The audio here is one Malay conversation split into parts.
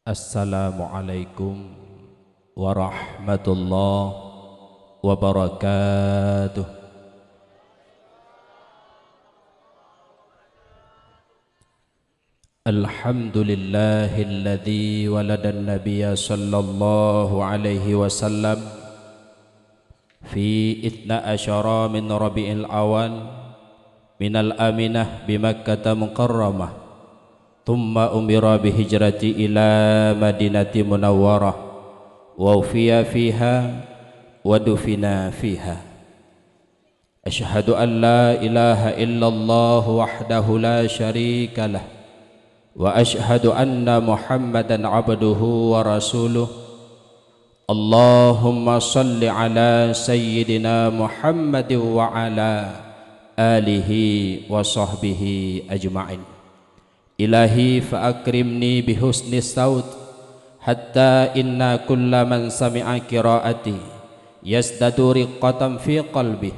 Assalamualaikum warahmatullahi wabarakatuh. Alhamdulillahilladzi waladan nabiyya sallallahu alaihi wasallam fi ithna asyara min rabi'il awal minal aminah bimakkata mukarramah thumma umira bihijrati ila madinati munawwarah wa ufiya fiha wa dufina fiha. Asyhadu an la ilaha illallah wahdahu la syarika lah wa asyhadu anna muhammadan abduhu wa rasuluh. Allahumma salli ala sayyidina muhammadin wa ala alihi wa sahbihi ajma'in. Ilahi fa'akrimni bihusni saut hatta inna kulla man sami'a qiraati yasdadu riqqatan fi qalbi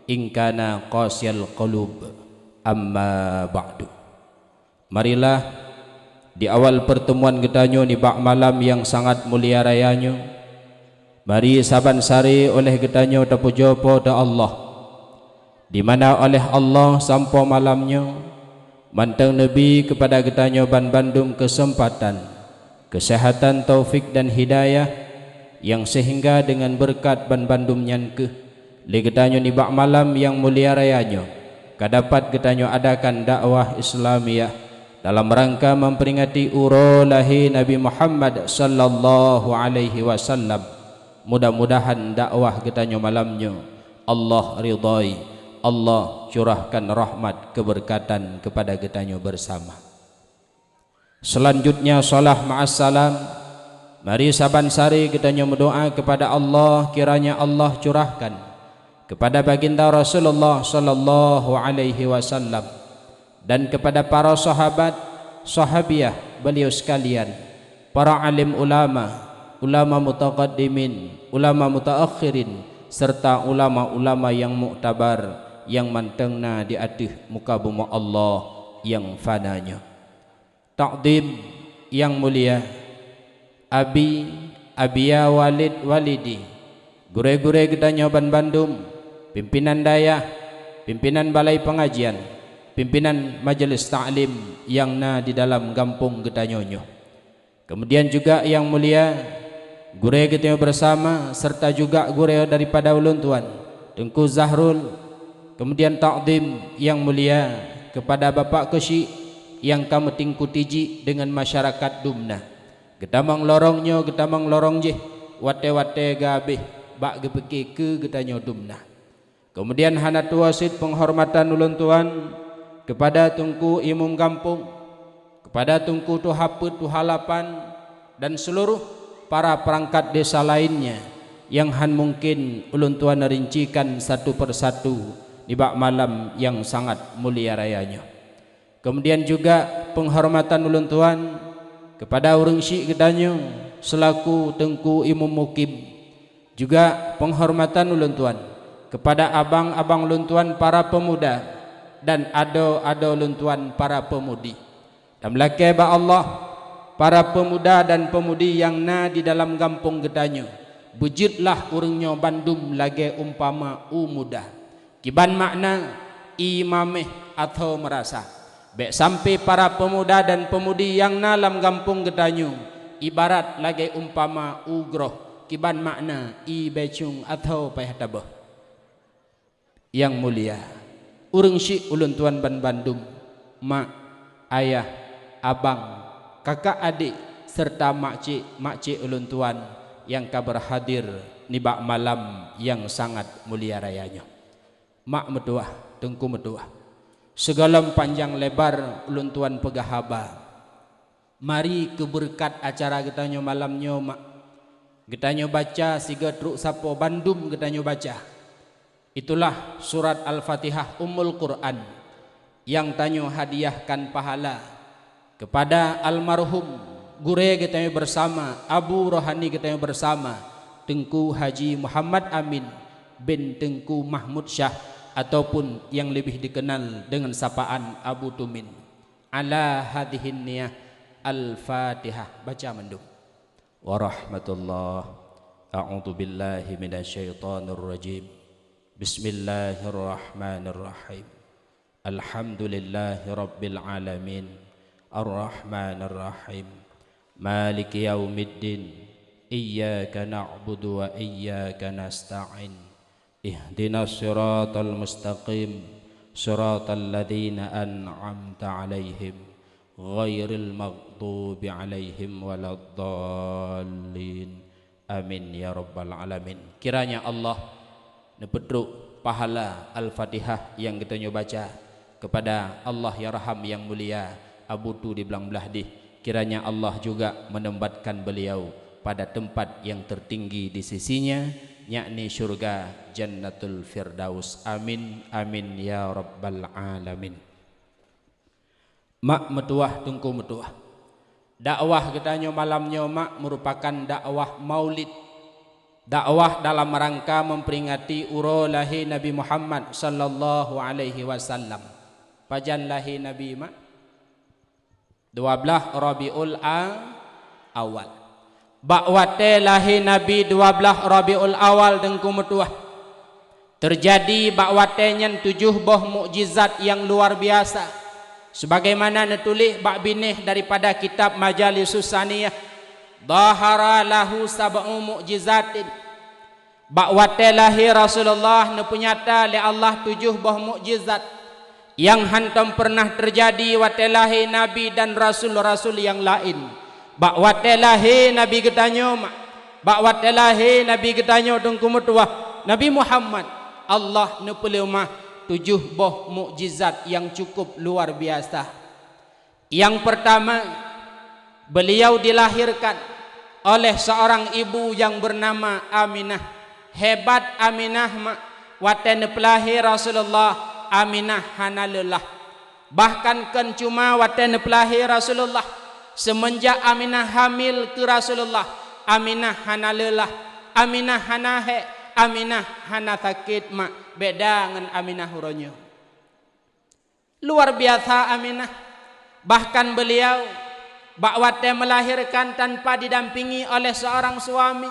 in kana qasiyal qulub. Amma ba'du. Marilah di awal pertemuan gedanyo ni bak malam yang sangat mulia rayanyo, mari saban sari oleh gedanyo terpuja pada Allah, di mana oleh Allah sampai malamnya mantang Nabi kepada gedanyo ban bandum kesempatan, kesehatan, taufik dan hidayah yang sehingga dengan berkat ban bandum nyanke le gedanyo ni bak malam yang mulia rayanyo kadapat gedanyo adakan dakwah Islamiyah dalam rangka memperingati urulahi Nabi Muhammad sallallahu alaihi wasallam. Mudah-mudahan dakwah gedanyo malamnya Allah ridai, Allah curahkan rahmat keberkatan kepada gedanyo bersama. Selanjutnya salah ma'assalam, mari saban sari gedanyo berdoa kepada Allah kiranya Allah curahkan kepada baginda Rasulullah sallallahu alaihi wasallam dan kepada para sahabat sahabiah beliau sekalian, para alim ulama, ulama mutaqaddimin, ulama mutaakhirin, serta ulama-ulama yang muktabar yang mantengna di atas muka bumi Allah yang fananya. Takdim yang mulia, abi, abiya, walid, walidi, gure-gure gedanyo ban bandum, pimpinan daya, pimpinan balai pengajian, pimpinan majelis ta'lim yang na di dalam kampung gedanyonyo. Kemudian juga yang mulia gure gedanyo bersama serta juga gure daripada ulun tuan Tengku Zahrul. Kemudian takdim yang mulia kepada Bapak Kesyik yang kamu tingku tiji dengan masyarakat Dumna. Getamang lorongnya, getamang lorong je, wate-wate gabeh bak gepeke ke getanyo Dumna. Kemudian hanatu wasit penghormatan ulun tuan kepada Tengku Imam Kampung, kepada Tengku Tuhaput, Tuhalapan dan seluruh para perangkat desa lainnya yang han mungkin ulun tuan rincikan satu persatu di bak malam yang sangat mulia rayanya. Kemudian juga penghormatan ulun tuan kepada urang syik gedanyo selaku Tengku Imam Mukim, juga penghormatan ulun tuan kepada abang-abang ulun tuan para pemuda dan ado-ado ulun tuan para pemudi. Dan melake ba Allah, para pemuda dan pemudi yang na di dalam kampung gedanyo, bujitlah urangnya bandum lagi umpama muda. Kiban makna imameh atau merasa baik sampai para pemuda dan pemudi yang dalam kampung gedanyo ibarat lagi umpama ugroh. Kiban makna becung atau payhatabah. Yang mulia urang syik ulun tuan ban bandum, mak, ayah, abang, kakak adik serta makcik ulun tuan yang kabar hadir ni bak malam yang sangat mulia rayanya. Mak metuah, Tengku metuah, segala panjang lebar ulun tuan pegahaba, mari keberkat acara getanyo malamnyo mak getanyo baca siga truk sapo bandum getanyo baca. Itulah surat Al-Fatihah Ummul Quran yang tanyo hadiahkan pahala kepada almarhum gure getanyo bersama, abu rohani getanyo bersama Tengku Haji Muhammad Amin bin Tengku Mahmud Syah ataupun yang lebih dikenal dengan sapaan Abu Tumin. Ala hadhihin niyah, Al-Fatihah. Baca mendung. Warahmatullah. A'udzu billahi minasyaitonir rajim. Bismillahirrahmanirrahim. Alhamdulillahi rabbil alamin. Ar-Rahmanir Rahim. Maliki yaumiddin. Iyyaka na'budu wa iyyaka nasta'in. Ihdinas siratal mustaqim. Siratal ladzina an'amta 'alaihim ghairil maghdubi 'alaihim waladdallin. Amin ya rabbal alamin. Kiranya Allah nepedruk pahala Al-Fatihah yang kita baca kepada Allah ya Raham yang mulia Abu Tu di belah di. Kiranya Allah juga menempatkan beliau pada tempat yang tertinggi di sisinya, yakni syurga Jannatul Firdaus. Amin amin ya rabbal alamin. Mak metuah tungku metuah. Dakwah kitanya malamnya mak merupakan dakwah maulid. Dakwah dalam rangka memperingati uro lahir Nabi Muhammad sallallahu alaihi wasallam. Pajan lahir Nabi mak 12 Rabiul Awal. Bakwate lahir Nabi 12 Rabiul Awal dengku metuah. Terjadi bakwate nyen 7 boh mukjizat yang luar biasa. Sebagaimana netulih bak binih daripada kitab Majalisus Saniyah. Dhahara lahu sab'u mu'jizatin. Bakwate lahir Rasulullah nepunyata li Allah 7 boh mukjizat yang hantam pernah terjadi wate lahir Nabi dan Rasul-Rasul yang lain. Bakwate lahir Nabi getanyo mak. Bakwate lahir Nabi getanyo dengku metuah Nabi Muhammad. Allah nepulih mah 7 boh mukjizat yang cukup luar biasa. Yang pertama, beliau dilahirkan oleh seorang ibu yang bernama Aminah. Hebat Aminah mak. Wate nepelahir Rasulullah, Aminah hana lelah. Bahkan kan cuma wate nepelahir Rasulullah, semenjak Aminah hamil ke Rasulullah, Aminah hana lelah, Aminah hana he, Aminah hana sakit mak. Beda dengan Aminah huronyo. Luar biasa Aminah. Bahkan beliau bakwate melahirkan tanpa didampingi oleh seorang suami,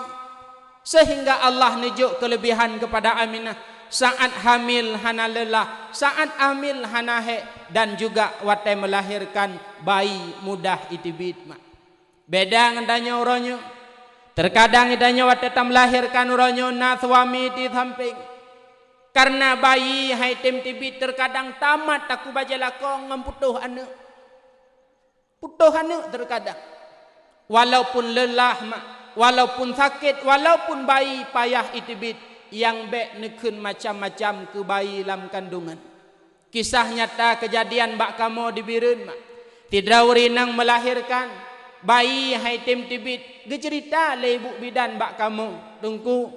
sehingga Allah nunjuk kelebihan kepada Aminah. Saat hamil hana lelah, saat hamil hana he, dan juga wate melahirkan bayi mudah itibit mak. Beda dengan danya uronyo. Terkadang idanya wate tam melahirkan uronyo na suami di samping. Karena bayi hai tim tibit terkadang tamat aku baca lakong ngamputuh anak. Putuh anak terkadang. Walaupun lelah mak, walaupun sakit, walaupun bayi payah itibit yang bek nekun macam-macam ke bayi dalam kandungan. Kisah nyata kejadian bak kamu di Birun mak. Tidrawri nang melahirkan bayi hai tim tibit. Gecerita le ibu bidan bak kamu. Tungku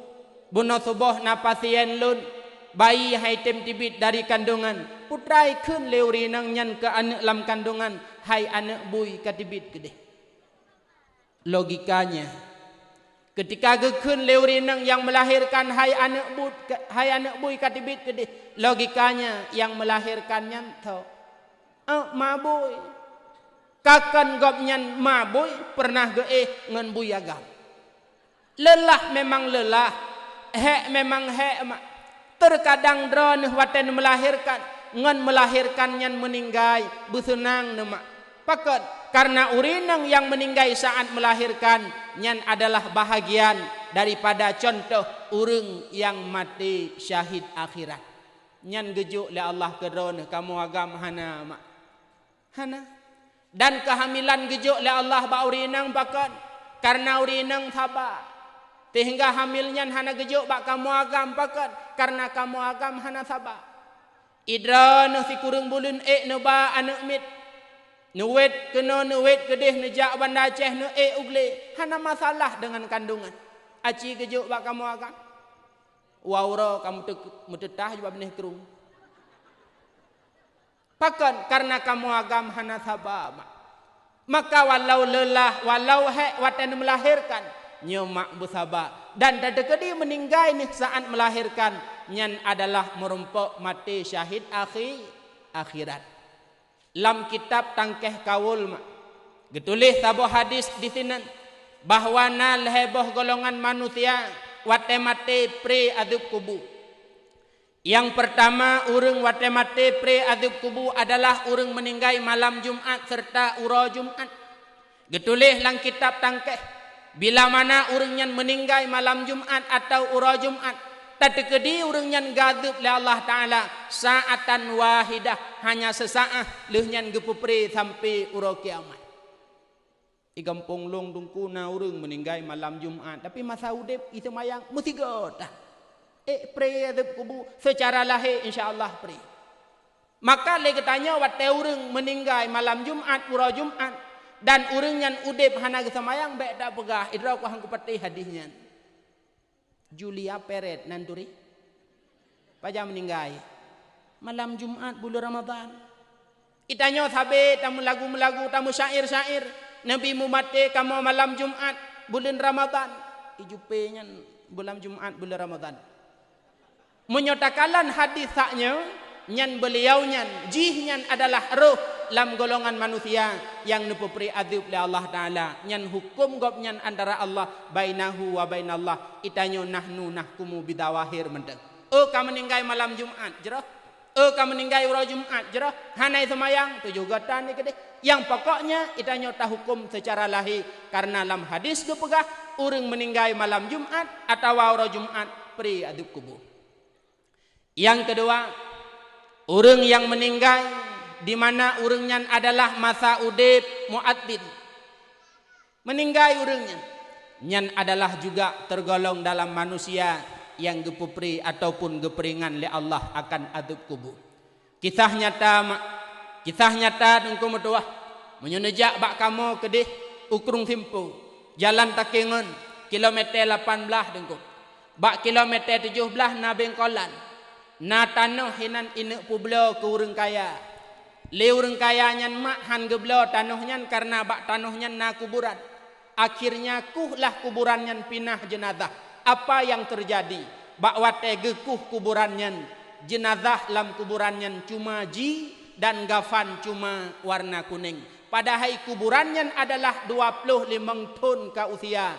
bunuh subuh na pasien lun. Bayi hai tem tibit dari kandungan. Putrai kun leuri nang nyan ke anak lam kandungan. Hai anak bui katibit gede. Logikanya, ketika gekun leuri nang yang melahirkan hai anak bui katibit gede. Logikanya yang melahirkan nyan tau. Ma bui. Kakan gop nyan ma bui pernah ge ngan bui agam. Lelah memang lelah. He memang he mak. Terkadang drone waten melahirkan ngan melahirkan yang meninggai busenang nama pakat karena urinang yang meninggai saat melahirkan nyan adalah bahagian daripada contoh urang yang mati syahid akhirat. Nyan gejuk le Allah ke drone kamu agam hana mak hana dan kehamilan gejuk le Allah ba urinang pakat karena urinang sabar. Sehingga hamilnya hana gejuk bak kamu agam pakat karena kamu agam hana sabar. Idra no si kurung bulun no ba anak mit. Nuwet kena nuwet kedih nejak banda Aceh no ugle hana masalah dengan kandungan. Aci gejuk bak kamu agam. Waura kamu mutetah juga benih kerung. Pakat karena kamu agam hana sabar. Maka walau lelah walau he watan melahirkan nyomak bersabar dan dadekedi meninggal nih saat melahirkan nyan adalah merumpok mati syahid akhirat. Lam kitab tangkeh kawul mak Getulih tabuh hadis di tinan bahwa nal heboh golongan manusia wate mate pre adub kubu. Yang pertama urang wate mate pre adub kubu adalah urang meninggal malam Jumat serta ura Jumat. Getulih lang kitab tangkeh bila mana urang yang meninggal malam Jumat atau ura Jumat tatkedi urang yang gadub li Allah Taala saatan wahidah hanya sesaat leuh nyan gepupre sampai ura kiamat. Di kampung long dungkuna urang meninggal malam Jumat tapi masa udip itu mayang mesti gotah pre adab kubu secara lahir insyaallah pre. Maka le katanya wate urang meninggal malam Jumat ura Jumat dan urang yang udip hana gesamayang baik dak pegah idra ku hang kupati hadisnya. Julia Peret nanturi paja meninggal malam Jumat bulan Ramadan. Itanya sabe tamu lagu-lagu tamu syair-syair Nabi mu mati kamu malam Jumat bulan Ramadan. Ijupe nyan bulan Jumat bulan Ramadan. Menyatakan hadis saknya nyan beliau nyan jih nyan adalah roh lam golongan manusia yang nepupri adab li Allah Taala nyan hukum gop nyan antara Allah bainahu wa bainallah itanyo nahnu nahkumu bidawahir mendeng. Oh kamu meninggal malam Jumat jerah. Oh kamu meninggal ura Jumat jerah. Hanai semayang tu juga tan ni kedeh. Yang pokoknya itanya tahu hukum secara lahir karena dalam hadis gepegah urang meninggal malam Jumat atau ura Jumat pri adab kubur. Yang kedua, urang yang meninggal di mana urangnya adalah masa udip muadzin. Meninggal urangnya nyan adalah juga tergolong dalam manusia yang gepupri ataupun geperingan li Allah akan adab kubur. Kisah nyata dengku metuah menyunejak bak kamu kedih ukrung simpu jalan takengon kilometer 18 dengku bak kilometer 17 na bengkolan na tanah hinan inek publo ke urang kaya le urang kaya nyan mak han geblo tanah nyan karena bak tanah nyan na kuburan akhirnya kuhlah kuburan nyan pinah jenazah. Apa yang terjadi bak wate gekuh kuburan nyan jenazah lam kuburan nyan cuma ji dan gafan cuma warna kuning. Padahal kuburannya adalah 25 tahun ke usia.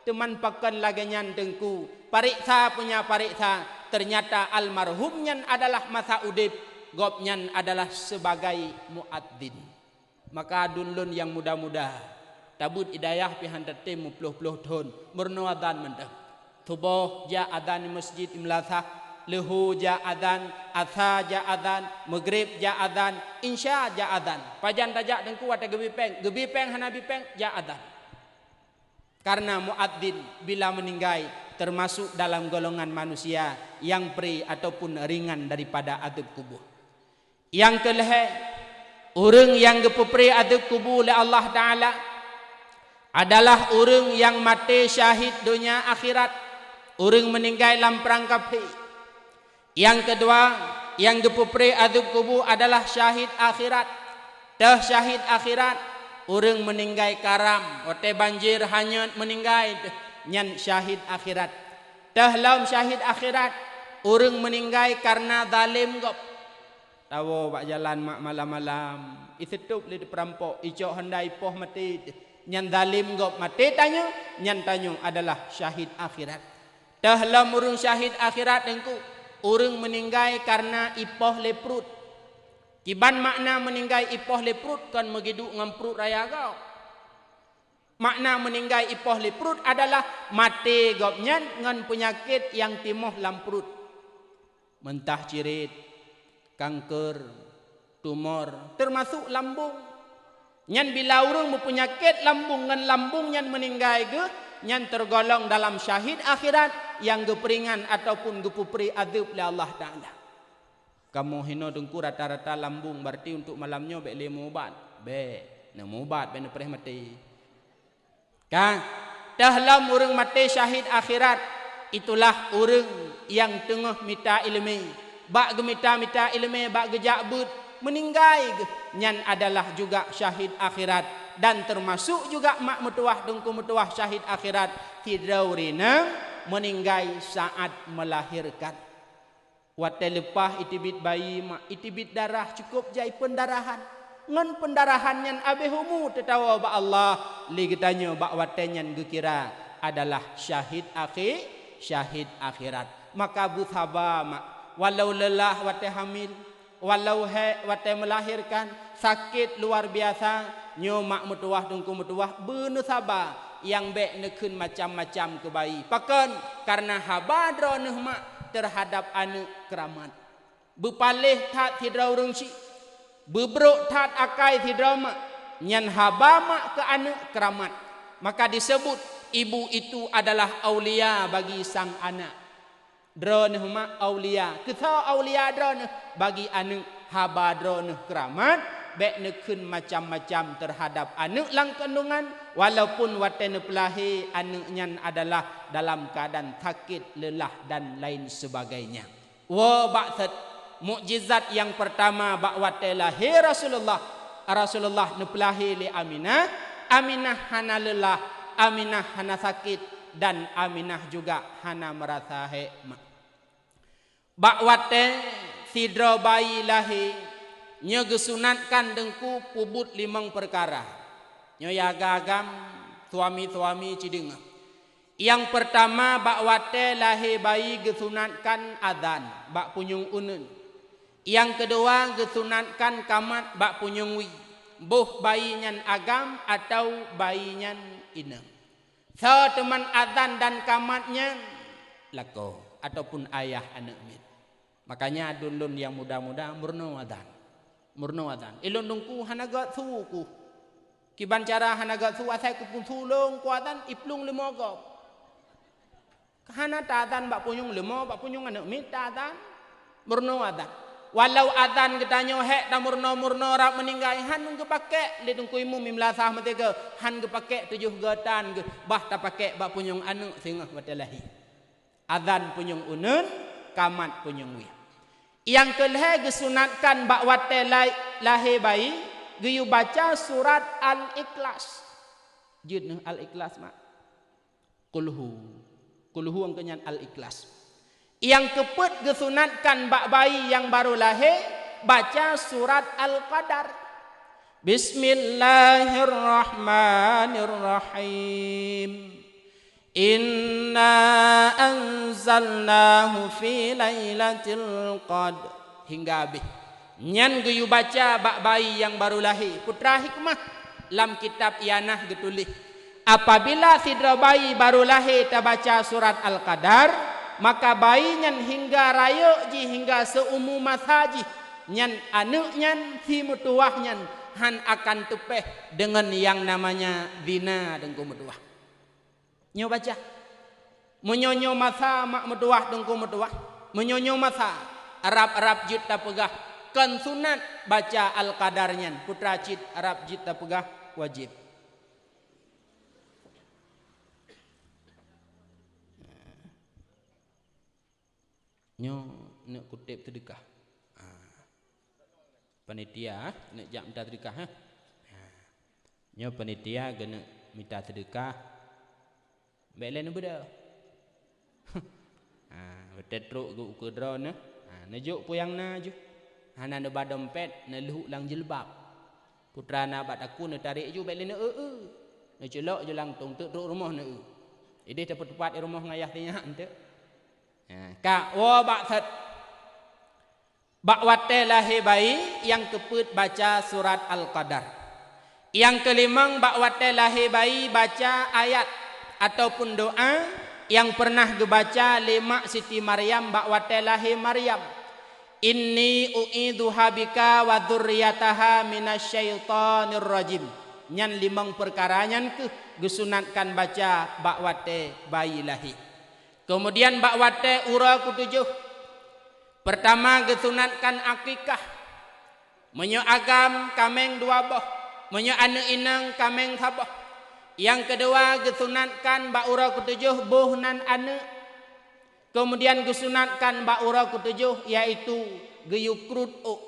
Teman pakan laganyan dengku. Pariksa punya pariksa. Ternyata almarhumnya adalah masa udip. Gopnya adalah sebagai muadzin. Maka dunlun yang muda-muda. Tabut idayah pihan datim 50 tahun. Bernuadan mendek. Tubuh ja adan masjid imlasah. Lehu ja adan, asa ja adan, maghrib ja adan, insya ja adan. Pajan tajak dengku wate gebi peng hana bipeng ja adan. Karena muadzin bila meninggal termasuk dalam golongan manusia yang pri ataupun ringan daripada adab kubur. Yang kelih urang yang gepupri adab kubur oleh Allah Taala adalah urang yang mati syahid dunia akhirat. Urang meninggal dalam perangkap hi. Yang kedua, yang gepupri adab kubur adalah syahid akhirat. Dah syahid akhirat, urang meninggal karam, ote banjir hanyut meninggal, nyan syahid akhirat. Dah lam syahid akhirat, urang meninggal karena zalim gop. Tawo bak jalan mak malam-malam, isetup li perampok, icok handai poh mati, nyan zalim gop mati tanya, nyan tanya adalah syahid akhirat. Dah lam urang syahid akhirat dengku. Orang meninggal karena ipoh leprut. Kiban makna meninggal ipoh leprut kan megiduk ngamprut raya kau. Makna meninggal ipoh leprut adalah mati gopnya ngan penyakit yang timoh lamprut. Mentah cirit, kanker, tumor, termasuk lambung. Nyan bila orang mempenyakit lambung ngan lambung nyan meninggal ke, nyan tergolong dalam syahid akhirat yang geperingan ataupun gepupri adab li Allah Taala. Kamu hino dengku rata-rata lambung berarti untuk malamnya be le ubat. Be, na ubat be perih mati. Kan? Dahlam urang mati syahid akhirat itulah urang yang tengah mita ilmi. Bak gemita-mita ilmi bak gejabut meninggal nyan adalah juga syahid akhirat dan termasuk juga mak metuah dengku metuah syahid akhirat hidraurina meninggal saat melahirkan. Wate lepah itibit bayi mak itibit darah cukup jai pendarahan. ngan pendarahannya abehumu tetawa ba Allah li getanyo ba watenyan gekira adalah syahid akhirat. Maka buthaba mak walau lelah wate hamil, walau wate melahirkan, sakit luar biasa, nyo mak mutuah dungku mutuah beunu sabar yang bek nekun macam-macam ke bayi. Pakan karena habadro neuh mak terhadap anak keramat. Bepalih tat hidrau rungsi, bebrok tat akai hidrau mak, nyan haba mak ke anak keramat. Maka disebut ibu itu adalah aulia bagi sang anak. Droneuh mak aulia, ketau aulia droneuh bagi anak haba droneuh keramat. Bek nekun macam-macam terhadap anak lang kandungan, walaupun watene pelahi anak nyan adalah dalam keadaan sakit, lelah dan lain sebagainya. Wa ba'that mukjizat yang pertama bak wate lahir Rasulullah nepelahi li Aminah. Aminah hana lelah, Aminah hana sakit, dan Aminah juga hana merasa hikmah. Bak wate sidro bayi lahir nyo gesunatkan dengku pubut 5 perkara. Nyo yagagam suami-suami cidengah. Yang pertama bak wate lahir bayi gesunatkan adzan bak punyung unun. Yang kedua gesunatkan kamat bak punyung wi. Boh bayi nyan agam atau bayi nyan ina. So teman adzan dan kamatnya lako ataupun ayah anak mit. Makanya dulun yang muda-muda murno adzan. Murno adzan ilon dongku hanaga thuku kiban cara hanaga thu asai ku thulong ku adzan iplung lemogo hana tadzan bak punyung lemo bak punyung anak mit tadzan murno adzan walau adzan getanyo hek ta murno rap meninggai han ke pake le dongku imu mimlasah metega han ke pake 7 getan ge bah ta pake bak punyung anak singah watalahi adzan punyung unun kamat punyung wi. Yang kelih gesunatkan bak wate lahir bayi geyu baca surat Al-Ikhlas. Jud Al-Ikhlas mak. Kulhu ang kenyan Al-Ikhlas. Yang keput gesunatkan bak bayi yang baru lahir baca surat Al-Qadar. Bismillahirrahmanirrahim. Inna anzalnahu fi lailatul qadr hingga habis. Nyan geyu baca bak bayi yang baru lahir. Putra hikmah lam kitab Ianah getulih. Apabila sidra bayi baru lahir ta baca surat Al-Qadar, maka bayi nyan hingga raya ji hingga seumu masa ji nyan anak nyan si mutuah nyan han akan tepeh dengan yang namanya zina dengku mutuah. Nyo baca menyonyo masa mak metuah dengku metuah menyonyo masa Arab jid ta pegah kan sunat baca Al-Qadarnya putra cid Arab jid ta pegah wajib. Nyo nak kutip sedekah panitia nak jak minta sedekah nyo panitia kena minta sedekah belen beda. Betetruk gu ke drone najuk puyang na ju. Hana ne badompet ne luhuk lang jilbab. Putra na bat aku ne tarik ju belen ne ne celok je lang tung tek rumah ne ide tepat-tepat di rumah ngayah tinya ente. Ka wa ba'that bak wate lahir bayi yang keput baca surat Al-Qadar. Yang kelimang bak wate lahir bayi baca ayat ataupun doa yang pernah dibaca lima Siti Maryam bak wate lahir Maryam. Inni u'idzuha bika wa dzurriyyataha minasyaitonir rajim. Nyan 5 perkara nyan ke gesunatkan baca bak wate bayi lahir. Kemudian bak wate ura ke-7. Pertama gesunatkan akikah. Menyo agam kameng 2 boh. Menyo anak inang kameng 3 boh. Yang kedua gesunatkan bak ura ke-7 boh nan anak. Kemudian gesunatkan bak ura ke-7 yaitu geyukrut o.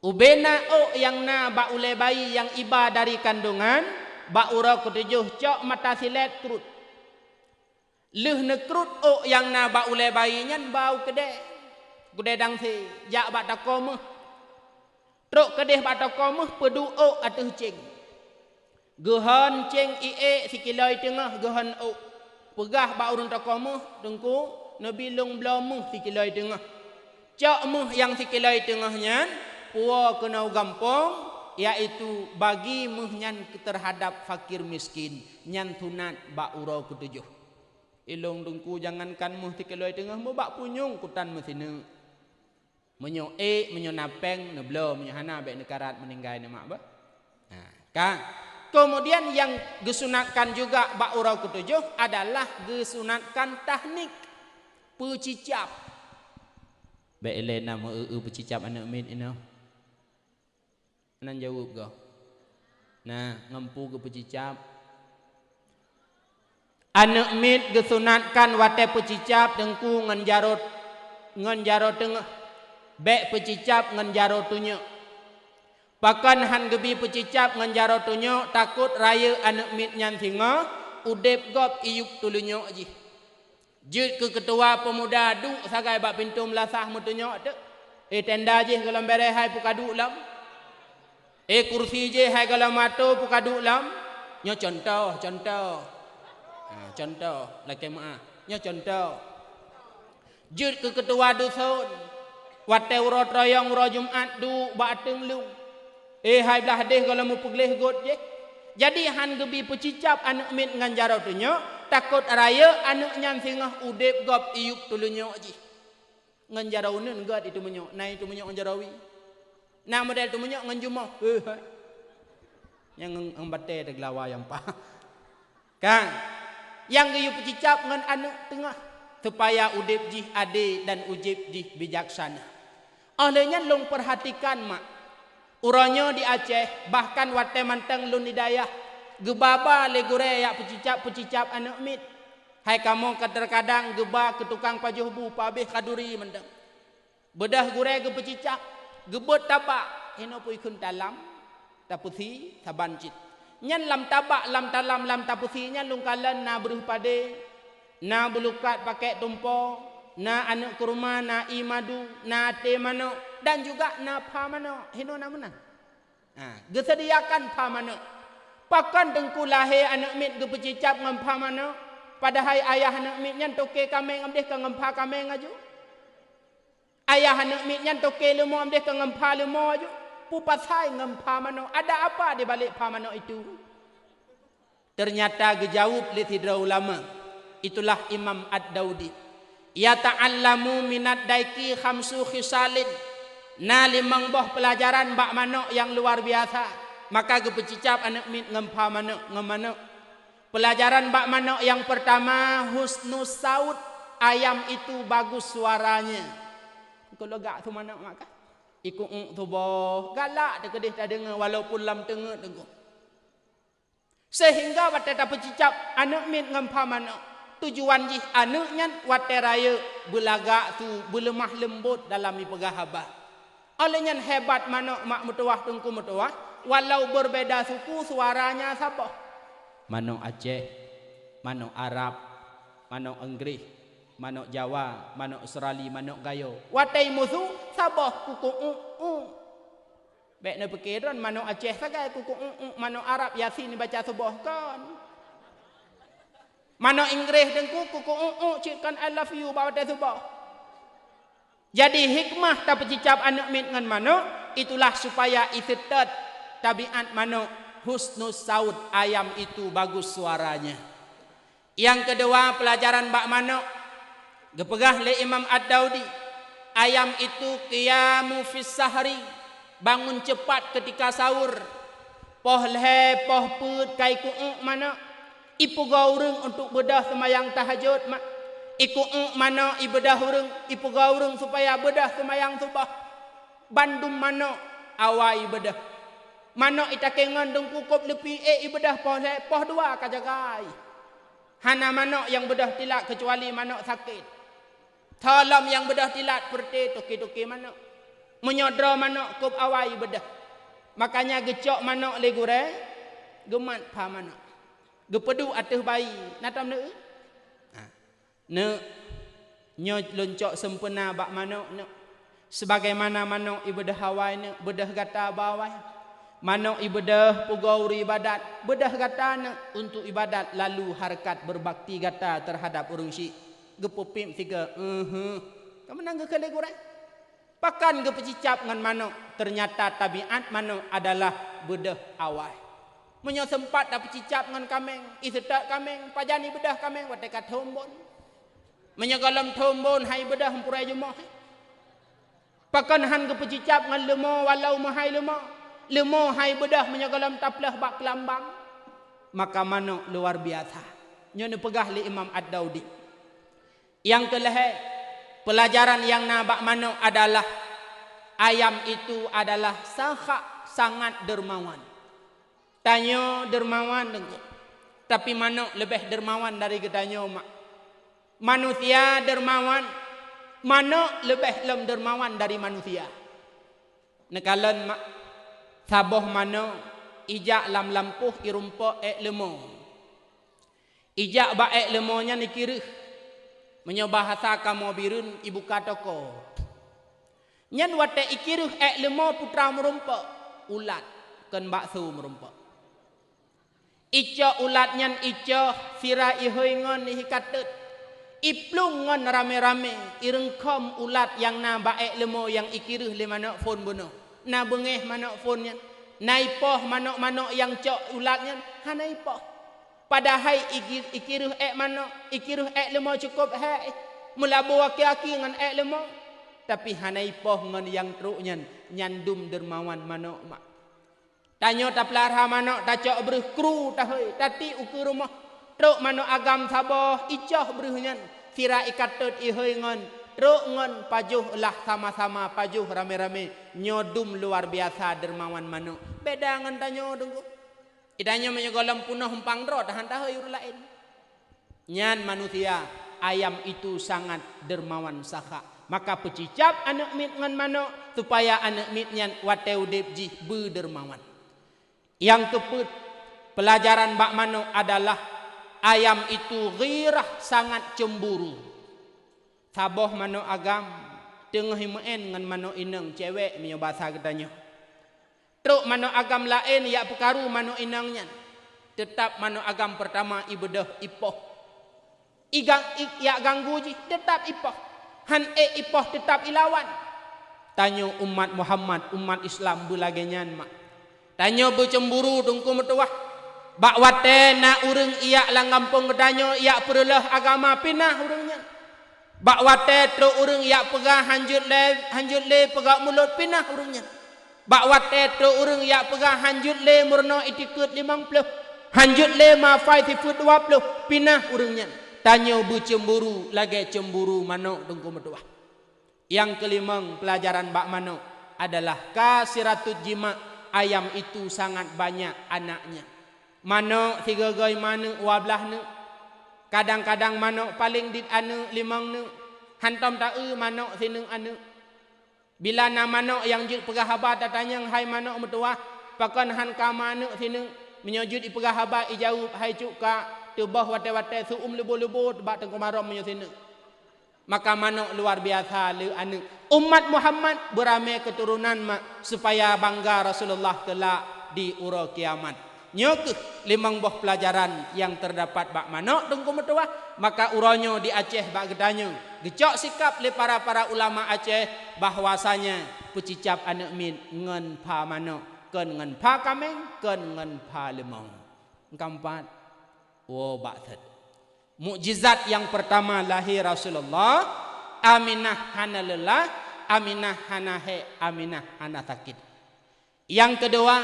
Ubena o yang na bak ule bayi yang iba dari kandungan bak ura ke-7 cok mata silet krut. Leh nekrut o yang na bak ule bayi nyan bau kede. Gede dang si jak bak takome. Truk kedih bak toko meh peduuk atuh cing. Gehan cing ie sikilai tengah gehan o. Pegah bak urun toko meh dengku nabilung belamuh sikilai tengah. Cak meh yang sikilai tengahnya puwa kena gampang iaitu bagi meh nyan terhadap fakir miskin nyan tunat bak urau ketujuh. Ilung dengku jangankan meh sikilai tengah meh bak punyung kutan mesine. Menyo menyo napeng neblo menyo hana bek nekarat meninggai nama ba. Nah, kan. Kemudian yang gesunatkan juga bak urau ketujuh adalah gesunatkan tahnik pecicap. Bek elena mo pecicap anak min ino. Nan jawab go. Nah, ngempu ke pecicap. Anak min gesunatkan wate pecicap dengku ngan jarot tengah. Bek pecicap ngan jaro tunyo. Pakan han gebi pecicap ngan jaro tunyo takut raya anak mit nyan singa udep gop iyuk tulunyo ji. Jut ke ketua pemuda du sagai bak pintu melasah mutunyo tu. Tenda je kalau bere hai pukadu lam. Kursi je hai kalau mato pukadu lam. Nyo contoh. Contoh laki maah. Nyo contoh. Jut ke ketua dusun. Wate uro troyong uro Jumat du bateng lu. Hai belah deh kalau mau pegleh god je. Jadi han gebi pecicap anak mit ngan jaro tunyo takut raya anak nyan singah udep gop iyuk tulunyo ji. Ngan jaro unen god itu menyo. Nai itu menyo ngan jarawi. Nah model itu menyo ngan jumoh. Yang ngembate teglawa yang pa. Kan? Yang geyu pecicap ngan anak tengah supaya udep ji ade dan ujib ji bijaksana. Olehnya long perhatikan mak. Uronyo di Aceh bahkan wate manteng lun hidayah. Gebaba legure ya pecicap anak mit. Hai kamu kadang geba ke tukang pajuh bu pabeh kaduri mendeng. Bedah gure ge pecicap. Gebet tabak. Hino pu ikun dalam. Tapusi sabancit. Nyan lam tabak lam talam lam tapusi nyan lung kalan na beruh pade. Na belukat pakai tumpo, na anak kurma, na imadu, na te mano, dan juga na pa mano. Hino na mana? Gesediakan pa mano. Pakan dengku lahir anak mit ge pecicap ngam pa mano. Padahal ayah anak mit nyan toke kameng amdeh ke ngam pa kameng aju. Ayah anak mit nyan toke lemo amdeh ke ngam pa lemo aju. Pupasai ngam pa mano. Ada apa di balik pa mano itu? Ternyata gejawab li tidra ulama. Itulah Imam Ad-Daudi. Ya ta'allamu minad daiki khamsu khisalin. Na limang boh pelajaran bak manok yang luar biasa. Maka gepecicap anak mit ngempa manok ngemano. Pelajaran bak manok yang pertama husnus saud. Ayam itu bagus suaranya. Kalau gak tu manok maka ikut tu boh galak dekedih tak dengar walaupun lam tengah dengar. Sehingga batata pecicap anak mit ngempa manok. Tujuan jih anaknya wate raya belaga tu belemah lembut dalam pegahaba. Olehnya hebat manok mak mutuah tungku mutuah walau berbeda suku suaranya sabah. Manok Aceh, manok Arab, manok Inggris, manok Jawa, manok Australia, manok Gayo. Wate musuh sabah kuku Bek na pikiran manok Aceh sagai kuku manok Arab Yasin baca subuh kan. Mano Inggris dengku kuku cikkan I love you bawa dah subah. Jadi hikmah tak pecicap anak mit ngan mano itulah supaya ititat tabiat mano husnus saud ayam itu bagus suaranya. Yang kedua pelajaran bak mano gepegah le Imam Ad-Daudi ayam itu qiyamu fis sahri bangun cepat ketika sahur. Poh lehe poh put kai ku mano ipu gaurung untuk bedah semayang tahajud mak. Iku mano ibedah urung ipu gaurung supaya bedah semayang subah. Bandung mano awai bedah. Mano itakengan deng kukup lepi ibedah poh dua kajagai. Hana mano yang bedah tilat kecuali mano sakit. Thalam yang bedah tilat perti toki-toki mano. Menyodra mano kup awai bedah. Makanya gecok mano legure gemat pa mano. Gepedu atas bayi natam ne ne nyo loncok sempena bak mano ne sebagaimana manuk ibadah hawainya bedah gata bawai, manuk ibadah pugauri ibadat bedah gatana untuk ibadat lalu harkat berbakti gata terhadap urang syik gepupim tiga kamu nangga kale goreng pakan gepecicap ngan manuk ternyata tabiat manuk adalah bedah awai menyo sempat dah pecicap ngan kameng isetak kameng pajani bedah kameng watekat tombon menyo galam tombon hai bedah hampurai jumah pakan han gepecicap ngan lemo walau mahai lemo hai bedah menyo galam taplah bak kelambang maka manuk luar biasa nyo ne pegah li Imam Ad-Daudi yang keleh pelajaran yang nabak manuk adalah ayam itu adalah sangat dermawan. Tanyo dermawan dengku. Tapi manuk lebih dermawan dari gedanyo mak. Manusia dermawan, manuk lebih dermawan dari manusia. Nekalan mak saboh manuk ijak lam lampuh irumpo lemo. Ijak ba lemonya nikirih. Menyobahasa kamu birun ibu katoko. Nyan wate ikirih lemo putra merumpa ulat kan bakso merumpa. Ica ulat nyan ica sira ihoi ngon ihikatut. Iplung ngon rame-rame irengkom ulat yang na baek lemo yang ikirih le manok fon bunuh. Na bengeh manok fon nyan. Na ipoh manok-manok yang cok ulat nyan hana ipoh. Padahal ikirih manok ikirih lemo cukup mulabu aki-aki ngan lemo. Tapi hana ipoh ngan yang truk nyan nyandum dermawan manok mak. Tanyo ta pelarha manok ta cok beruh kru ta hoi tati ukur rumah truk manok agam saboh icoh beruh nyan sira ikatut ihoi ngon truk ngon pajuh lah sama-sama pajuh rame-rame nyodum luar biasa dermawan manok beda ngan tanyo dengku idanyo menyogolam punah hempang ro tahan ta hoi lain nyan manusia ayam itu sangat dermawan saka maka pecicap anak mit ngan manok supaya anak mit nyan wateu debji bedermawan. Yang keput pelajaran bak manuk adalah ayam itu ghirah sangat cemburu. Saboh manuk agam tengah himaen ngan manuk inang cewek menyo bahasa katanya. Truk manuk agam lain ya pekaru manuk inangnya. Tetap manuk agam pertama ibadah ipoh. Ya ganggu ji tetap ipoh. Han ipoh tetap ilawan. Tanyo umat Muhammad umat Islam bulagenyan mak. Tanyo bercemburu dengku metuah. Bak wate na urang iya lang kampung kedanyo iya perlah agama pinah urangnya. Bak wate tro urang iya pegah hanjut le pegah mulut pinah urangnya. Bak wate tro urang iya pegah hanjut le murno itikut 50. Hanjut le mafai sifut 20 pinah urangnya. Tanyo bercemburu lagi cemburu manuk dengku metuah. Yang kelima pelajaran bak manuk adalah kasiratut jima. Ayam itu sangat banyak anaknya. Manuk 3 goi manuk 12 ne. Kadang-kadang manuk paling dit anu 5 ne. Hantam ta manuk sinung anu. Bila na manuk yang jut pegah haba tatanya hai manuk metuah pakan han ka manuk sinung menyojud ipegah haba ijauh hai cuk ka tebah wate-wate suum lebo-lebo bak tengku marom menyo sinung. Maka manuk luar biasa le anu. Umat Muhammad beramai keturunan mak supaya bangga Rasulullah kelak di ura kiamat. Nyok 5 buah pelajaran yang terdapat bak manuk dengku metuah maka uronyo di Aceh bak gedanyo. Gecok sikap le para ulama Aceh bahwasanya pecicap anak min ngen pa manuk ken ngen pa kameng ken ngen pa lemong. Keempat wo ba'that. Mukjizat yang pertama lahir Rasulullah, Aminah hana lelah, Aminah hana Aminah hana sakit. Yang kedua,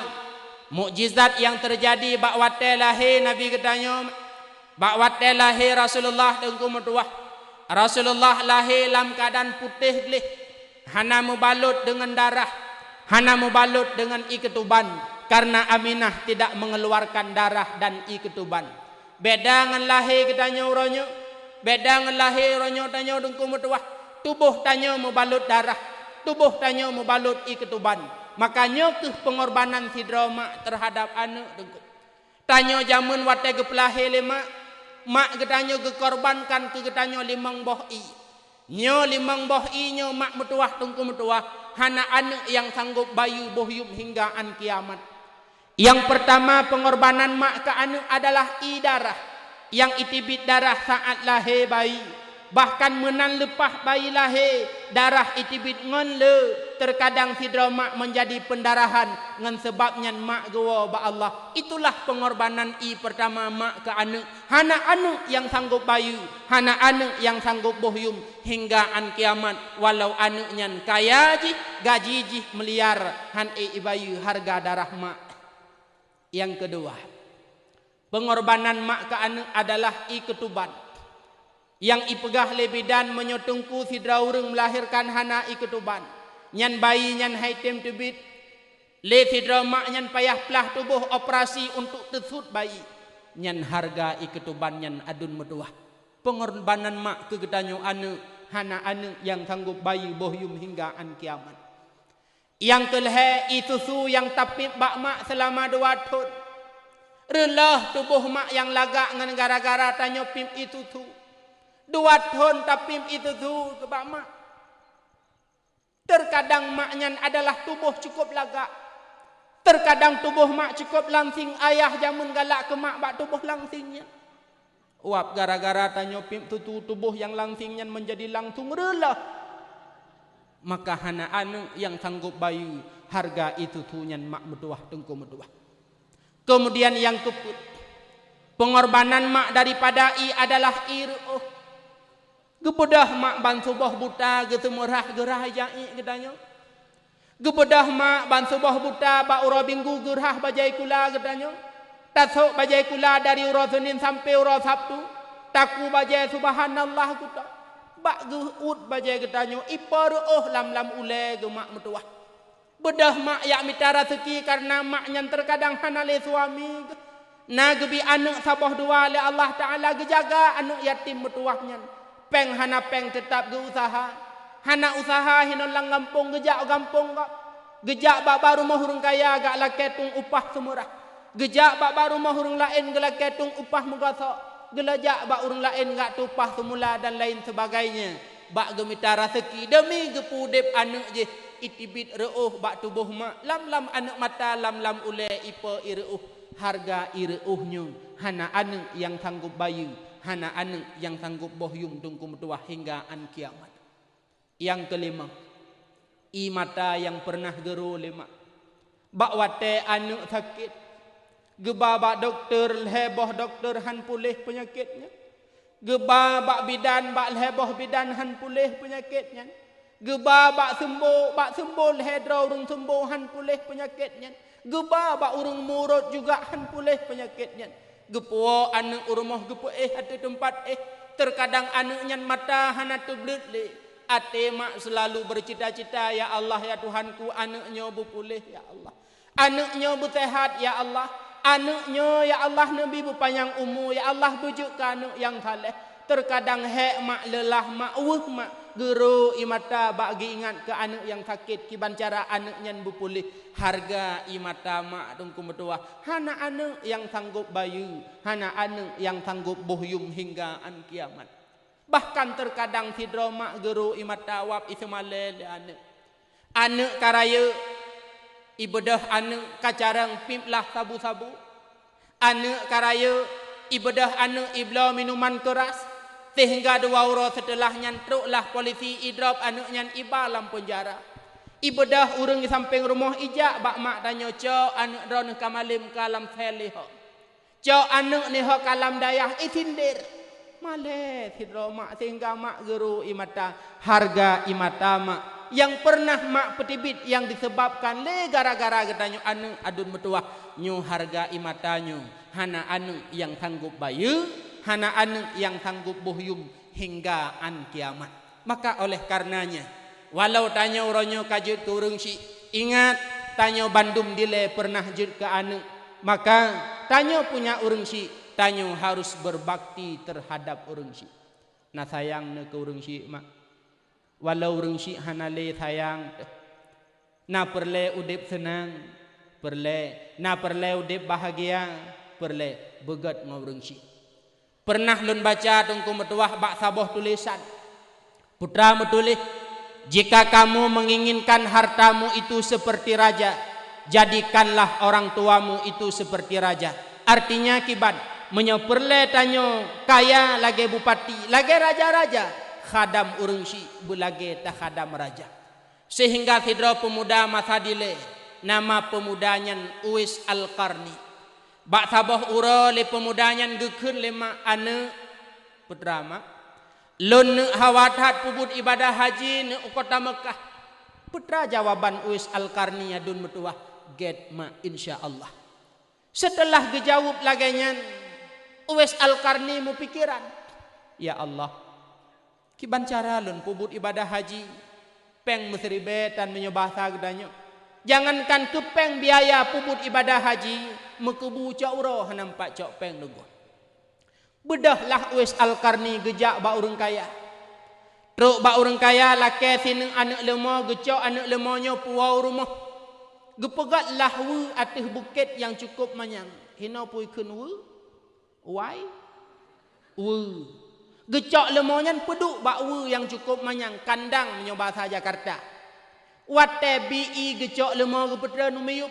mukjizat yang terjadi bakwate lahir Nabi katanya, bakwate lahir Rasulullah dengku metuah. Rasulullah lahir dalam keadaan putih gelih, hana mubalut dengan darah, hana mubalut dengan iketuban karena Aminah tidak mengeluarkan darah dan iketuban. Beda dengan lahir katanya uronyo, beda dengan lahir uronyo tanya dengku metuah. Tubuh tanya membalut darah, tubuh tanya membalut iketuban. Makanya ke pengorbanan si drama terhadap anak dengku. Tanya jamun wate ke pelahir lima, mak katanya ke korbankan ke katanya 5 boh i. Nyo limang boh inyo mak metuah tungku metuah hana anak yang sanggup bayu bohyum hingga an kiamat. Yang pertama pengorbanan mak ke anak adalah darah yang itibit darah saat lahir bayi. Bahkan menan lepas bayi lahir darah itibit ngon le terkadang sidra mak menjadi pendarahan ngan sebabnya mak gawa ba Allah. Itulah pengorbanan pertama mak ke anak. Hana anak yang sanggup bayu, hana anak yang sanggup bohyum hingga an kiamat. Walau anaknya kaya ji gaji ji miliar han bayu harga darah mak. Yang kedua, pengorbanan mak ke anak adalah ketuban. Yang ipegah lebidan menyotungku sidra urang melahirkan hana ketuban. Nyan bayi nyan haitem tebit. Le sidra mak nyan payah pelah tubuh operasi untuk tesut bayi. Nyan harga ketuban nyan adun meduah. Pengorbanan mak ke gedanyo anak, hana anak yang sanggup bayi bohyum hingga an kiamat. Yang kelih susu yang tapip bak mak selama 2 tahun. Relah tubuh mak yang lagak ngan gara-gara tanyo pim susu. 2 tahun tapim susu ke bak mak. Terkadang maknya adalah tubuh cukup lagak. Terkadang tubuh mak cukup langsing, ayah jamun galak ke mak bak tubuh langsingnya. Uap gara-gara tanyo pim susu tubuh yang langsingnya menjadi langsung relah. Maka hana anu yang sanggup bayu harga susunya mak metuah tengku metuah. Kemudian yang keput, pengorbanan mak daripada adalah gebedah mak ban subuh buta getemurah gerah jai gedanya. Gebedah mak ban subuh buta ba ura minggu gerah bajai kula gedanya. Tasuk bajai kula dari ura Senin sampai ura Sabtu. Taku bajai subhanallah kuta. Bak geut bajai gedanya ipar lam ule ge mak metuah. Bedah mak yak mitara rezeki karena maknya terkadang hanale suami. Na gebi anak sabah 2 le Allah Taala gejaga anak yatim metuahnya. Peng hana peng tetap ge usaha. Hana usaha hinon lang gampung gejak gampung gak. Gejak bak baru mahurung kaya gak laketung upah semurah. Gejak bak baru mahurung lain ge laketung upah megosok. Gelajak bak urung lain gak tupah semula dan lain sebagainya. Bak gemita rezeki demi gepudep anak je itibit reuh bak tubuh mak. Lam anak mata lam ule ipa ireuh harga ireuhnya. Hana anak yang sanggup bayu. Hana anak yang sanggup bohyum tungku metuah hingga an kiamat. Yang kelima, mata yang pernah geru lima. Bak wate anak sakit. Geba bak dokter heboh dokter han pulih penyakitnya. Geba bak bidan bak heboh bidan han pulih penyakitnya. Geba bak sembuh hedra urung sembuh han pulih penyakitnya. Geba bak urung murut juga han pulih penyakitnya. Gepo anak urumah gepo hati tempat terkadang anaknya mata hana tublit le. Ate mak selalu bercita-cita ya Allah ya Tuhanku anaknya berpulih ya Allah. Anaknya bersehat ya Allah. Anaknya ya Allah Nabi berpanjang umur ya Allah bujuk ke anak yang saleh. Terkadang mak lelah mak mak guru imata bagi ingat ke anak yang sakit kiban cara anaknya berpulih harga imata mak tungku metua. Hana anak yang sanggup bayu, hana anak yang sanggup bohyum hingga an kiamat. Bahkan terkadang sidro mak guru imata wap ismalel anak. Anak karaya ibadah anak kacarang pimplah sabu-sabu. Anak karaya ibadah anak ibla minuman keras. Sehingga 2 orang setelahnya teruklah polisi idrap anaknya iba dalam penjara. Ibadah urang di samping rumah ijak bak mak tanya cok anak drone kamalim kalam seliho. Cok anak ni ho kalam dayah isindir. Male sidro mak sehingga mak guru imata harga imata mak yang pernah mak petibit yang disebabkan le gara-gara getanyo anu adun metuah nyu harga imatanyo hana anu yang sanggup bayu hana anu yang sanggup bohyum hingga an kiamat. Maka oleh karenanya walau tanya uronyo kajut ke urang si ingat tanyo bandum dile pernah jut ke anu maka tanyo punya urang si tanyo harus berbakti terhadap urang si. Nah sayang ne ke urang si mak. Walau urang si hanale sayang. Na perle udip senang, perle na perle udip bahagia, perle begat ngurang si. Pernah lun baca tungku metuah bak saboh tulisan. Putra metulih, jika kamu menginginkan hartamu itu seperti raja, jadikanlah orang tuamu itu seperti raja. Artinya kiban, menyoperle tanyo kaya lagi bupati, lagi raja-raja, khadam urang si bulage ta khadam raja. Sehingga sidro pemuda masa dile, nama pemudanya Uwais Al-Qarni. Bak sabah ura le pemudanya gekeun lema ane putra mak. Lun hawathat pubut ibadah haji ne kota Mekah. Putra jawaban Uwais Al-Qarni adun metuah get ma insyaallah. Setelah dijawab laganya Uwais Al-Qarni mu pikiran, ya Allah, kiban cara lun pubut ibadah haji peng mesribetan menyobah gedanyo. Jangankan kepeng biaya pubut ibadah haji mekebu cak uro nampak cak peng lugu. Bedahlah Uwais Al-Qarni gejak ba urang kaya. Truk ba urang kaya laki sineng anak lemah gecok anak lemahnya puau rumah. Gepegatlah wu atas bukit yang cukup manyang. Hina pui kun wu. Why? Wu. Gecok lemahnya peduk ba wu yang cukup manyang. Kandang menyoba bahasa Jakarta. Wate bi gecok lemah gepetran umiyup.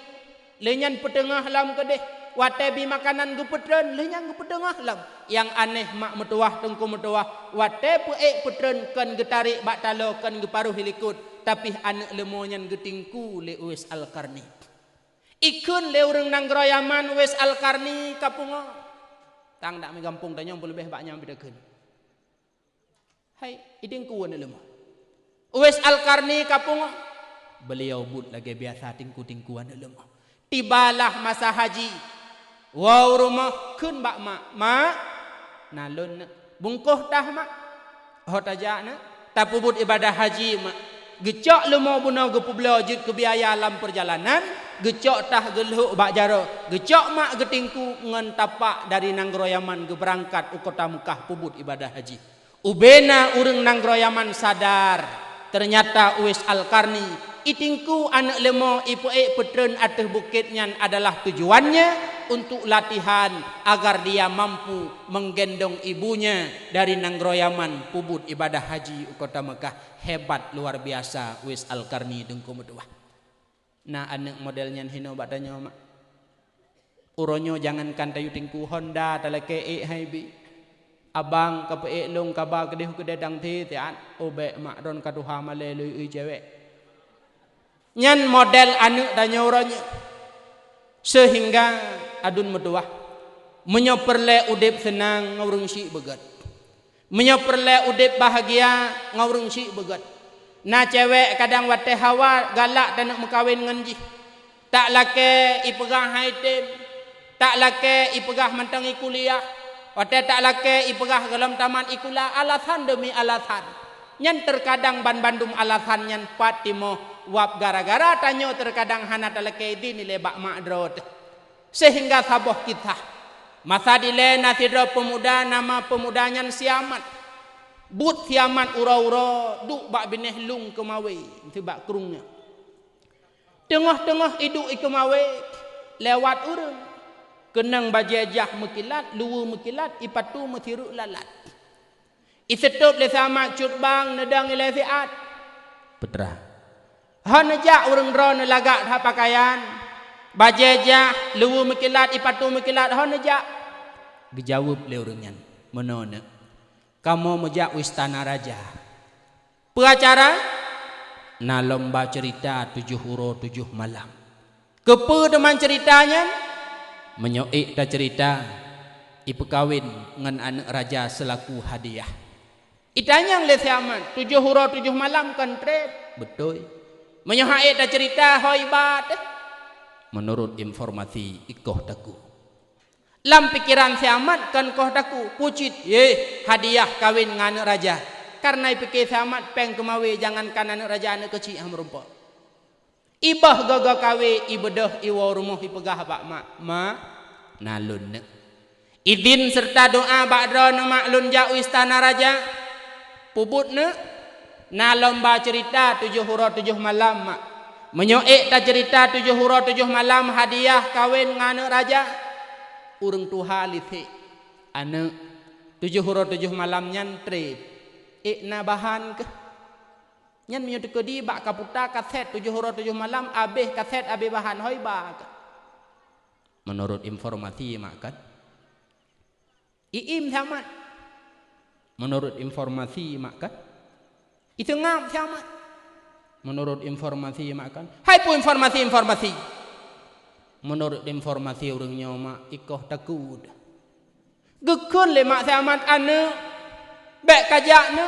Lenyan petengah lam kedeh. Wate bi makanan gepetran lenyan gepetengah lam. Yang aneh mak metuah tengku metuah. Wate puek petran kan getarik bak talo kan geparuh hilikut. Tapi anak lemonyan getingku le Uwais Al-Qarni. Ikun le urang nanggroyaman Uwais Al-Qarni kapungo. Tang dak megampung tanya lebih banyak bedakeun. Hai, idingku wana lemah. Uwais Al-Qarni kapungo. Beliau but lagi biasa tingku-tingku wana lemah. Tibalah masa haji. Wow rumah kun bak mak nalun bungkuh dah mak hot aja na tapubut ibadah haji mak gecok lemau buna gepu belajit ke biaya alam perjalanan gecok tah geluk bak jaro gecok mak getingku ngan tapak dari nanggroyaman ge berangkat u kota Mekah pubut ibadah haji. Ubena urang nanggroyaman sadar ternyata Uwais Al-Qarni itingku anak lemau ipuek petren atas bukitnya adalah tujuannya untuk latihan agar dia mampu menggendong ibunya dari nanggroyaman pubut ibadah haji kota Mekah. Hebat luar biasa Uwais Al-Qarni dengku medua. Nah anak modelnya hino badanya mak. Uronyo jangankan tayu tingku Honda talake haibi. Abang kape long kaba kedeh kededang ti tian obe mak ron kaduha malelu cewek. Nyan model anak tanya uronyo. Sehingga adun meduah menyoperle udip senang ngaurung si begat. Menyoperle udip bahagia ngaurung si begat. Nah cewek kadang wate hawa galak dan nak mekawin nganji. Tak lake ipegah haitim. Tak lake ipegah mantangi kuliah. Wate tak lake ipegah dalam taman ikula alasan demi alasan. Nyan terkadang ban-bandum alasan nyan patimo wap gara-gara tanyo terkadang hana talake di nilai bak makdrot. Sehingga saboh kita masa dile nasidro pemuda nama pemudanya siamat but siamat ura-ura duk bak bineh lung kemawe itu bak kerungnya tengah-tengah iduk ikemawe lewat urang kenang bajajah mekilat luwu mekilat ipatu metiru lalat isetup le sama cutbang nedang ile fiat putra hanajak urang ro nelagak ha pakaian bajajah luwu mekilat ipatu mekilat hanajak dijawab le urangnya menona kamu mejak istana raja pengacara na lomba cerita 7 huro 7 malam kepe teman ceritanya menyoik ta cerita ipekawin ngan anak raja selaku hadiah itanyang le siaman 7 huro 7 malam kan trade betul menyoik ta cerita hoibat menurut informasi ikoh taku lam pikiran siamat kan koh taku pucit ye hadiah kawin ngan anak raja karena pikir siamat peng kemawe jangankan anak raja anak kecil yang merumpok ibah gaga kawe ibedah iwa rumah ipegah bak mak nalun idin serta doa ba'dra maklun jau istana raja pubut na lomba cerita 7 huro 7 malam mak menyoek ta cerita 7 huro 7 malam hadiah kawin ngan raja urang tuha lithe anak 7 huro 7 malam nyan trip na bahan ke nyan minyo teko di bak kaputa kaset 7 hura 7 malam abih kaset abih bahan hoi ba ke. Menurut informasi makan iim sama menurut informasi makan itu ngam sama menurut informasi makan hai pu informasi menurut informasi orangnya mak ikoh takut gekun le mak samat ane bek kajakne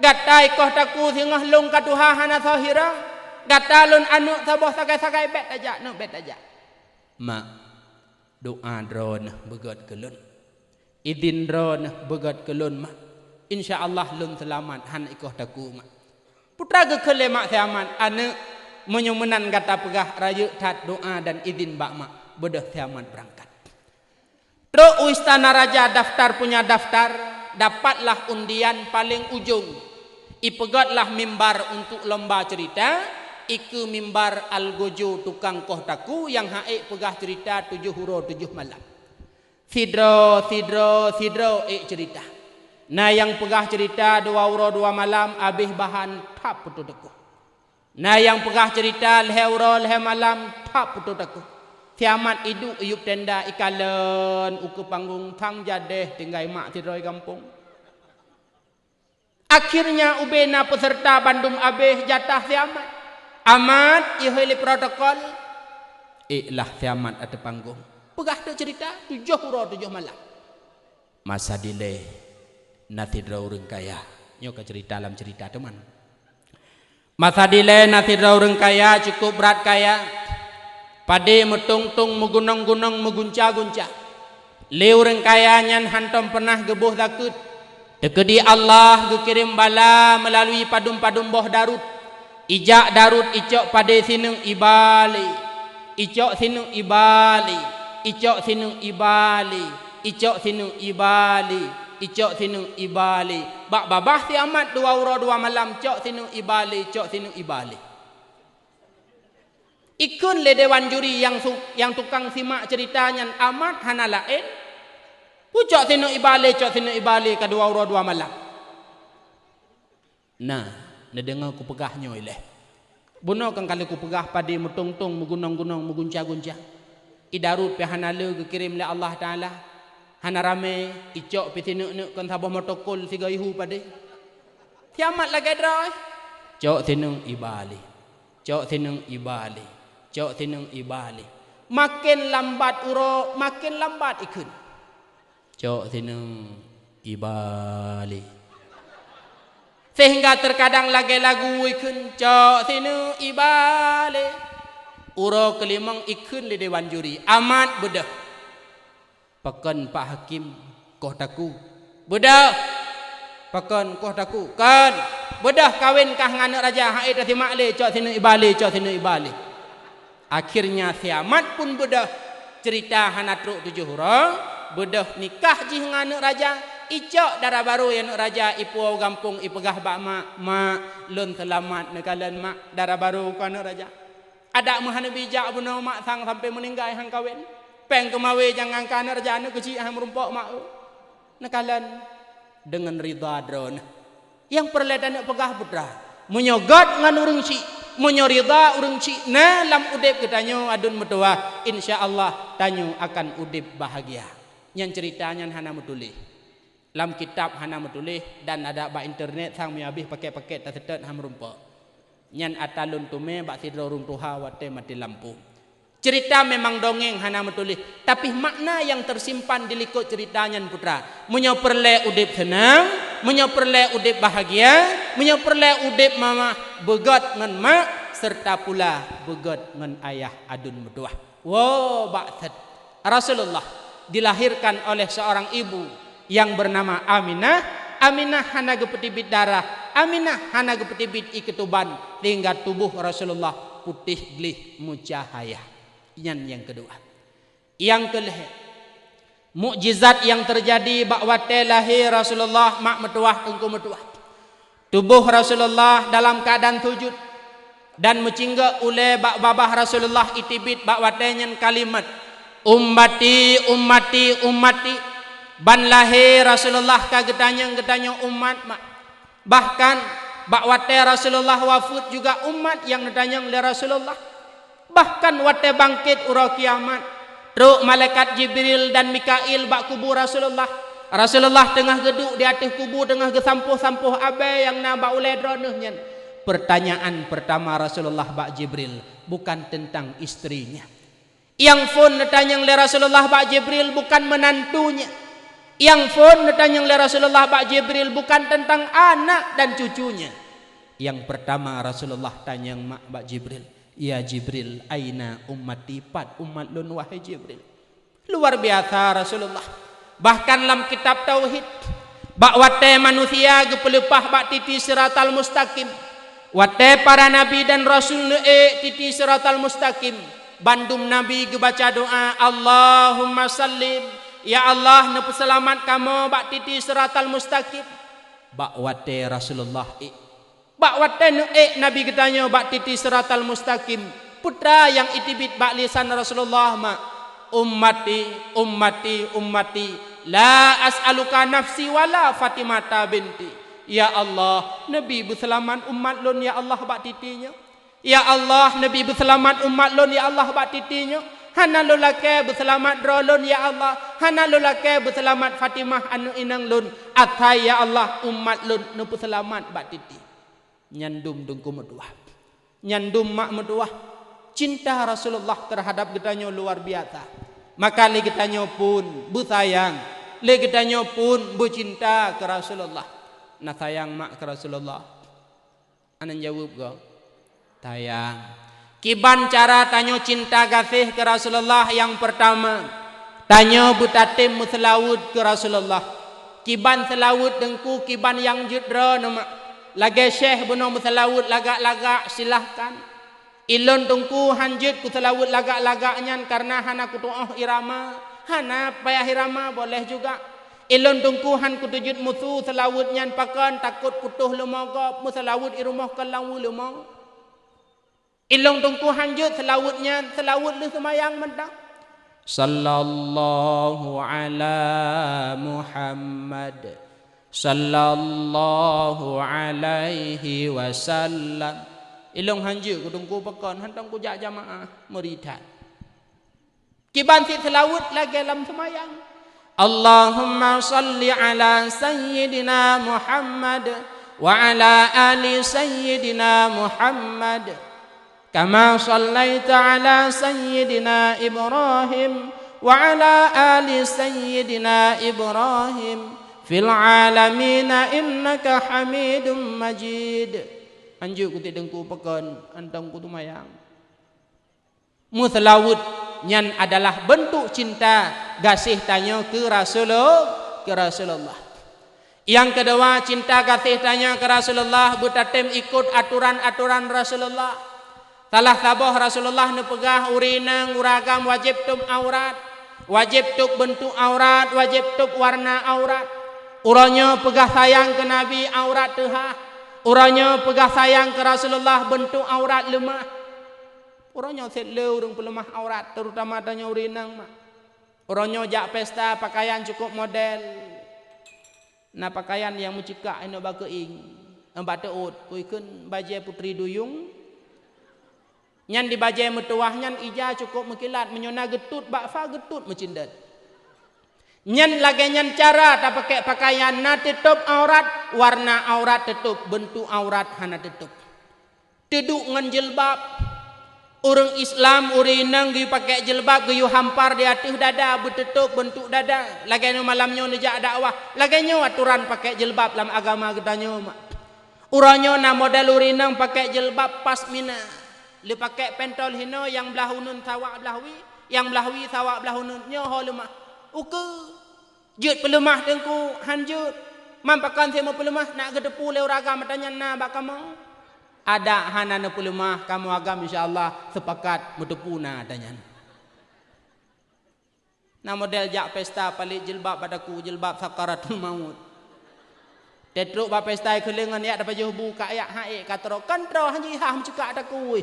gatai ikoh takut singah long katuha hana sahira gatalun anu sabah sakai-sakai bek tajakne bek tajak mak doa drone begat kelun idin drone begat kelun mak insyaallah lun selamat han ikoh takut mak putra gekun le mak samat ane menyumenan kata pegah raya tat doa dan izin bak mak bedah kiamat berangkat. Terus istana raja daftar punya daftar, dapatlah undian paling ujung. Ipegatlah mimbar untuk lomba cerita, iku mimbar Al-Gojo tukang koh taku yang haik pegah cerita 7 hura 7 malam. Sidro cerita. Nah yang pegah cerita 2 hura 2 malam habis bahan tap putu taku. Nah yang pegah cerita lehuro leh malam tak putus aku. Kiamat hidup iup tenda ikalan uke panggung tang jadeh tinggai mak tidroi kampung. Akhirnya ubena peserta bandum abeh jatah kiamat. Amat ihili protokol. Iklah kiamat ada panggung. Pegah tu cerita 7 hura 7 malam. Masa delay nanti tidroi urang kaya. Nyoka cerita dalam cerita teman. Masa dile nasi orang kaya cukup berat kaya. Pade metung-tung megunung-gunung megunca-gunca. Le orang kaya nyan hantam pernah gebuh takut. Dekedi Allah gekirim bala melalui padum-padum boh darut. Ijak darut icok pade sinung ibali. Icok sinung ibali. Icok sinung ibali. Icok sinung ibali. Icok sinung ibali. Bak babah kiamat 2 hura 2 malam cok sinung ibali, cok sinung ibali. Ikun le dewan juri yang tukang simak ceritanya amat hana lain. Cok sinung ibali, cok sinung ibali ke 2 hura 2 malam. Nah, dengar ku pegahnya ileh. Buno kan kali ku pegah padi metung-tung megunung-gunung megunca-gunca. Idarut pe hana le kirim le Allah Taala. Hana rame icok piti nuk kan sabah motokol 3 ihu pade. Kiamat lagi droi. Cok sinung ibali. Cok sinung ibali. Cok sinung ibali. Makin lambat uro, makin lambat ikun. Cok sinung ibali. Sehingga terkadang lagi lagu ikun. Cok sinung ibali. Uro kelimang ikun li dewan juri. Amat bedah. Pakan Pak Hakim koh taku. Bedah. Pakan koh taku. Kan. Bedah kawin kah nganak raja. Haid rasi makli. Cok sinu ibali. Cok sinu ibali. Akhirnya kiamat pun bedah. Cerita hanatruk 7 hura. Bedah nikah jih nganak raja. Icok darah baru yang nak raja. Ipu gampung. Ipegah bak mak. Mak. Lun selamat nekalan mak. Darah baru ke anak raja. Ada mahana bijak benar mak sang sampai meninggal hang kawin. Peng kemawe jangan kana rajana kecil ham rumpok mak. Nakalan dengan ridha drone. Yang perletan nak pegah putra. Menyogat ngan urang ci, menyorida urang ci. Nah lam udip ketanyo adun metua. Insyaallah tanyo akan udip bahagia. Yang ceritanya hana metulih. Lam kitab hana metulih dan ada ba internet sang miabih pakai-pakai tasetet ham rumpok. Nyan atalun tume bak sidro runtuha wate mati lampu. Cerita memang dongeng hana metulih, tapi makna yang tersimpan di likut ceritanya putra. Menyo perle udip senang, menyo perle udip bahagia, menyo perle udip mama begot ngan mak serta pula begot ngan ayah adun meduah. Wow, ba'tad. Rasulullah dilahirkan oleh seorang ibu yang bernama Aminah. Aminah hana gepetibit darah, Aminah hana gepetibit iketuban hingga tubuh Rasulullah putih glih mucahaya. Yang kedua, yang kelih mukjizat yang terjadi bakwate lahir Rasulullah mak metuah tengku metuah. Tubuh Rasulullah dalam keadaan sujud dan mencingga oleh bak babah Rasulullah itibit bakwate nyen kalimat ummati ummati ummati ban lahir Rasulullah ka getanya umat mak Bahkan wate Rasulullah wafat juga umat yang ditanya oleh Rasulullah. Bahkan wate bangkit ura kiamat, truk malaikat Jibril dan Mikail bak kubur Rasulullah. Rasulullah tengah geduk di atas kubur, tengah gesampuh-sampuh abai yang na bak ulai dronehnya. Pertanyaan pertama Rasulullah bak Jibril bukan tentang istrinya. Yang pun ditanya oleh Rasulullah bak Jibril bukan menantunya. Yang pun ditanya oleh Rasulullah bak Jibril bukan tentang anak dan cucunya. Yang pertama Rasulullah tanya mak bak Jibril, ya Jibril, aina ummati, pat umat lun wahai Jibril. Luar biasa Rasulullah. Bahkan dalam kitab tauhid, bak wate manusia gepelepah bak titi siratal mustaqim. Wate para nabi dan rasul titi siratal mustaqim. Bandum nabi gebaca doa, Allahumma sallim, ya Allah nepu selamat kamu bak titi siratal mustaqim. Bak wate Rasulullah bak wate nabi ketanya bak titi siratal mustaqim. Putra yang itibit bak lisan Rasulullah mak, ummati ummati ummati, la as'aluka nafsi wala Fatimata binti. Ya Allah, Nabi berselamat umat lun ya Allah bak titinya. Ya Allah, Nabi berselamat umat lun ya Allah bak titinya. Hana lulake berselamat drolun ya Allah. Hana lulake berselamat Fatimah anu inang lun. Atai ya Allah umat lun nu berselamat bak titi. Nyandum dungku meduah. Nyandum mak meduah. Cinta Rasulullah terhadap kitanya luar biasa. Maka le kitanya pun bersayang, le kitanya pun bercinta ke Rasulullah. Nah sayang mak ke Rasulullah. Anan jawab go. Sayang. Kiban cara tanya cinta kasih ke Rasulullah yang pertama. Tanya butatim muselawud ke Rasulullah. Kiban selawud dengku kiban yang judra nama. Lagi syekh bunuh muselawud lagak-lagak silahkan. Ilon tungku hanjut ku selawud lagak-lagaknya karena hana kutu'oh irama. Hana payah irama boleh juga. Ilon tungku han kutujud musuh selawudnya pakan takut kutuh lemagap muselawud irumah kalawu lemang. Ilon tungku hanjut selawudnya selawud lu semayang mendak. Sallallahu ala Muhammad sallallahu alaihi wasallam. Ilong hanju kudungku pekon hantang ku jak jamaah meridat. Kiban si selawut lagi dalam semayang. Allahumma salli ala sayyidina Muhammad wa ala ali sayyidina Muhammad kama sallaita ala sayyidina Ibrahim wa ala ali sayyidina Ibrahim fil alamin innaka Hamidum Majid. Anjuk kutik dengku pekon antang ku tumayang. Muselawud nyan adalah bentuk cinta kasih tanya ke Rasulullah. Yang kedua cinta kasih tanya ke Rasulullah butatim ikut aturan-aturan Rasulullah. Salah sabah Rasulullah nu pegah urinang uragam wajib tuk aurat, wajib tuk bentuk aurat, wajib tuk warna aurat. Uranya pegah sayang ke Nabi aurat tehah. Uranya pegah sayang ke Rasulullah bentuk aurat lemah. Uranya setleu urang pelemah aurat terutama tanya urinang mak. Uranya jak pesta pakaian cukup model. Nah pakaian yang mencikak ino bakeing. Embat teut puikeun bajai putri duyung. Nyan di bajai metuah nyan ija cukup mekilat menyona getut bakfa getut mecindet. Nyan lagi nyan cara tak pakai pakaian na tutup aurat, warna aurat tutup, bentuk aurat hana tutup. Tuduk ngan jilbab. Orang Islam urinang gi pakai jilbab gi hampar di atas dada bertutup bentuk dada. Lagi nu malamnya nejak dakwah, lagi nyu aturan pakai jilbab dalam agama kita nyu mak. Uranya na model urinang pakai jilbab pasmina. Le pakai pentol hino yang belah unun sawak belahwi, yang belahwi sawak belah unun nyo ho lemah. Uke jut pelemah dengku hanjut mampakan saya mau pelemah nak gedepu le uragam tanya na bak kamu ada hana na pelemah kamu agam insyaallah sepakat medepu na tanya na model jak pesta palik jilbab padaku jilbab sakaratul maut tetruk ba pesta kelengan ya dapat jauh buka ya hae katro kantro hanji ha mencekak adaku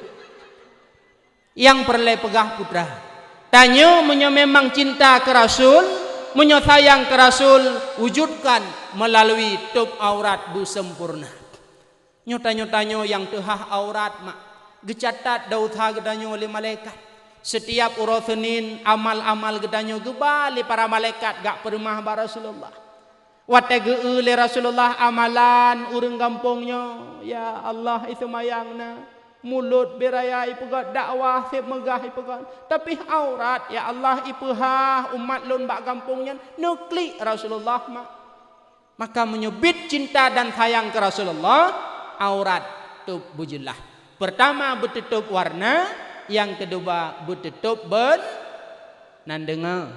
yang perle pegah putra. Tanya memang cinta ke Rasul, Menyayang ke Rasul wujudkan melalui tutup aurat bu sempurna. Nyota-nyotanyo yang tehah aurat mak gecatat dauta gedanyo oleh malaikat. Setiap urosenin amal-amal gedanyo gebali para malaikat gak permah ba Rasulullah. Watege le Rasulullah amalan urang kampungnya. Ya Allah itu mayangna. Mulut beraya ipegat dakwah sep megah ipegat. Tapi aurat ya Allah ipehah umat lun bak kampungnya nukli Rasulullah mak. Maka menyebut cinta dan sayang ke Rasulullah aurat tutup bujelah. Pertama bertutup warna, yang kedua bertutup ben nandenga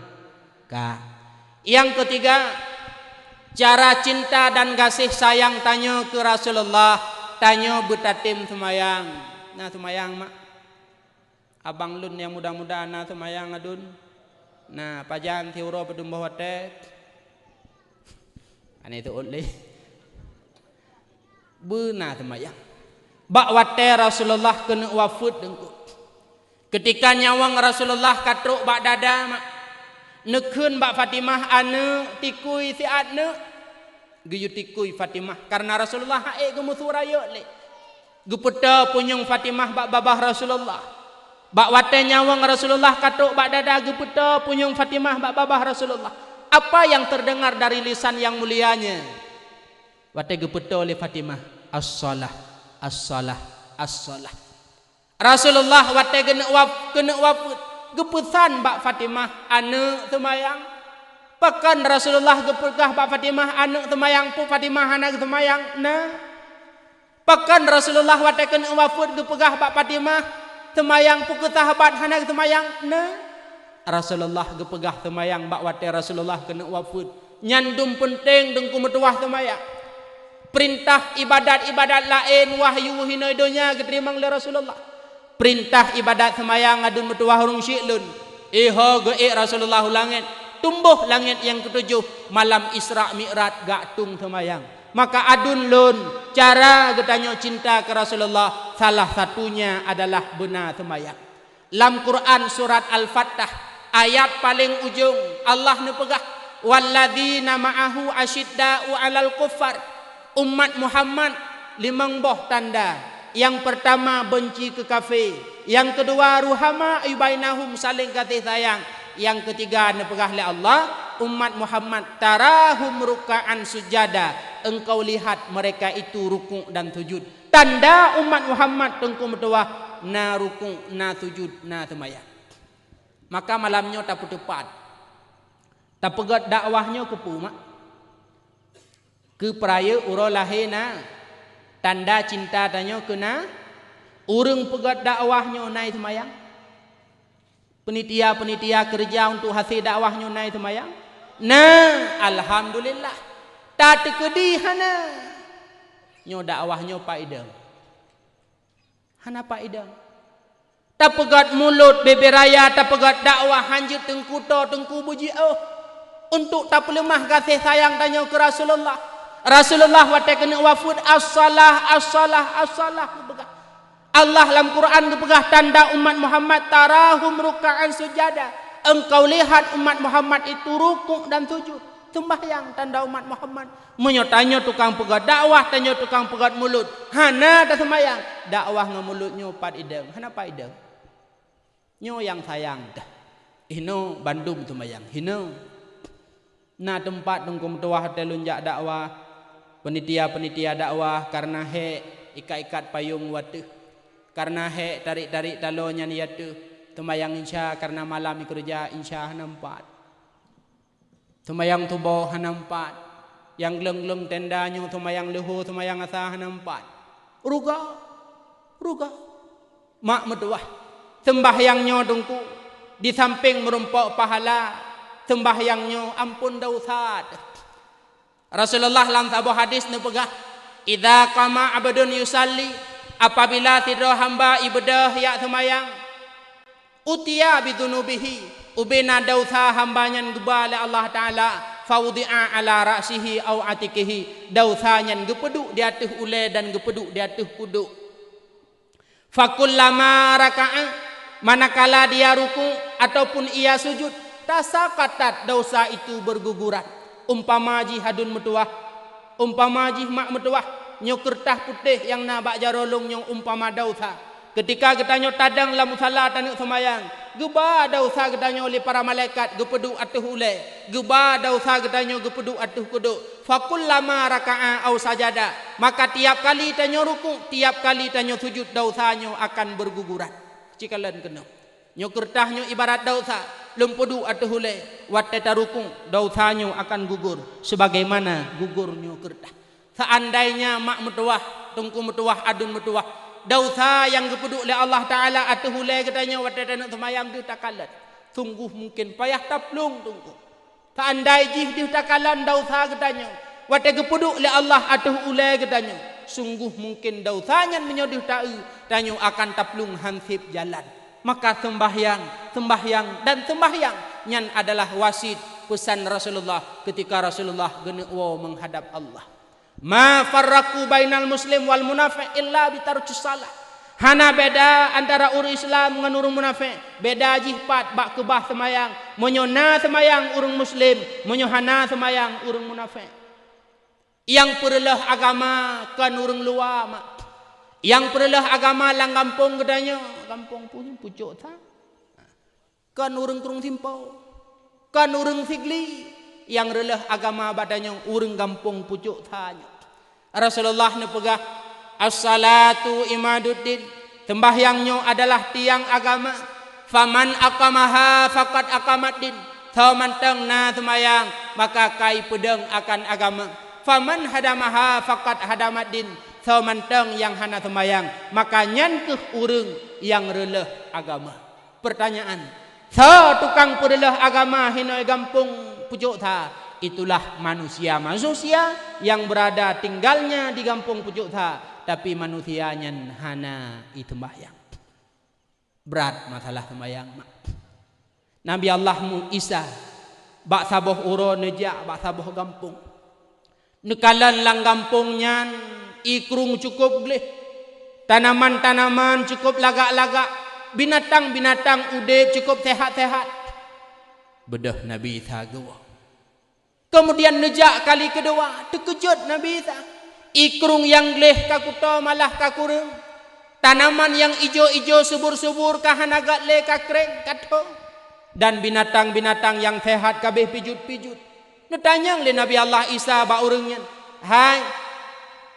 ka. Yang ketiga cara cinta dan kasih sayang tanya ke Rasulullah, tanya betatim semayang. Nah semayang mak. Abang lun yang muda-muda nah semayang adun. Nah pajan tiuro pedum bawa tek. Ane itu oleh. Benar semayang. Bak wate Rasulullah kena wafud dengkut. Ketika nyawang Rasulullah katruk bak dada mak. Nekun bak Fatimah ane tikui si adne. Geyu tikui Fatimah karena Rasulullah hae gemusu raya le. Gepeta punyung Fatimah bak babah Rasulullah. Bak wate nyawang Rasulullah katruk bak dada gepeta punyung Fatimah bak babah Rasulullah. Apa yang terdengar dari lisan yang mulianya? Wate gepeta oleh Fatimah, as-salah, as-salah, as-salah. Rasulullah wate kena wafud gepesan bak Fatimah ane semayang. Pakan Rasulullah gepegah bak Fatimah ane semayang pu Fatimah anak semayang na. Pakan Rasulullah wate kena wafud gepegah bak Fatimah semayang pu ketahabat anak semayang na. Rasulullah gepegah semayang bak wate Rasulullah kena wafud. Nyandum penting dengku metuah semayang. Perintah ibadat-ibadat lain wahyu hina donya keterima oleh Rasulullah. Perintah ibadat semayang adun metuah hurung syiklun. Iho ge'ik Rasulullah langit. Tumbuh langit yang ketujuh. Malam Isra Mi'raj gak tung semayang. Maka adun lun cara getanyo cinta ke Rasulullah. Salah satunya adalah benar semayang. Dalam Quran surat Al-Fatah ayat paling ujung Allah nepegah walladzina ma'ahu asyidda'u 'alal kuffar. Umat Muhammad limang boh tanda. Yang pertama benci ke kafir, yang kedua ruhama ibainahum saling kasih sayang, yang ketiga nepegah oleh Allah umat Muhammad tarahum ruka'an sujada, engkau lihat mereka itu rukuk dan sujud. Tanda umat Muhammad tengku metuah na rukuk na sujud na semayang. Maka malamnya tak tepat. Tak pegat dakwahnya ke pumak. Ke peraya uro lahina. Tanda cinta tanya kena urang pegat dakwahnya naik semayang. Penitia-penitia kerja untuk hasil dakwahnya naik semayang. Nah, alhamdulillah. Tak terkedi hana. Nyo dakwahnya faedah. Hana faedah. Tak pegat mulut beberaya, tak pegat dakwah hanjut tengkuto tengku buji untuk tak pelemah kasih sayang tanya ke Rasulullah. Rasulullah wate kena wafud as-salah as-salah as-salah kepegah. Allah dalam Quran kepegah tanda umat Muhammad tarahum ruka'an sujada. Engkau lihat umat Muhammad itu rukuk dan sujud. Sembahyang tanda umat Muhammad. Menyotanya tukang pegat dakwah, tanya tukang pegat mulut. Hana tak sembahyang. Dakwah nge mulutnya pat idam. Hana pa idam. Nyo yang sayang dah. Hino Bandung sembahyang. Hino. Na tempat tengkum tuah telunjak dakwah. Penitia-penitia dakwah karena he ikat-ikat payung watu. Karena he tarik-tarik talonya niatu. Temayang insya karena malam kerja insya nampak. Temayang tubuh nampak. Yang leng-leng tendanya temayang lehu temayang asah nampak. Ruga. Mak metuah. Sembahyangnya dengku. Di samping merumpok pahala. Sembahyangnya ampun dosa. Rasulullah dalam sebuah hadis nepegah, idza qama abdun yusalli, apabila tidur hamba ibadah ya semayang, utiya bidunubihi, ubina dosa hambanya gebala Allah Taala, faudi'a ala ra'sihi au atikihi, dosanya gepedu di atas ulai dan gepedu di atas kudu. Fakullama raka'a, manakala dia ruku ataupun ia sujud, tasaqatat, dosa itu berguguran. Umpama ji hadun metuah, umpama ji mak metuah, nyo kertas putih yang nabak jarolong nyong umpama dosa. Ketika getanyo tadang la musalla tanuk semayang, geba dosa getanyo oleh para malaikat gepedu atuh ule, geba dosa getanyo gepedu atuh kudu. Fakullama raka'a au sajada, maka tiap kali tanyo ruku, tiap kali tanyo sujud, dosanyo akan berguguran. Cikalan kena nyo kertahnya ibarat dosa, lempedu atuh ule, watte taruku, dosanyo akan gugur sebagaimana gugurnya kertah. Seandainya mak metuah, tungku metuah, adun metuah, dosa yang gepedu oleh Allah Ta'ala atuh ule katanya watte tanuk semayang dia takalan, sungguh mungkin payah taplung tunggu. Seandai jih dia takalan dosa katanya watte gepedu oleh Allah atuh ule katanya, sungguh mungkin dosanya menyodih ta'i tanyo akan taplung hansip jalan. Maka sembahyang dan sembahyang nyan adalah wasit pesan Rasulullah ketika Rasulullah genewo menghadap Allah. Ma farraqu bainal muslim wal munafiq illa bitarkus salah. Hana beda antara urang Islam dengan urang munafik. Beda jihpat bak kebah semayang, menyona semayang urang muslim, menyohana semayang urang munafik. Yang perlah agama kan urang luar mak. Yang perlah agama lang kampung gedanya, kampung pun pucuk ta. Kan urang kurung simpau, kan urang sigli. Yang relah agama badanya urang kampung pucuk tanya. Rasulullah ne pegah as-salatu imaduddin, sembahyangnya adalah tiang agama. Faman aqamaha faqad aqamaddin, samantang na sembayang maka kai pedang akan agama. Faman hadamaha faqad hadamaddin, samantang yang hana sembayang maka nyankeuh urang yang relah agama. Pertanyaan, sa tukang perelah agama hinoi gampung pucuk ta, itulah manusia yang berada tinggalnya di kampung pucuk ta, tapi manusianya hana itu sembahyang. Berat masalah sembahyang. Nabi Allah Isa bak saboh uro nejak bak saboh kampung. Nekalan lang kampungnya ikrung cukup gleh, tanaman-tanaman cukup lagak-lagak, binatang-binatang udah cukup sehat-sehat. Bedah Nabi Isa gawa. Kemudian nejak kali kedua, terkejut Nabi Isa. Ikrung yang gleh kakuto malah kakurung. Tanaman yang ijo-ijo subur-subur kahanagat le kakreng kato. Dan binatang-binatang yang sehat kabeh pijut-pijut. Netanyang le Nabi Allah Isa ba urangnya, hai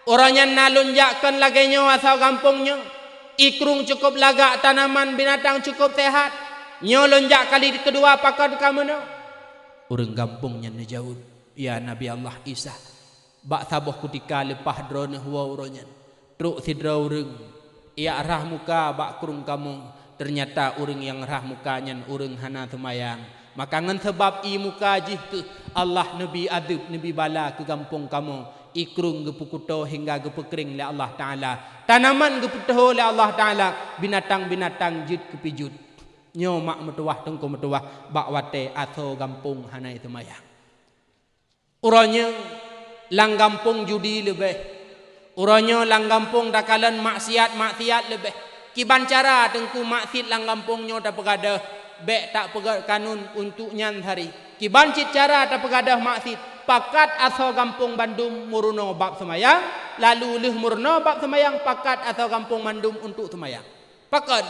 orangnya nalunjakkan laganya asal kampungnya, ikrung cukup lagak, tanaman binatang cukup sehat, nyo lonjak kali kedua pakad kamu no. Urang kampungnya nejawab, ya Nabi Allah Isa, bak saboh kutika lepah drone huwa urangnya, truk sidra urang, ia rah muka bak kurung kamu, ternyata urang yang rah mukanya urang hana semayang. Maka ngan sebab i muka jih ke Allah Nabi adab Nabi bala ke kampung kamu, ikrung gepukuto hingga gepekering oleh Allah Ta'ala, tanaman geputoh oleh Allah Ta'ala, binatang-binatang jid kepijut. Nyo mak metuah tengku metuah bak wate atau kampung hanai semayang. Uranya lang kampung judi lebih, uranya lang kampung dakalan maksiat lebih. Kiban cara tengku maksiat lang kampung nyo tak pegadah bek tak pegat kanun untuk nyan hari. Kibancit cara tak pegadah maksiat pakat asal kampung Bandung murno bab semayang, lalu leh murno bab semayang pakat asal kampung Bandung untuk semayang. Pakat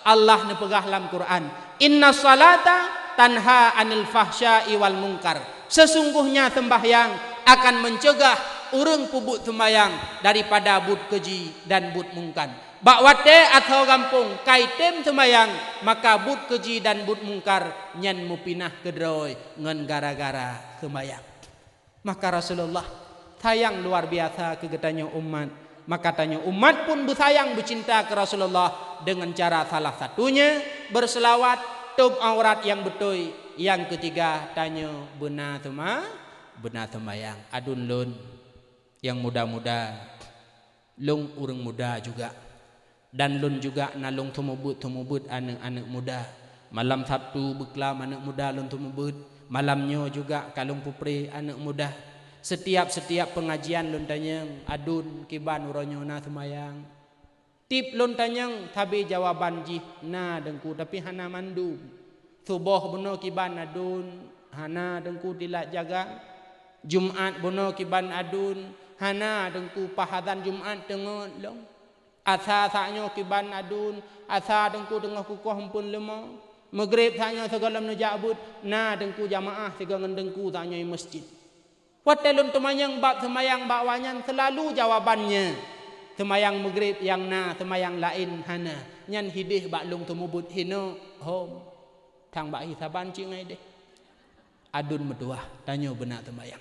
Allah ne pegah dalam Quran, inna salata tanha anil fahsya'i wal munkar. Sesungguhnya sembahyang akan mencegah urang pubut sembahyang daripada bud keji dan bud mungkar. Bak wate atau kampung kaitem sembahyang maka bud keji dan bud mungkar nyan mupinah kedroi ngan gara-gara sembahyang. Maka Rasulullah sayang luar biasa ke getanya umat. Maka tanya umat pun bersayang bercinta ke Rasulullah dengan cara salah satunya berselawat, tub aurat yang betul. Yang ketiga tanya benar sembahyang. Adun lun yang muda-muda, lung urang muda juga, dan lun juga nalung tumubut anak-anak muda. Malam Sabtu beklam anak muda lun tumubut, malamnya juga kalung pupri anak muda. Setiap pengajian lun tanyang adun kiban uronyo na semayang. Tip lun tanyang tabi jawaban jih na dengku tapi hana mandum. Subuh bunuh kiban adun, hana dengku tilat jaga. Jumat bunuh kiban adun, hana dengku pahadan Jumat tengok long. Asa saknyo kiban adun, asa dengku tengah kukuh pun lemah. Maghrib saknyo segala menjabut, na dengku jamaah segala dengku saknyo masjid. Watelun temayang bab semayang bab wanyan selalu jawabannya. Semayang maghrib yang na, semayang lain hana. Nyan hidih bak lung tumubut hino home. Tang bak hisaban cingai deh. Adun medua, tanyo benak semayang.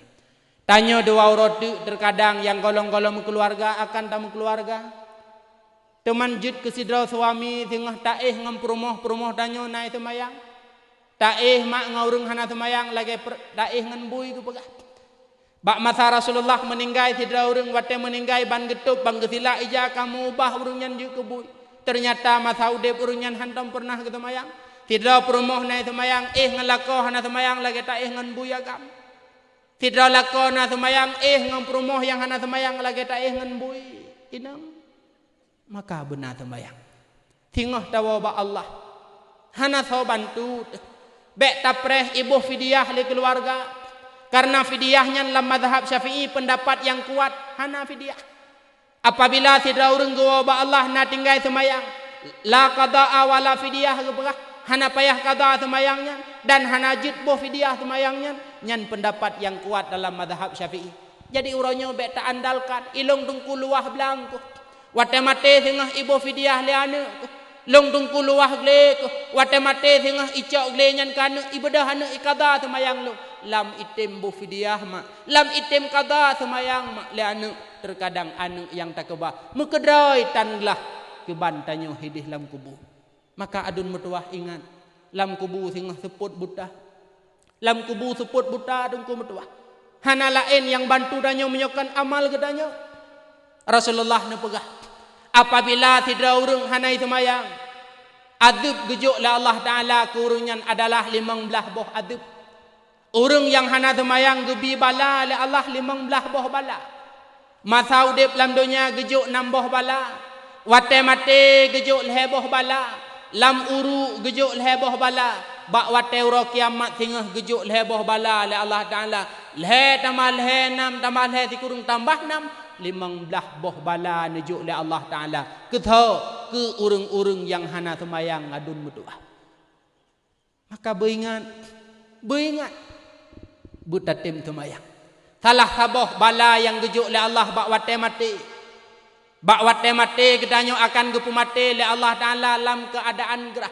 Tanyo dua roti terkadang yang golong-golong keluarga akan tamu keluarga. Teman jut kesidra suami tengah taih ngam perumoh tanyo naik semayang. Taih mak ngaurung hana semayang lagi taih ngan bui ke pegah. Bak masa Rasulullah meninggai sidra urang wate meninggai ban getup bang gesila ija kamu ubah urang nyan juk kebui. Ternyata masa udip urang nyan hantam pernah ke semayang. Sidra perumoh naik semayang ngelako hana semayang lagi taih ngan bui agam. Sidra lako na semayang ngam perumoh yang hana semayang lagi taih ngan bui. Inam maka benar semayang. Tingah tawa ba Allah. Hana so bantu. Bek tapreh ibu fidyah li keluarga. Karena fidyahnya dalam mazhab Syafi'i pendapat yang kuat hana fidyah. Apabila sidra urang gowa ba Allah na tinggai semayang, la qada'a wala fidyah geberah, hana payah qada semayangnya dan hana jitbo fidyah semayangnya, nyan pendapat yang kuat dalam mazhab Syafi'i. Jadi uronyo bek tak andalkan ilung tungku luah belangku. Wate mate tengah ibu fidyah le ane. Long tungku luah gle wate mate tengah icok gle nyan kana ibadah hana ikada semayang lu. Lam itim bu fidyah mak, lam itim qada semayang mak le anu terkadang anu yang tak kebah mekedrai tanlah keban tanyo hidih lam kubu. Maka adun metuah ingat lam kubu singah seput buta, lam kubu seput buta dengku metuah hana lain yang bantu tanyo menyokan amal ke tanyo. Rasulullah ne pegah apabila sidra urang hanai semayang adab gejuk la Allah Taala kurunyan adalah 15 boh adab. Orang yang hana semayang gebi bala le Allah 15 boh bala. Masa udip lam dunia gejuk 6 boh bala. Wate mate gejuk leh boh bala. Lam uru gejuk leh boh bala. Bak wate uro kiamat tingah gejuk leh boh bala le Allah Taala. Leh tambah leh 6 tambah leh dikurung tambah 6 15 boh bala nejuk le Allah Taala. Ketho ke urang-urang yang hana semayang adun berdoa. Maka beringat buta tim semayang. Salah saboh bala yang gejuk le Allah bak wate mati. Bak wate mati kedanyo akan gepu mati le Allah Taala dalam keadaan gerah.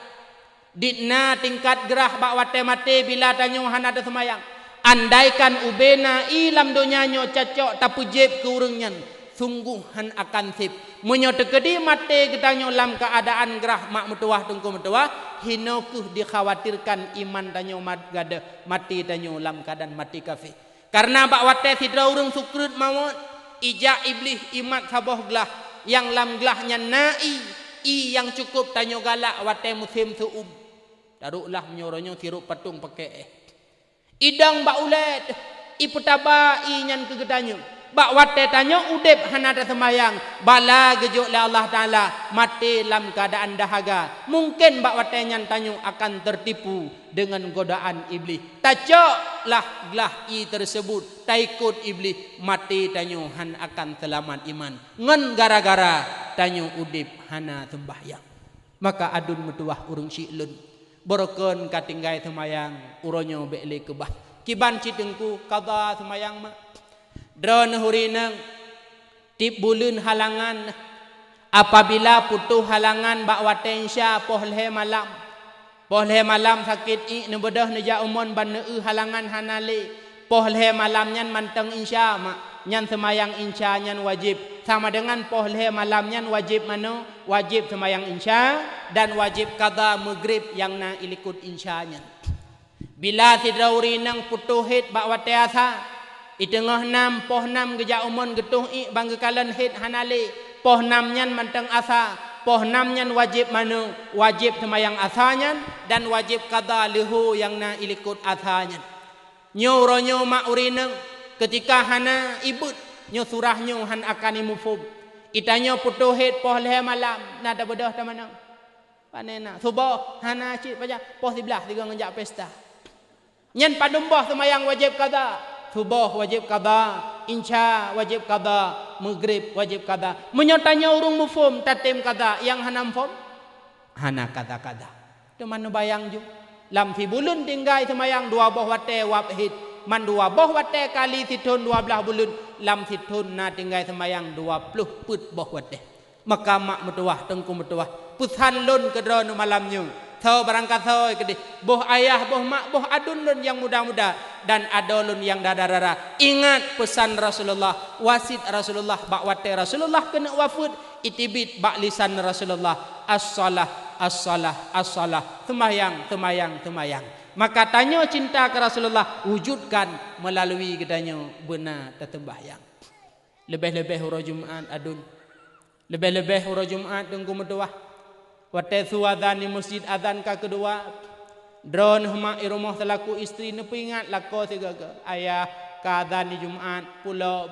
Ditna tingkat gerah bak wate mati bila tanyo hana ada semayang. Andaikan ubena ilam donyanyo cacok tapujib ke urangnya. Sungguhan akan sip. Menyo tekedi mati kedanyo dalam keadaan gerah mak metuah tungku metuah. Hinokuh dikhawatirkan iman tanyo gada mati tanyo dalam keadaan mati kafir. Karena bak wate sidra urang sukrut mawon. Ija iblis imat saboh gelah. Yang lam gelahnya na'i. Yang cukup tanyo galak wate musim su'ub. Daruklah menyoronyo sirup patung pakai idang bak ulet. Ipetaba nyan kegedanyo. Bak wate tanyo udip hana ada semayang. Bala gejuk le Allah Taala mati dalam keadaan dahaga. Mungkin bak wate nyan tanyo akan tertipu dengan godaan iblis. Tacoklah gelah tersebut taikut iblis mati tanyo han akan selamat iman. Ngan gara-gara tanyo udip hana sembahyang. Maka adun metuah urang si'lun. Borokon katinggai semayang uronyo bekle kebah. Kiban citengku qada semayang mak. Drone hurinang tip bulun halangan apabila putuh halangan bak wate insya pohleh malam sakit i ne bedah ne ja umon ban ne halangan hanale pohleh malam nyan manteng insya mak nyan semayang insya nyan wajib sama dengan pohleh malam nyan wajib mano wajib semayang insya dan wajib qada maghrib yang na ilikut insya nyan. Bila sidra urinang putuh hit bak wate asa I tengah 6 poh 6 geja umon getuh I bangga kalan hit hanale poh 6 nyan manteng asa poh 6 nyan wajib manu wajib semayang asanya dan wajib qada lehu yang na ilikut asanya. Nyo ronyo mak urineng ketika hana ibut nyo surah nyo han akan imufub itanyo putuh hit poh leh malam nada bedah ta manang panena subuh hana cik baca poh 11 tiga ngejak pesta nyen padumbah semayang wajib qada subuh wajib qada insya wajib qada maghrib wajib qada menyotanya urung mufhum tatim qada yang hana mufhum hana qada tu mana bayang ju lam fi bulun tinggai semayang 2 boh wate wabhid man 2 boh wate kali situn 12 bulun lam situn na tinggai semayang 20 put boh wate maka mak metuah tengku metuah pusan lun kedron malamnya thau berangkat thau kedih boh ayah boh mak boh adun lun yang muda-muda dan adolun yang dada-dada ingat pesan Rasulullah wasit Rasulullah bak wate Rasulullah kena wafud itibit bak lisan Rasulullah as-salah as-salah as-salah semayang maka tanya cinta ke Rasulullah wujudkan melalui kedanya benar tertembahyang lebih-lebih huruf Jumaat adun lebih-lebih huruf Jumaat tunggu metuah wate suadzan di masjid azan ka kedua drone huma irumah selaku istri nepingat lako sigaga ayah ka azan di Jumaat pulau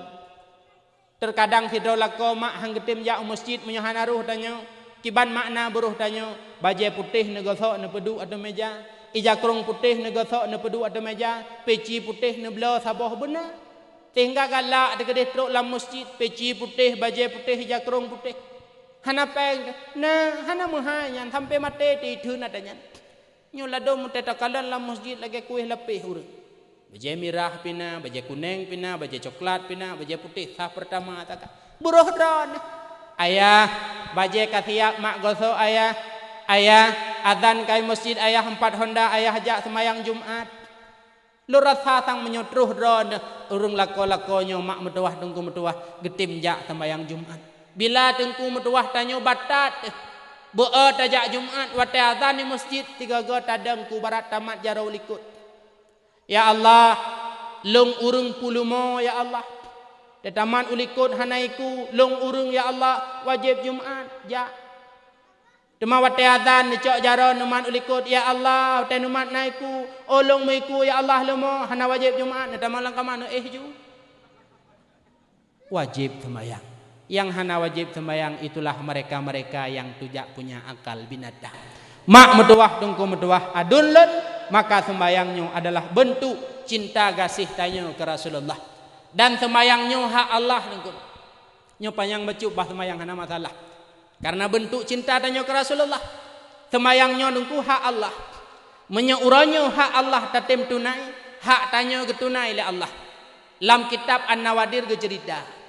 terkadang hidro lako mak hang getim ja masjid menyohan aruh tanya kiban makna buruh tanya baju putih negosok ne pedu atau meja ija krong putih negosok ne pedu atau meja peci putih ne belo sabah benar tinggal galak dekat truk lam masjid peci putih baju putih ija krong putih hana peng na hana muhanyan sampai mate ti thun adanya nyola do mute takalan lam masjid lagi kuih lepih urang baju merah pina baju kuning pina baju coklat pina baju putih sah pertama tak buruh dron ayah baju kasiap mak gosok ayah azan kai masjid ayah 4 honda ayah ajak semayang Jumaat lu rasa sang menyotruh dron urung lako-lakonyo mak metuah tunggu metuah getim jak semayang Jumaat bila tengku metuah tanyo batat beut ajak Jumaat wate azan di masjid 3 go tadang ku barat tamat jarau likut ya Allah long urung pulumo ya Allah taman ulikut hanaiku long urung ya Allah wajib Jumaat ja Dema wate azan cok jaro numan ulikut ya Allah wate numat naiku olong meiku ya Allah lemo hana wajib Jumaat taman lang kamano ju wajib sembahyang yang hana wajib sembahyang itulah mereka-mereka yang tidak punya akal binatang mak metuah tungku metuah adun lun maka sembahyangnya adalah bentuk cinta kasih tanya ke Rasulullah dan sembahyangnya hak Allah tungku nyo panjang becuk bah sembahyang hana masalah karena bentuk cinta tanya ke Rasulullah sembahyangnya tungku hak Allah menyeuranyo hak Allah tatim tunai hak tanya ke tunai oleh Allah lam kitab An-Nawadir ke cerita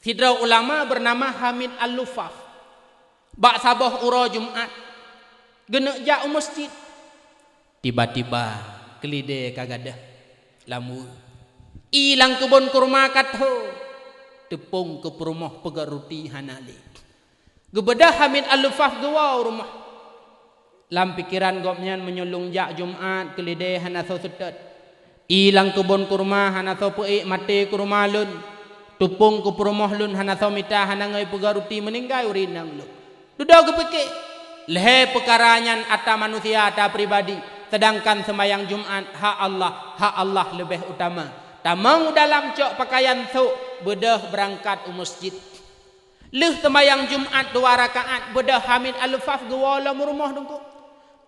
Sidra ulama bernama Hamid Al-Lufaf bak sabah ura Jumaat genek jak masjid tiba-tiba kelide kagadah lamu ilang kebun kurma katho tepung ke perumah pegaruti hanali gebedah Hamid Al-Lufaf gewa rumah lam pikiran gopnyan menyulung jak Jumaat kelide hanaso setet ilang kebun kurma hanaso peik mate kurma lun tupung ku perumah lun hana somita hana ngai pegaruti meninggai urinang lu duda kepeke lehe pekaranyan ata manusia ata pribadi sedangkan sembahyang Jumaat hak Allah lebih utama tamang dalam cok pakaian su bedah berangkat ke masjid leh sembahyang Jumaat 2 rakaat bedah Hamid Al-Lufaf gewala rumah dengku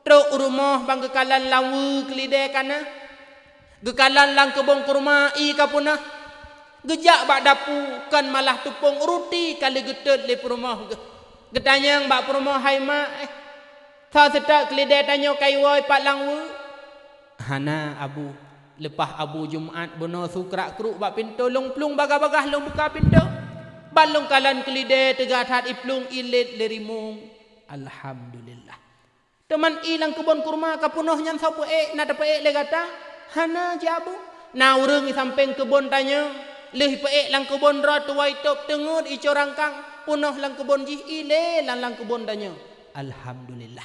truk rumah bang kekalan lawu kelide kana gekalan lang kebong kurma i kapuna gejak bak dapu kan malah tupung ruti kali getet le perumah getanyang bak perumah hai mak sa setak kelide tanyo kai woi pak langwu hana abu lepas abu Jumaat beno sukrak kruk bak pintu long plung bagah-bagah long buka pintu balong kalan kelide tegat hat iplung ilit lerimung alhamdulillah teman ilang kebun kurma kapunoh nyan sapu na dapat le gata hana jabu na urang i samping kebun tanya leh peek lang kebun ra tuai top tengut ico rangkang punoh lang kebun jih ile lang kebun tanya alhamdulillah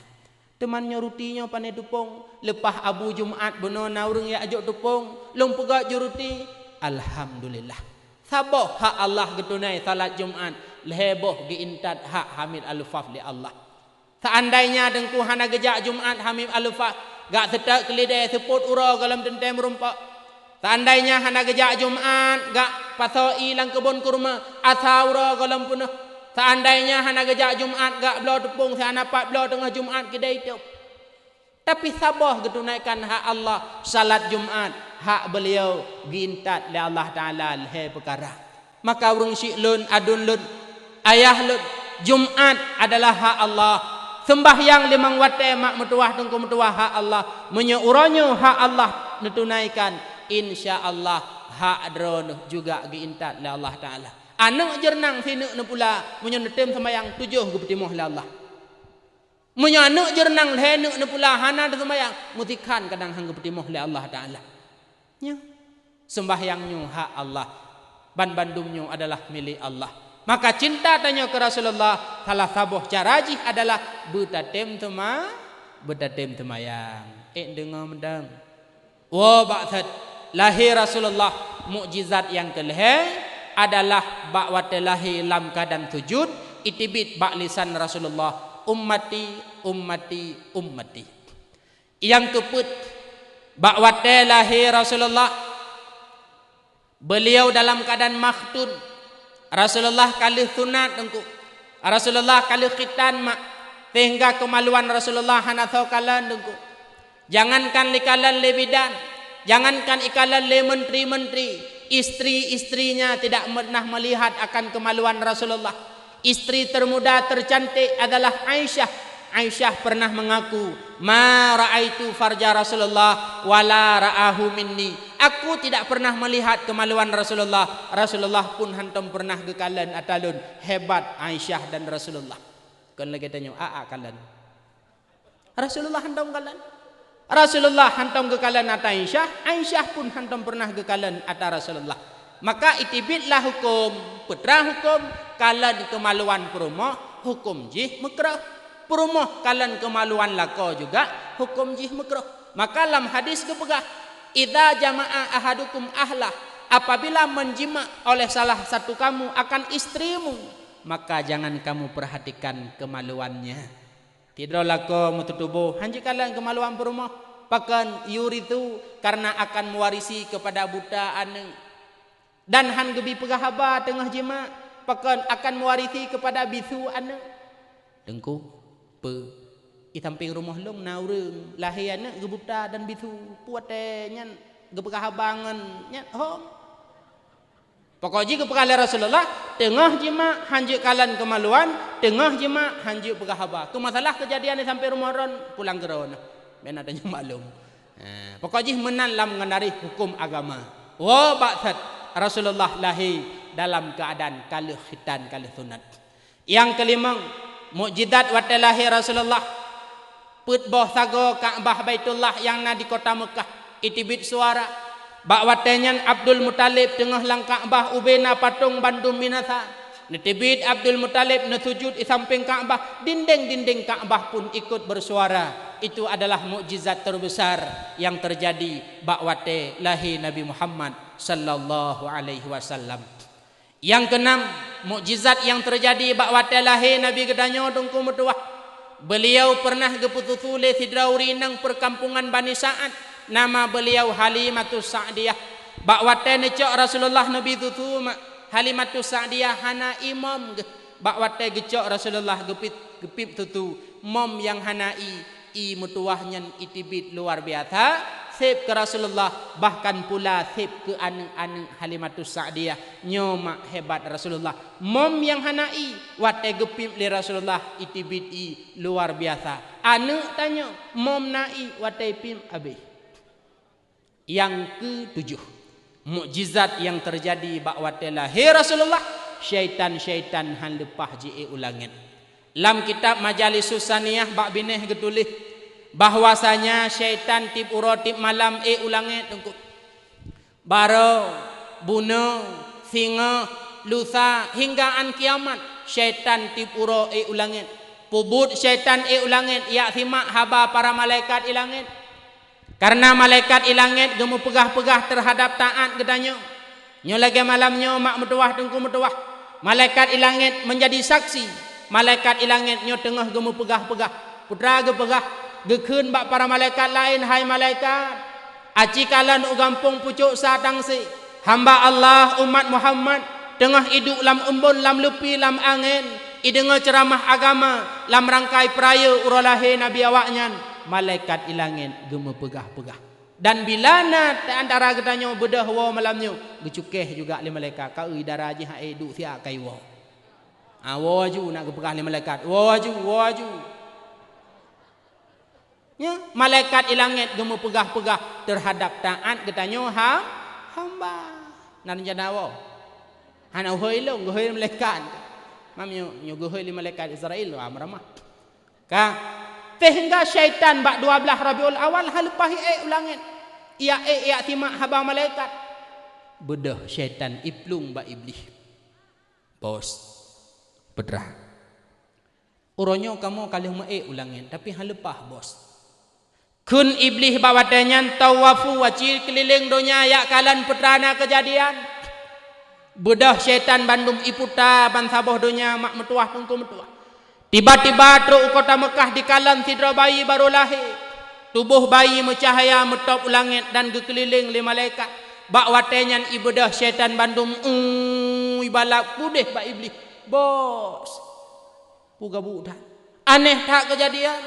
temannya rutinya pane tupung lepas abu Jumaat beno naurung ya ajok tupung long pegak juruti alhamdulillah saboh hak Allah getunai salat Jumaat leheboh giintat hak Hamid Al-Lufaf li Allah seandainya dengku hana gejak Jumaat Hamid Al-Lufaf gak setak kelide seput ura dalam tentem rumpak seandainya hana gejak Jumaat gak pasoi lang kebun kurma asaura galam punah Seandainya hana gejak Jumaat gak belau tepung hana pat belau tengah Jumaat kedai itu. Tapi sabah ketunaikan hak Allah salat Jumaat, hak beliau gintat oleh Allah Taala le perkara. Maka urang syik lun adun lun ayah lun Jumaat adalah hak Allah. Sembahyang limang waktu mak metuah tengku metuah hak Allah. Menyeuranyo hak Allah ditunaikan, insya-Allah hak drone juga gintat oleh Allah Taala. Anak jernang sini ne pula menyetem sembayang 7 ke petimuh le Allah. Menyanak jernang lenek ne pula hana sembayang mutikan kadang hang ke petimuh le Allah Taala. Nya sembahyangnya hak Allah. Ban-bandumnya adalah milik Allah. Maka cinta tanya ke Rasulullah salah sabuh carajih adalah betatem temayang. Dengar mendang. Wa ba'that lahir Rasulullah mukjizat yang keleh adalah bakwate lahir lam keadaan sujud itibit bak lisan Rasulullah ummati ummati ummati. Yang keput bakwate lahir Rasulullah beliau dalam keadaan makhtun. Rasulullah kali sunat engku. Rasulullah kali khitan mak sehingga kemaluan Rasulullah hana tahu kalan engku. Jangankan likalan le bidan, jangankan ikalan le menteri-menteri, istri-istrinya tidak pernah melihat akan kemaluan Rasulullah. Istri termuda tercantik adalah Aisyah. Aisyah pernah mengaku, "Ma ra'aitu farja Rasulullah wala ra'ahu minni." Aku tidak pernah melihat kemaluan Rasulullah. Rasulullah pun hantam pernah gekalan atalun. Hebat Aisyah dan Rasulullah. Kan lagi tanya, kalan. Rasulullah hantam kalan. Rasulullah hantam gekalan ata Aisyah. Aisyah pun hantam pernah gekalan ata Rasulullah. Maka itibitlah hukum, putra hukum kalan kemaluan perumah hukum jih makruh. Perumah kalan kemaluan lako juga hukum jih makruh. Maka dalam hadis kepegah, idza jama'a ahadukum ahlah, apabila menjima oleh salah satu kamu akan istrimu, maka jangan kamu perhatikan kemaluannya. Tidak lako mututubuh hanji kalan kemaluan perumah pakan yuritu karena akan mewarisi kepada buta ane. Dan han gebi pegahaba tengah jima pakan akan mewarisi kepada bisu ane. Dengku pe itamping rumah long naureng lahiana gebuta dan bisu puate nyan gebegahabangan nyan hom. Pokoknya kepekala Rasulullah tengah jima hanjuk kalan kemaluan, tengah jima hanjuk pegahaba. Tu masalah kejadian sampai rumah ron pulang geron. Ben adanya maklum. Pokoknya menanlam mengenari hukum agama. Wa ba'that Rasulullah lahir dalam keadaan kalih khitan kalih sunat. Yang kelima, mukjizat wate lahir Rasulullah. Put boh sago Ka'bah Baitullah yang na di kota Mekah. Itibit suara bak watenyan Abdul Muttalib tengah lang Ka'bah ubena patung bandum binasa. Netibit Abdul Muttalib nesujud di samping Ka'bah, dinding-dinding Ka'bah pun ikut bersuara. Itu adalah mukjizat terbesar yang terjadi bak wate lahir Nabi Muhammad sallallahu alaihi wasallam. Yang keenam, mukjizat yang terjadi bak wate lahir Nabi gedanyo dengku metuah. Beliau pernah gepututule sidrauri nang perkampungan Bani Sa'ad. Nama beliau Halimatus Sa'diyah. Bak wate necok Rasulullah Nabi tutu Halimatus Sa'diyah hana imam. Bak wate gecok Rasulullah gepip tutu mom yang hana i mutuahnya itibit luar biasa. Sip ke Rasulullah, bahkan pula sip ke anu Halimatus Sa'diyah. Nyoma hebat Rasulullah. Mom yang hanai wate gepip li Rasulullah itibit luar biasa. Anu tanya mom nai wate pim abi. Yang ketujuh, mukjizat yang terjadi bak wate lahir Rasulullah, syaitan-syaitan han lepah ji ulangin. Dalam kitab Majalisus Saniyah bak bineh getulih bahwasanya syaitan tip urotip malam ulangin tengku. Baro, bunuh, singa, lusa hingga an kiamat syaitan tip uro ulangin. Pubut syaitan ulangin ya simak haba para malaikat ilangin. Karena malaikat ilangit gemu pegah-pegah terhadap taat gedanya. Nyo lagi malamnya mak metuah tengku metuah. Malaikat ilangit menjadi saksi. Malaikat ilangit nyo tengah gemu pegah-pegah. Putra ge pegah gekeun bak para malaikat lain, hai malaikat. Aci kalan u gampung pucuk satang si. Hamba Allah umat Muhammad tengah hidup lam embun lam lepi lam angin. dengar ceramah agama lam rangkai peraya urang lahir Nabi awaknya, malaikat ilangin gema pegah-pegah. Dan bila na antara katanya bedah wa malamnya, gecukeh juga li malaikat ka euy daraji hae duk sia kai wa. Wa ju nak pegah li malaikat. Wa ju. Ya, malaikat ilangit gema pegah-pegah terhadap taat katanya hamba. Nan janawa. Hana hoi long hoi malaikat. Mam nyo hoi li malaikat Israel amramah. Ka sehingga syaitan bak 12 Rabiul Awal halepah ulangit. Ia timak haba malaikat. Bedah syaitan iplung bak iblis. Bos. Pedrah. Uronyo kamu kalih ulangit tapi halepah bos. Kun iblis bawatannya tawafu wacir keliling dunia ya kalan petrana kejadian. Bedah syaitan bandung iputa bansaboh dunia mak metuah tungku metuah. Tiba-tiba truk kota Mekah di kalan sidra bayi baru lahir. Tubuh bayi mencahaya metop langit dan gekeliling li malaikat. Bak watenyan ibadah syaitan bandung ibalak pudih bak iblis. Bos. Puga budak. Aneh tak kejadian.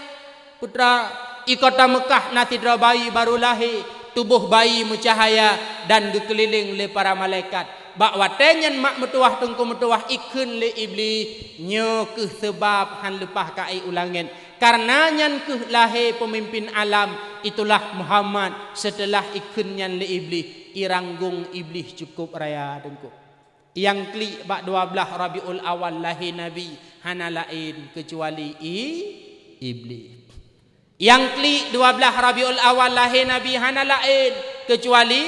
Putra kota Mekah na sidra bayi baru lahir. Tubuh bayi mencahaya dan gekeliling li para malaikat. Bak watenyan mak metuah tengku metuah ikun li iblis nyo ke sebab han lepah kai ulangin karena nyan ke lahir pemimpin alam itulah Muhammad setelah ikun nyan li iblis iranggung iblis cukup raya tengku yang klik bak 12 Rabiul Awal lahir Nabi hana lain kecuali iblis yang klik 12 Rabiul Awal lahir Nabi hana lain kecuali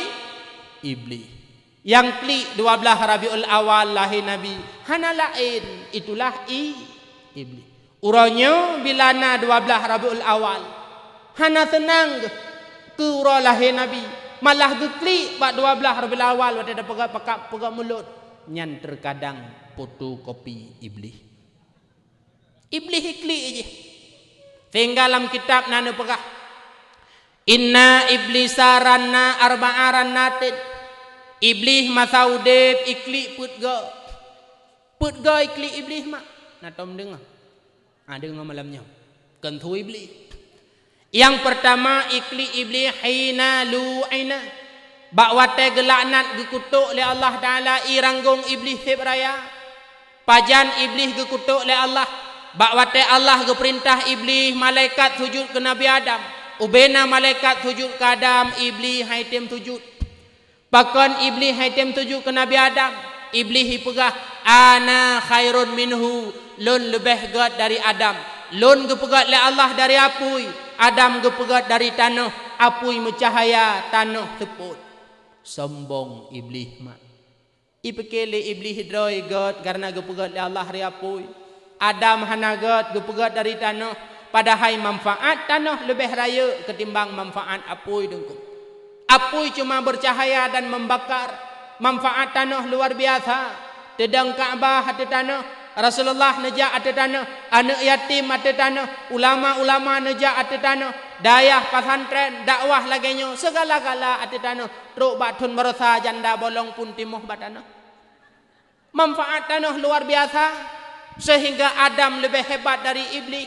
iblis. Yang klik 12 Rabiul Awal lahir Nabi hana lain itulah iblis. Uronyo bila na 12 Rabiul Awal hana senang ke urang lahir Nabi malah geklik bak 12 Rabiul Awal wate ada pegak mulut nyan terkadang fotokopi iblis. Iblis klik je. Sehingga dalam kitab nana pegah inna iblisa ranna arba'aran natin. Iblis masa udip iklik putga iklik iblis mak natom dengar dengar malamnya kentu iblis yang pertama iklik iblis hina lu'ina bak wate gelaknat gekutuk oleh Allah Ta'ala iranggung iblis sip raya pajan iblis gekutuk oleh Allah bak wate Allah geperintah iblis malaikat sujud ke Nabi Adam ubena malaikat sujud ke Adam iblis haitim sujud. Bahkan iblis haitem tuju ke Nabi Adam. Iblis hipegah ana khairun minhu. Lun lebih god dari Adam. Lun gepegat le Allah dari apui. Adam gepegat dari tanah. Apui mencahaya tanah teput. Sombong iblis mak. Ipekele iblis hidroi god karena gepegat le Allah dari apui. Adam hana god gepegat dari tanah. Padahal manfaat tanah lebih raya ketimbang manfaat apui dengku. Apui cuma bercahaya dan membakar. Manfaat tanah luar biasa. Tedang Kaabah ada tanah. Rasulullah nejak ada tanah. Anak yatim ada tanah. Ulama-ulama nejak ada tanah. Dayah pesantren, dakwah laganya. Segala-gala ada tanah. Truk batun merasa janda bolong pun timuh batana. Manfaat tanah luar biasa. Sehingga Adam lebih hebat dari iblis.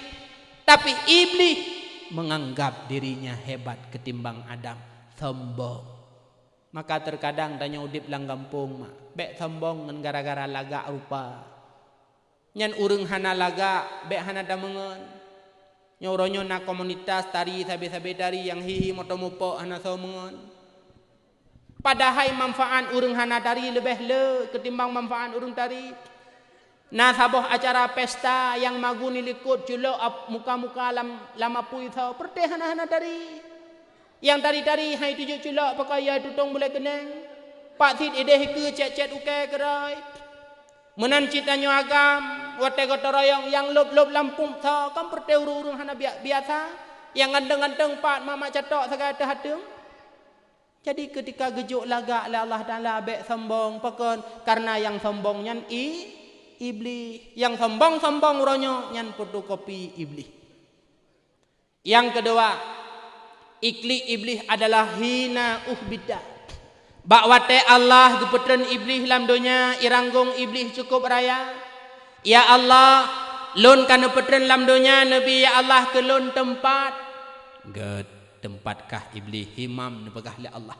Tapi iblis menganggap dirinya hebat ketimbang Adam. Sombong. Maka terkadang tanya udip lang kampung mak. Bek sombong ngan gara-gara lagak rupa. Nyan urang hana lagak, bek hana damengan. Nyoronyo na komunitas tari sabe-sabe tari yang hihi moto-mopo hana somengan. Padahal manfaat urang hana tari lebih le ketimbang manfaat urang tari. Nah saboh acara pesta yang maguni likut julo muka-muka lama pui tau perteh hana-hana tari. Yang tari-tari hai tujuh culak pakai ya tutong boleh kenang. Pak tit ideh ke cet-cet ukai kerai. Menan citanya agam, wate kota royong yang lop-lop lampung tha kan perteh urung-urung hana biasa. Yang ganteng-ganteng pak mama catok segala hatung. Jadi ketika gejuk lagak le Allah Taala bek sombong pakon karena yang sombong nyan iblis. Yang sombong-sombong ronyo nyan fotokopi iblis. Yang kedua, iklik iblis adalah hina uhbida. Bak wate Allah gepetren iblis lam dunia iranggung iblis cukup raya. Ya Allah, lun kana petren lam dunia Nabi ya Allah ke lun tempat. Ged tempatkah iblis himam nepegah li Allah.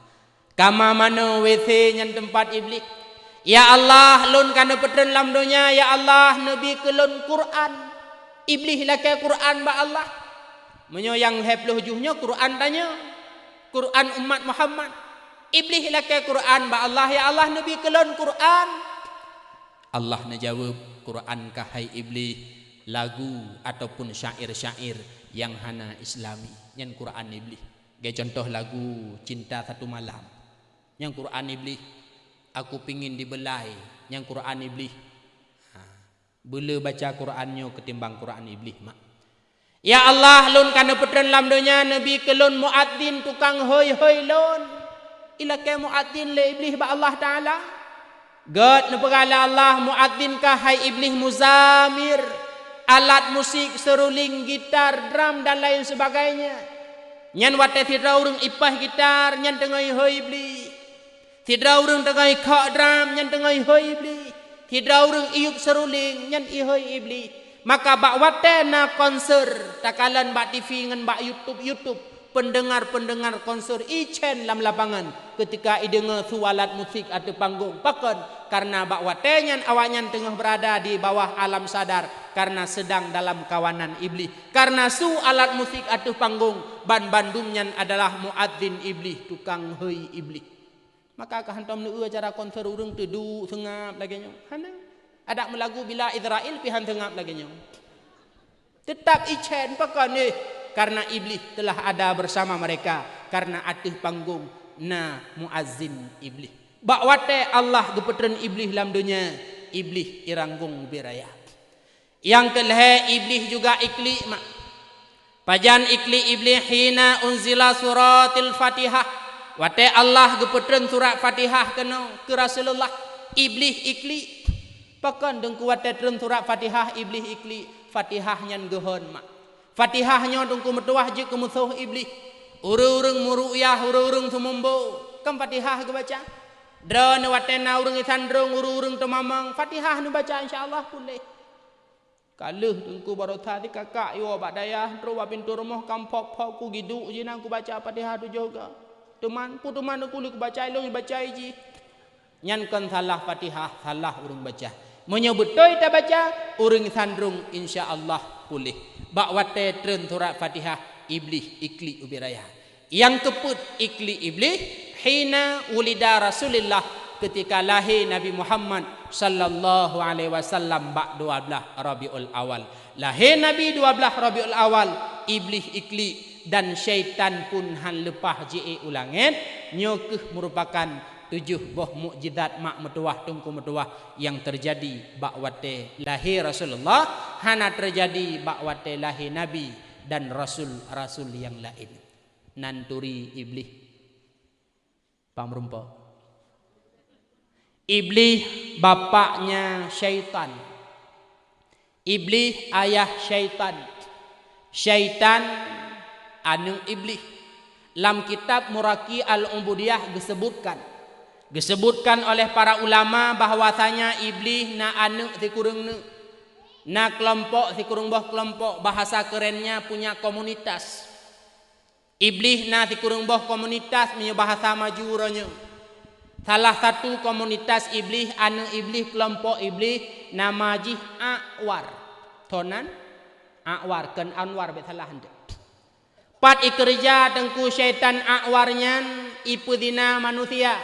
Kama mana WC nyan tempat iblis. Ya Allah, lun kana petren lam dunia ya Allah Nabi ke lun Quran. Iblis lah ke Quran ba Allah. Menyo yang 27-nya Quran tanya. Quran umat Muhammad. Iblis lah ke Quran ba Allah ya Allah Nabi ke lun Quran. Allah na jawab, Quran kahai iblis lagu ataupun syair-syair yang hana islami. Yang Quran iblis. Gaya contoh lagu Cinta Satu Malam. Yang Quran iblis. Aku pingin dibelai. Yang Quran iblis. Bila baca Qurannya ketimbang Quran iblis mak. Ya Allah, lun kana petren lam dunia Nabi ke lun muadzin tukang hoi-hoi lun. Ila ke muadzin le iblis ba Allah Taala. God nepegala Allah muadzin kahai iblis muzamir, alat musik seruling, gitar, drum dan lain sebagainya. Nyan wate tidra urang ipah gitar nyan tengai hoi iblis. Tidra urang tengai kak drum nyan tengai hoi iblis. Tidra urang iup seruling nyan ihoi iblis. Maka bak wate na konser takalan bak TV ngan bak YouTube pendengar-pendengar konser icen lam lapangan ketika idengar su alat musik atau panggung pakon karena bak watenyan awanyan tengah berada di bawah alam sadar karena sedang dalam kawanan iblis karena su alat musik atau panggung ban bandungnya adalah muadzin iblis tukang hei iblis maka kahantam nu acara konser urang tedu sengap lagi nyo hana ada melagu bila Israel pihan sengap lagi nyo tetap icen pakon ni karena iblis telah ada bersama mereka karena atih panggung na muazzin iblis. Bak wate Allah gepetren iblis dalam dunia, iblis iranggung biraya. Yang kelih iblis juga ikli mak. Pajan ikli iblis hina unzila suratil Fatihah. Wate Allah gepetren surat Fatihah kena ke Rasulullah. Iblis ikli. Pakan dengku wate tren surat Fatihah iblis ikli. Fatihah nyan gehon mak. Fatihahnya dengku metuah je ke musuh iblis. Urung muruyah, urung sumumbo. Kam Fatihah ke baca. Drone watena urung isandrung, urung temamang. Fatihah nu baca insyaAllah boleh. Kaluh dengku baru tadi kakak yo bak dayah. Terus pintu rumah kam pop ku giduk je nang ku baca Fatihah tu juga. Teman aku ku baca ilung baca je. Nyankan salah Fatihah, salah urung baca. Menyebut toy tak baca, urung isandrung insyaAllah boleh. Bak wate tren surat Fatihah iblis ikli ubiraya. Yang keput ikli iblis hina ulida Rasulullah ketika lahir Nabi Muhammad sallallahu alaihi wasallam bak 12 Rabiul Awal. Lahir Nabi 12 Rabiul Awal, iblis ikli dan syaitan pun han lepah je ulangan nyokeh merupakan 7 buah mukjizat mak metuah tungku metuah yang terjadi bak wate lahir Rasulullah hana terjadi bak wate lahir Nabi dan rasul-rasul yang lain. Nanturi iblis pamrumpa. Iblis bapaknya syaitan. Iblis ayah syaitan. Syaitan anu iblis. Dalam kitab Muraki Al-Ubudiyah disebutkan oleh para ulama bahwasanya iblis na anu si kurang na kelompok si kurang boh kelompok bahasa kerennya punya komunitas. Iblis na si kurang boh komunitas punya bahasa majuranya. Salah satu komunitas iblis anu iblis kelompok iblis nama jih A'war. Tonan A'war kan Anwar bet salah hande. Pat ikerja tengku syaitan A'warnya ipudina manusia.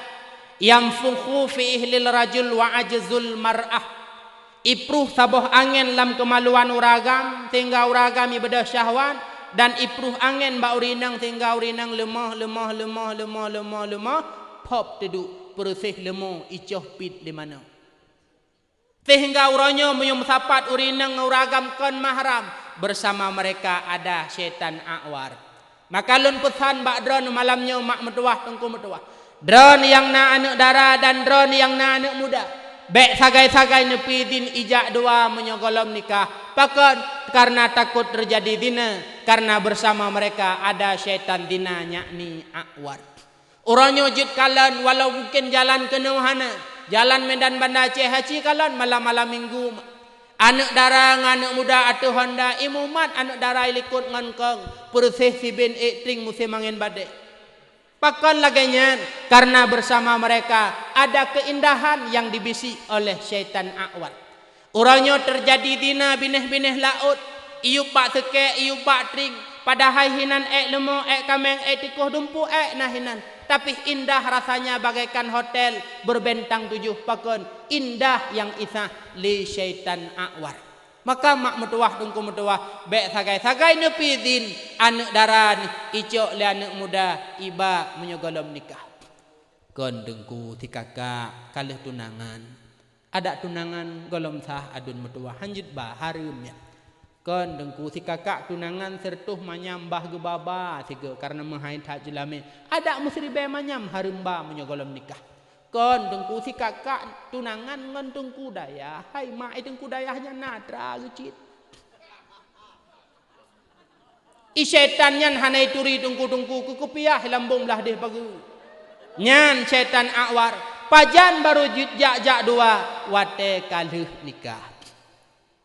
Yang funghu fi ihlil rajul wa ajzul mar'ah. Ipruh saboh angin lam kemaluan uragam sehingga uragam ibadah syahwat dan ipruh angin ba urinang sehingga urinang lemah pop tedu persih lemah icoh pit di mana. Sehingga uranya menyum sapat urinang uragam kon mahram bersama mereka ada syaitan A'war. Maka lun pesan bak dron malamnya mak metuah tengku metuah. Drone yang na anak dara dan drone yang na anak muda. Bek sagai-sagai nepi din ijak dua menyogolom nikah. Pakon karena takut terjadi zina. Karena bersama mereka ada syaitan zina yakni A'war. Orangnya jid kalan walau mungkin jalan ke Nuhana. Jalan Medan Bandar Aceh Haji kalan malam-malam minggu. Anak darang anak muda atuh Honda imumat anak darah likut ngangkeng persih si bin ikting musim angin badai. Pakan laganya karena bersama mereka ada keindahan yang dibisi oleh syaitan awal. Orangnya terjadi dina bineh-bineh laut, iup bak teke, iup bak tring, padahal hinan lemo kameng tikuh dumpu nahinan. Tapi indah rasanya bagaikan hotel berbentang 7 pakon. Indah yang isah li syaitan awar. Maka mak metuah tungku metuah bek sagai-sagai nepidin anak daran icok le anak muda iba menyogolom nikah. Kon dengku ti kakak kalih tunangan. Ada tunangan golom sah adun metuah hanjut ba hareumnya. Kon dengku si kakak tunangan sertuh manyam bah gebaba tiga karena menghain tak jelame. Ada musribe manyam harumba menyogolom nikah. Kon dengku si kakak tunangan ngan dengku daya. Hai mak dengku dayahnya nadra lucit. I syaitan nyan hanai turi dengku kukupiah lambung belah deh pagi. Nyan syaitan awar. Pajan baru jak dua wate kaluh nikah.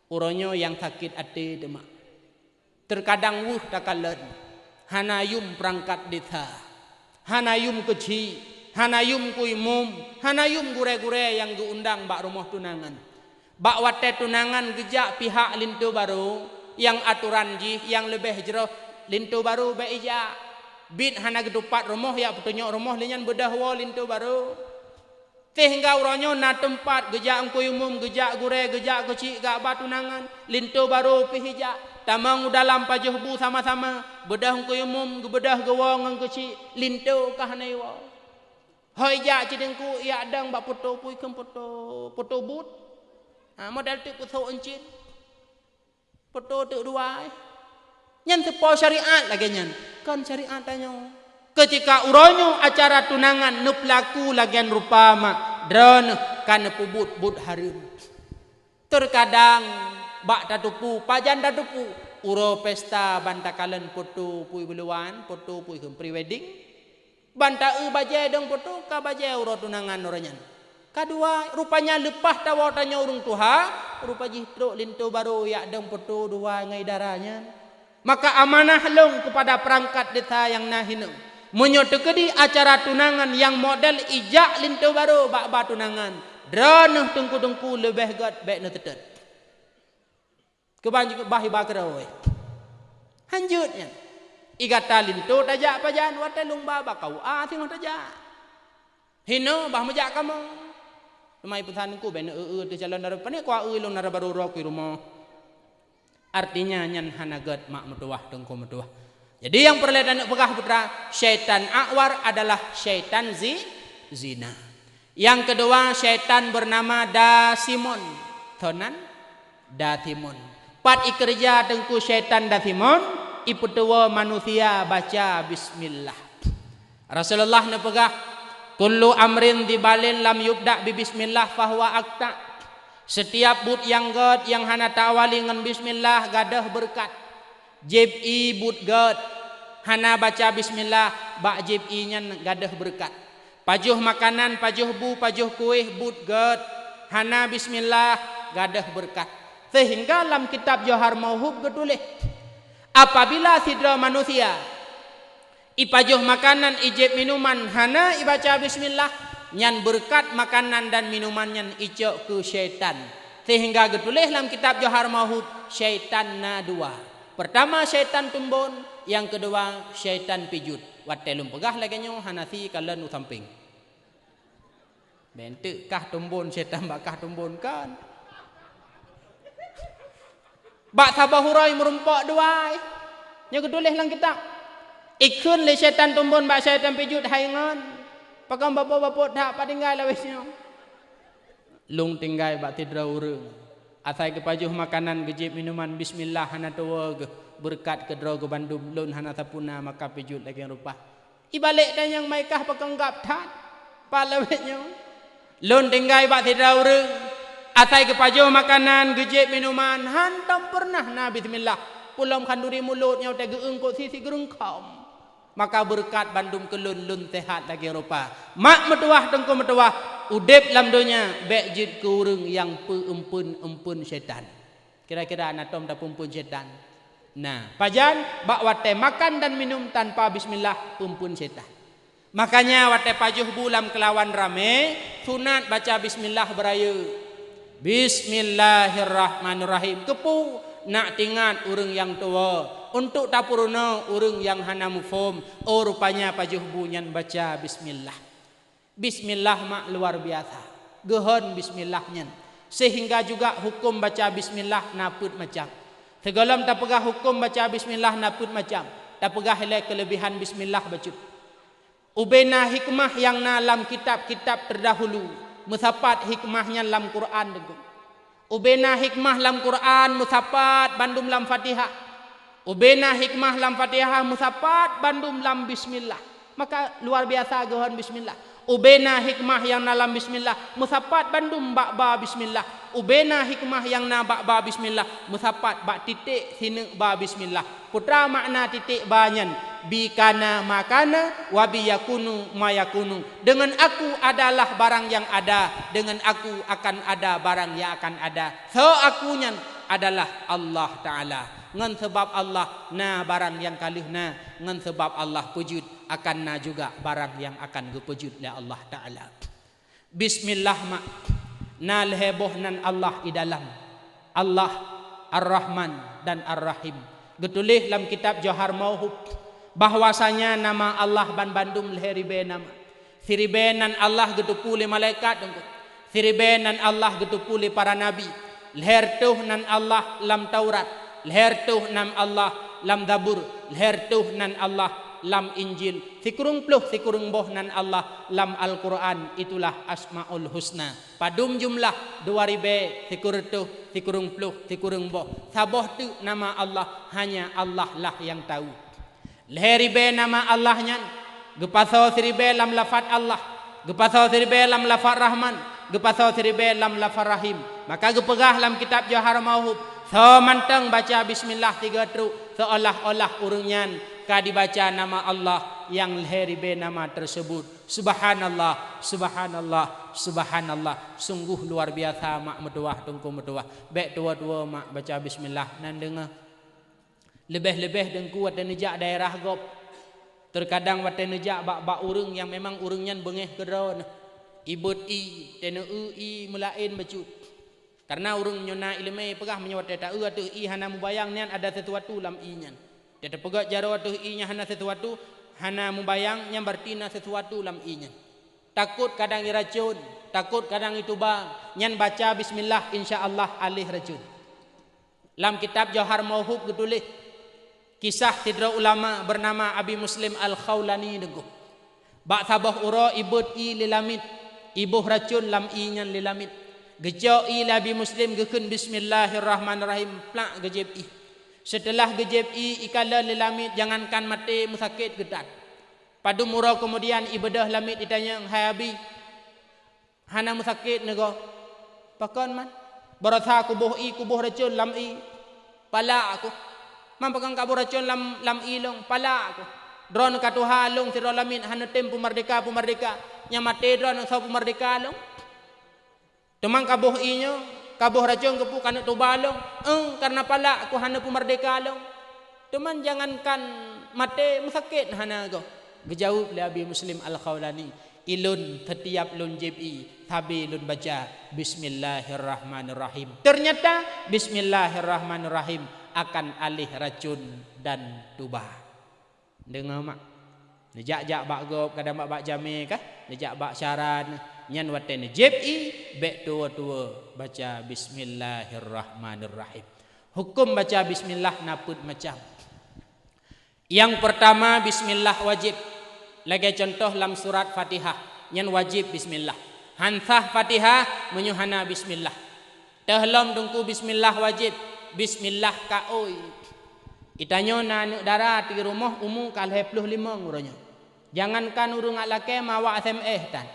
Uronyo yang sakit hati demak. Terkadang wuh takalan. Hanayum perangkat desa. Hanayum kecil. Hanayum kuimum. Hanayum gure-gure yang diundang bak rumah tunangan. Bak wate tunangan gejak pihak lintu baru. Yang aturan jih yang lebih jeroh. Lintu baru beija. Bit hana gedupat rumah ya petunjuk rumah linyan bedahwa lintu baru. Sehingga uronyo na tempat gejak angkui umum, gejak gure, gejak kecil, gak batu nangan, lintu baru pihijak, tamang dalam pajuh bu sama-sama, bedah angkui umum, bedah gawang ang kecil, lintu kahanai wa. Hojak cidengku ya adang bak foto pui kem foto but, model tu foto encin, foto tu dua, nyan tepo syariat lagi nyan, kan syariat tanya. Ketika uronyo acara tunangan nuplaku lagian rupa mak drone kan pubut but harum. Terkadang bak tatupu pajan tatupu uro pesta bantakalan foto pui beluan foto pui pre-wedding banta baje dong foto ka baje uro tunangan oranyan. Kedua rupanya lepas tawa tanya urung tuha rupa jitro lintu baru ya dong foto dua ngai darahnya. Maka amanah long kepada perangkat desa yang nahinung. Menyotekedi acara tunangan yang model ijak lintu baru bak tunangan. Drone tungku-tungku lebih gat baik na tetet. Kebanjik bahi bakra we. Hanjutnya. Igata lintu tajak pajan watelung ba bakau sing tajak. Hino bah majak kamu. Lemai pesanku ben tu calon darab pane kwa long nara baru ro ku rumah. Artinya nyan hanagat mak metuah tungku metuah. Jadi yang perlihatan pegah putra syaitan awar adalah syaitan zina. Yang kedua syaitan bernama Dasimon. Tonan Datimon. Pat ikerja tengku syaitan Datimon iputuwa manusia baca bismillah. Rasulullah ne pegah kullu amrin dibalin lam yubda bi bismillah fahuwa akta. Setiap but yang god yang hana ta'awali dengan bismillah gadah berkat. Jib'i but god hana baca bismillah bak jib'i nya gadah berkat. Pajuh makanan, pajuh bu, pajuh kuih but god hana bismillah gadah berkat. Sehingga dalam kitab Johar Mauhub getulis apabila sidra manusia ipajuh makanan ijib minuman hana ibaca bismillah nyan berkat makanan dan minuman nyan icok ke syaitan. Sehingga getulis dalam kitab Johar Mauhub syaitan na dua. Pertama syaitan tumbon, yang kedua syaitan pijut. Watelum pegah lagi nyo hanasi kalian u samping. Bentuk kah tumbon syaitan bakah tumbon kan. Bak sabahurai merumpak dua. Nya getulis lang kita. Ikun le syaitan tumbon bak syaitan pijut haingan. Pakam bapa-bapa dak patinggal lawesnya. Lung tinggal bak tidra urang. Asai kepajuh makanan gejib minuman bismillah hana tuwa berkat ke drogo bandum lun hana tapuna maka pijut lagi rupa. Ibalik dan yang maikah pakanggap tat palawetnya. Lun tinggai bak tidra urang. Asai kepajuh makanan gejib minuman hantam pernah na bismillah. Pulam kanduri mulutnya udah geung kok sisi gerungkam. Maka berkat bandum kelun lun sehat lagi rupa. Mak metuah tengku metuah udep lam dunia bek jid kurung yang peempun syaitan. Kira-kira anatom da pumpun setan. Nah, pajan bak wate makan dan minum tanpa bismillah pumpun setan. Makanya wate pajuh bulam kelawan rame sunat baca bismillah beraya. Bismillahirrahmanirrahim. Kepu nak tingat urang yang tua. Untuk tapuruna urang yang hana mufhum. Oh rupanya pajuh bunyan baca bismillah. Bismillah mak luar biasa. Gehon bismillahnya. Sehingga juga hukum baca bismillah naput macam. Segalam tak pegah hukum baca bismillah naput macam. Tak pegah helai kelebihan bismillah baca. Ubena hikmah yang dalam kitab-kitab terdahulu. Musapat hikmahnya dalam Quran degung. Ubena hikmah dalam Quran musapat bandum dalam Fatihah. Ubena hikmah dalam Fatihah musapat bandum dalam bismillah. Maka luar biasa gehon bismillah. Ubena hikmah yang dalam bismillah musapat bandum ba bismillah. Ubena hikmah yang na ba bismillah musapat ba titik sine ba bismillah. Putra makna titik banyan bikana makana wabiyakunu mayakunu. Dengan aku adalah barang yang ada, dengan aku akan ada barang yang akan ada. So akunya adalah Allah Ta'ala. Ngan sebab Allah na barang yang kalih na, ngan sebab Allah pujud akan na juga barang yang akan gepujud oleh Allah Ta'ala. Bismillah mak na leheboh nan Allah di dalam. Allah Ar-Rahman dan Ar-Rahim. Getulih dalam kitab Johar Mauhub bahwasanya nama Allah ban bandum leheribe nama. Siribenan Allah getupu le malaikat dengku. Siribenan Allah getupu le para nabi. Leher tuh nan Allah lam Taurat. Leher tuh nan Allah lam Zabur. Leher tuh nan Allah lam Injil. Sikurung pluh sikurung boh nan Allah lam Al-Quran. Itulah Asmaul Husna. Padum jumlah 2000 sikur tuh sikurung pluh sikurung boh. Saboh tu nama Allah hanya Allah lah yang tahu. Leheribe nama Allahnya. Gepaso siribe lam lafat Allah. Gepaso siribe lam lafat Rahman. Gepaso siribe lam lafat Rahim. Maka gepegah lam kitab Johar Mauhub. So manteng baca bismillah 3 truk. Seolah-olah urungnyan ka dibaca nama Allah yang leheribe nama tersebut. Subhanallah, subhanallah, subhanallah. Sungguh luar biasa mak metuah tungku metuah. Baik tua-tua mak baca bismillah nan dengar. Lebih-lebih dengku wate nejak daerah gop. Terkadang wate nejak bak urang yang memang urangnya bengeh kedron. Ibut i, tena i mulain bacut. Karena urang nyona ilmu pegah menyawat ta atuh i hana mubayang nian ada sesuatu lam i nyan. Teta pegak jaro atuh i nya hana sesuatu, hana mubayang nya bertina sesuatu lam i nyan. Takut kadang iracun, takut kadang itu bang. Nyan baca bismillah insyaallah alih racun. Lam kitab Johar Mauhub getulih kisah tidra ulama bernama Abi Muslim Al-Khawlani deguh. Bak sabah ura ibut i lilamit. Ibuh racun lam i nyan lilamit. Gejau i Abi Muslim gekun bismillahirrahmanirrahim. Plak gejeb i. Setelah gejeb i ikala lilamit jangankan mati musakit gedat. Padu mura kemudian ibadah lamit ditanya, hai Abi, hana musakit nego. Pakon man. Berasa kubuh racun lam i. Pala aku. Mampakang kabur racun lam ilong pala aku. Drone katuhalong si rolamin hana tempu merdeka. Nya mati drone sa merdeka long. Temang kabuh inyo, kabuh racun kepu kana tubalong. Karena pala aku hana merdeka long. Teman jangankan mati musakit hana go. Gejauh le Abi Muslim Al-Khawlani. Ilun setiap lun jebi tabi lun baca bismillahirrahmanirrahim. Ternyata bismillahirrahmanirrahim akan alih racun dan tubah. Dengar mak. Nejak bak gop kadang bak jame kah? Nejak bak syaran nyan waten jebi bek tua-tua baca bismillahirrahmanirrahim. Hukum baca bismillah naput macam. Yang pertama bismillah wajib. Lagi contoh dalam surat Fatihah yang wajib bismillah. Hansah Fatihah menyuhana bismillah. Tehlom dengku bismillah wajib. Bismillah ka oi. Itanyo na anu darat di rumah umum kal 25 nguronyo. Jangankan urung alake mawa SMS tan.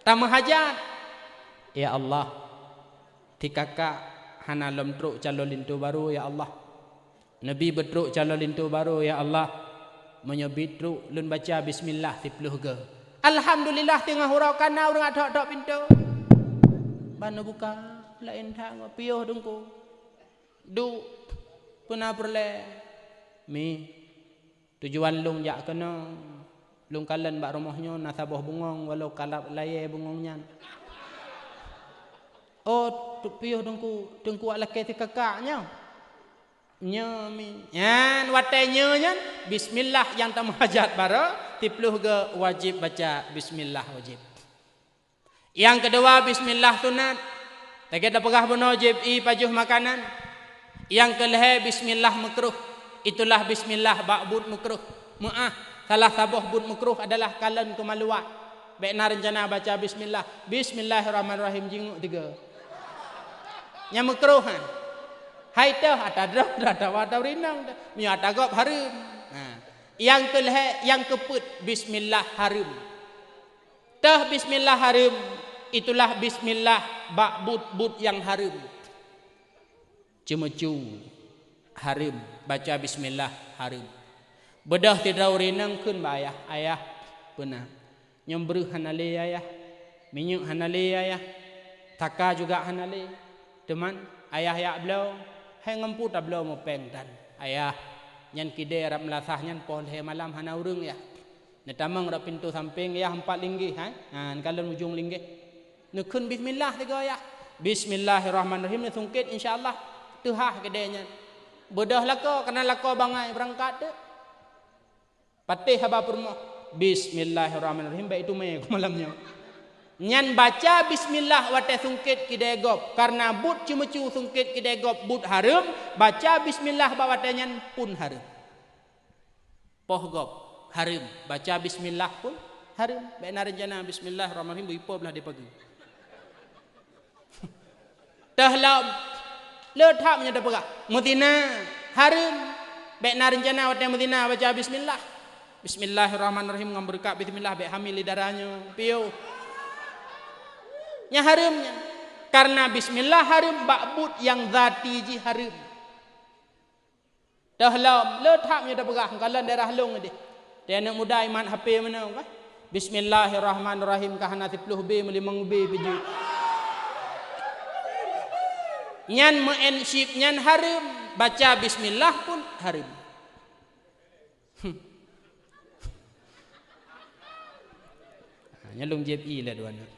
Tamah hajat. Ya Allah. Tikaka hana lom truk calon lintu baru ya Allah. Nabi betruk calon lintu baru ya Allah. Menyebit truk lun baca bismillah 10 ge. Alhamdulillah tengah hurau kana urang adok-adok pintu. Bana buka. lain thang piuh dengku du pernah perle mi tujuan lung jak kena lung kalen bak rumahnya nasabah bungong walau kalap laye bungongnya oh tu piuh dengku ala ke kakaknya nya mi yan watenya nya bismillah yang tamu hajat bara tipluh ke wajib baca bismillah wajib. Yang kedua bismillah sunat. Tak ada pegah wajib i pajuh makanan. Yang kelih bismillah makruh. Itulah bismillah ba'bud makruh. Maah salah sabuh bud makruh adalah kalen kemaluan. Baikna rencana baca bismillah. Bismillahirrahmanirrahim jinguk tiga. Yang makruh kan. Hai teh ada wata rinang dah. Mi ada gop harum. Yang kelih yang keput bismillah harum. Teh bismillah harum. Itulah bismillah ba'bud yang harum. Cemecu harum baca bismillah harum. Bedah tidak rinang kun ayah pernah nyembru hanale ayah minyak hanale ayah taka juga hanale teman ayah ya blau hai ngempu tak blau mopeng dan ayah nyan kide rap melasah nyan pohon he malam hana urung ya netamang rap pintu samping ya 4 linggih kalau ujung linggih nukun bismillah tiga ya bismillahirrahmanirrahim ni sungkit insyaallah tuhah kedenya bodoh lako kena lako bangai berangkat tu patih haba permo bismillahirrahmanirrahim baik itu mai malamnya nyan baca bismillah wate sungkit kidegop karena but cumecu sungkit kidegop but harum baca bismillah bawate nyan pun harum poh gop harum baca bismillah pun harum baik rencana bismillahirrahmanirrahim ipo belah di pagi tahlam letak nya dah pegah mutina harum baik rencana wate mutina baca bismillah bismillahirrahmanirrahim ngam berkat bismillah baik hamil di darahnya piu nya harumnya karena bismillah harum ba'bud yang zati ji harum tahlam letak nya dah pegah kalau daerah long dia anak muda iman HP mana apa bismillahirrahmanirrahim kahana 10b melimang b biju nyan menship nyan harum baca bismillah pun harum nyalung JPI lah dua nak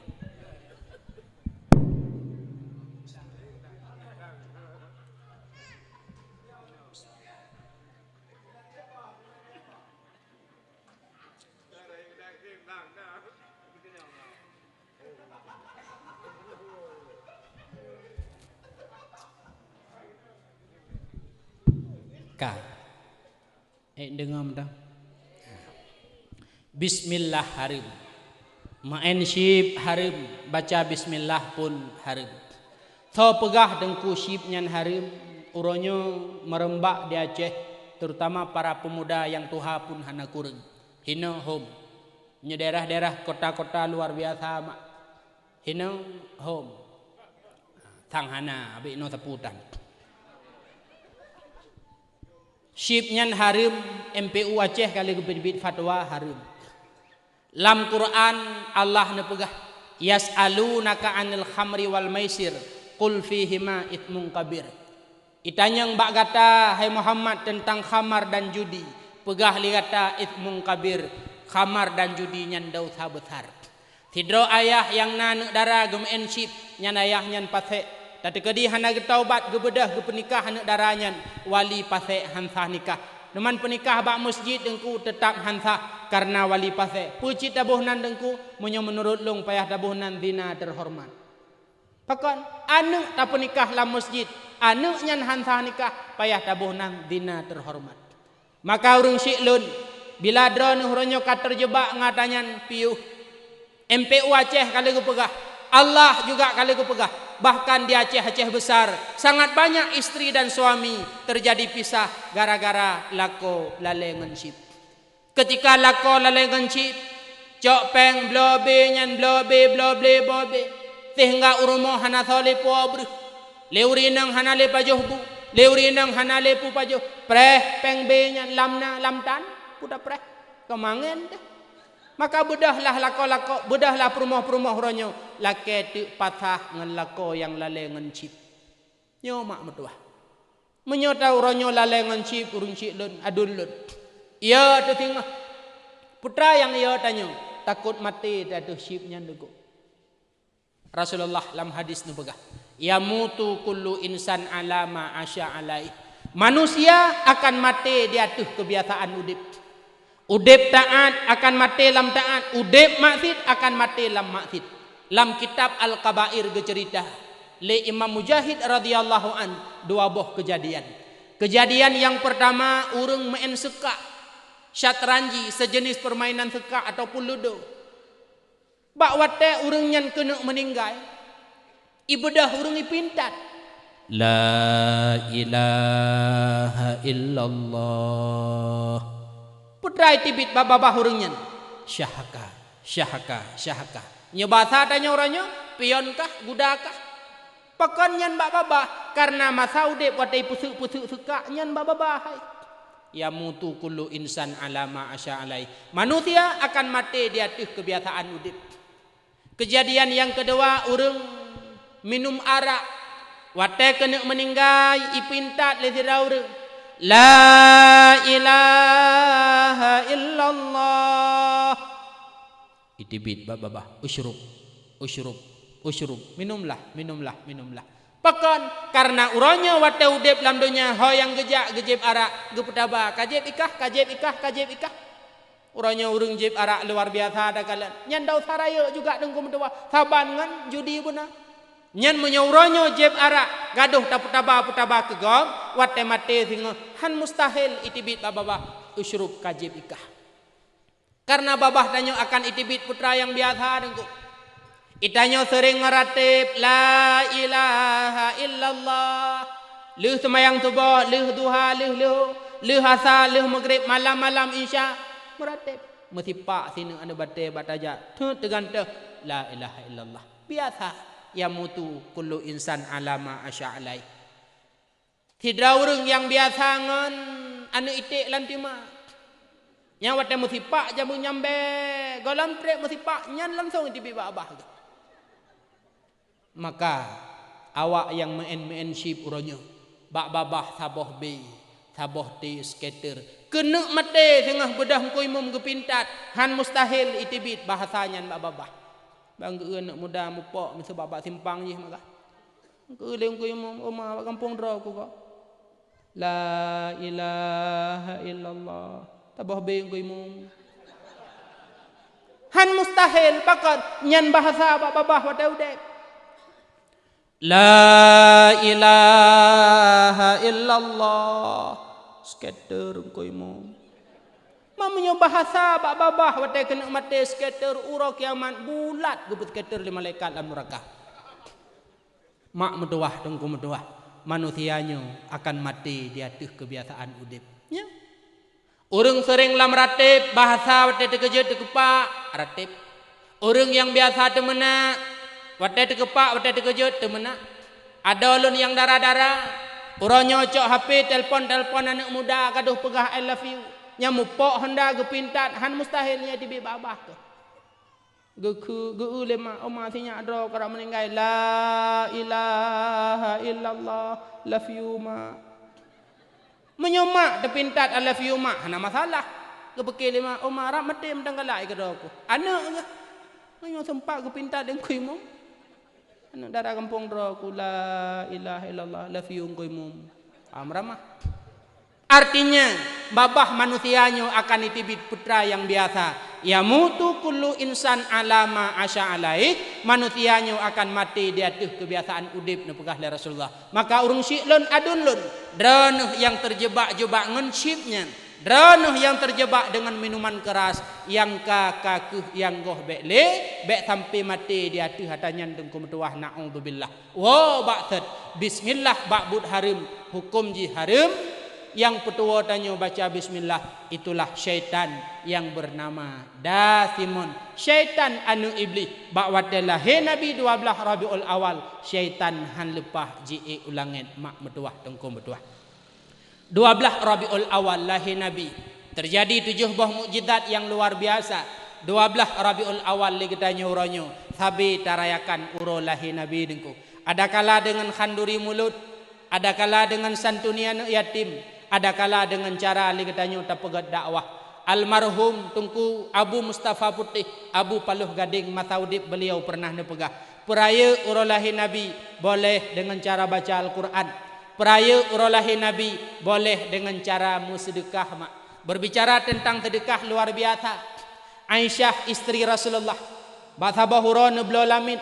dengar dah bismillah harum menship harum baca bismillah pun harum tho pegah dengku ship nyan harum uronyo merembak di Aceh terutama para pemuda yang tuha pun hana kurang hina home nya daerah-daerah kota-kota luar biasa mak hina home tang hana abi no seputan ship nyan harum MPU Aceh kali gebit fatwa harum lam Quran Allah ne pegah yas'alunaka 'anil khamri wal maisir qul fihima itsmun kabir itanyang bak kata hai Muhammad tentang khamar dan judi pegah li kata itsmun kabir khamar dan judi nyan dosa besar tidro ayah yang nanu dara gem enship nyan ayah nyan pasek tadi kedi hana getaubat gebedah gepenikah anak daranyan wali pasek hansah nikah Neman penikah bak masjid dengku tetap hansah karena wali pasek. Pucit dabuhnan dengku menurut long payah dabuhnan zina terhormat. Pakon anak tak penikah lam masjid, anak nyan hansah nikah payah dabuhnan zina terhormat. Maka urung syiklun bila drone huronyo kat terjebak ngatanyan piuh. MPU Aceh kali ku pegah, Allah juga kali ku pegah. Bahkan di Aceh besar sangat banyak istri dan suami terjadi pisah gara-gara lako lalengan sip. Ketika lako lalengan sip, cok peng blobe nyan blobe sehingga urumo hana thole pobre. Leurinang hana le pajoh bu, leurinang hana le pu pajoh. Preh peng be nyan lamna lamtan, puda preh kemangen deh. Maka bedahlah lako-lako, bedahlah perumah-perumah ronyo lake tu patah ngan lako yang lale ngan cip. Nyo mak metuah. Menyotau ronyo lale ngan cip urung cip lun adun lun. Ya tu tingah. Putra yang ia tanya takut mati dadu cipnya ndugo. Rasulullah dalam hadis nu begah. Yamutu kullu insan ala ma asya alai. Manusia akan mati di atas kebiasaan udip. Udip taat akan mati lam taat, udip maksiat akan mati lam maksiat. Lam kitab Al-Kabair bercerita le Imam Mujahid radhiyallahu an dua buah kejadian. Kejadian yang pertama urang main seka, syatranji sejenis permainan seka ataupun ludo. Bak wate urang nyan kena meninggal. Ibadah urang ipintat. La ilaha illallah. Putra tibit babah hurungnya syahaka syahaka syahaka nya bahasa tanya orangnya pionkah gudakah pakan nyan babah karena masa udip watai pusuk-pusuk suka nyan babah ya mutu kullu insan ala ma asya alai. Manusia akan mati di atas kebiasaan udip. Kejadian yang kedua urang minum arak watai kena meninggal ipintat le sira urang. La ilaha illallah. Itibit babah usyrub usyrub usyrub minumlah minumlah minumlah. Pakan karena uranya wate udip dalam dunia hoyang gejak gejib arak geputaba kajib ikah kajib ikah. Uranya urung jib arak luar biasa ada kalan. Nyandau saraya juga dengku mendewa saban ngan judi buna. Nyan menyauranyo jeb arak gaduh taputaba kegom wate mate singa han mustahil itibit babah usyrub kajib ikah. Karena babah tanyo akan itibit putra yang biasa dengku. Itanyo sering meratib la ilaha illallah. Leuh semayang subuh, leuh duha, leuh asar, leuh maghrib, malam-malam isya meratib. Mesipak sini anu bate bataja. Teganteh la ilaha illallah. Biasa. Yamutu kullu insan alama asya alai. Tidra urang yang biasa ngan anu itik lantima. Yang wate musipak jamu nyambe golam trek musipak nyan langsung dibi babah. Maka awak yang main ship uronyo bak babah saboh be saboh ti skater kena mate tengah bedah koi mum gepintat han mustahil itibit bahasanya bak babah. Bangga anak muda mupok mesti babak simpang je maka. Keleng ku rumah kampung dra ku kok. La ilaha illallah. Tabah beng ku imum. Han mustahil pakat nyan bahasa babah wate udep. La ilaha illallah. Skater ku imum. Mamanya bahasa bak babah wate kena mati skater ura kiamat bulat gebut skater di malaikat dalam neraka. Mak meduah dengku meduah manusianya akan mati di atas kebiasaan udip. Ya. Orang sering lam ratib bahasa wate terkejut terkepak ratib. Orang yang biasa temena wate terkepak wate terkejut temena. Ada ulun yang darah-darah. Orang nyocok HP telpon anak muda gaduh pegah I love you. Nyamupok hendak gepintat han mustahilnya dibi babah ke. Geu lema oma sinya adro kara meninggal la ilaha illallah love you ma. Menyomak depintat I love you ma hana masalah. Gepeke lema oma rak mati mendanggalai ke doku. Anak ke. Menyo sempak gepintat deng kuimu. Anak darah kampung doku la ilaha illallah love you kuimu. Amramah. Artinya babah manusianya akan itibit putra yang biasa. Yamutu kullu insan alama asya alai. Manusianya akan mati di atas kebiasaan udip nu pegah oleh Rasulullah. Maka urung syiklun adun lun. Dranuh yang terjebak-jebak ngan syipnya. Dranuh yang terjebak dengan minuman keras. Yang kakuh yang goh bekle. Bek sampai mati di atas hatanya dengku metuah na'udzubillah. Wow ba'tad. Bismillah ba'bud harim. Hukum ji harim. Yang petua tanya baca bismillah itulah syaitan yang bernama Dathimun. Syaitan anu iblis bakwatelah he Nabi 12 Rabiul Awal syaitan han lepah ji ulangin mak metuah tengku metuah 12 Rabiul Awal lahir Nabi terjadi 7 buah mukjizat yang luar biasa. 12 Rabiul Awal li katanya uronyo sabi tarayakan urolahi Nabi dengku. Ada kala dengan khanduri mulut, ada kala dengan santuni anak yatim, ada kala dengan cara li katanya tapegat dakwah. Almarhum tungku Abu Mustafa Putih, Abu Paluh Gading Mataudib beliau pernah nepegah. Peraya urolahi Nabi boleh dengan cara baca Al-Quran. Peraya urolahi Nabi boleh dengan cara musedekah mak. Berbicara tentang sedekah luar biasa. Aisyah isteri Rasulullah Bathaba neblo lamit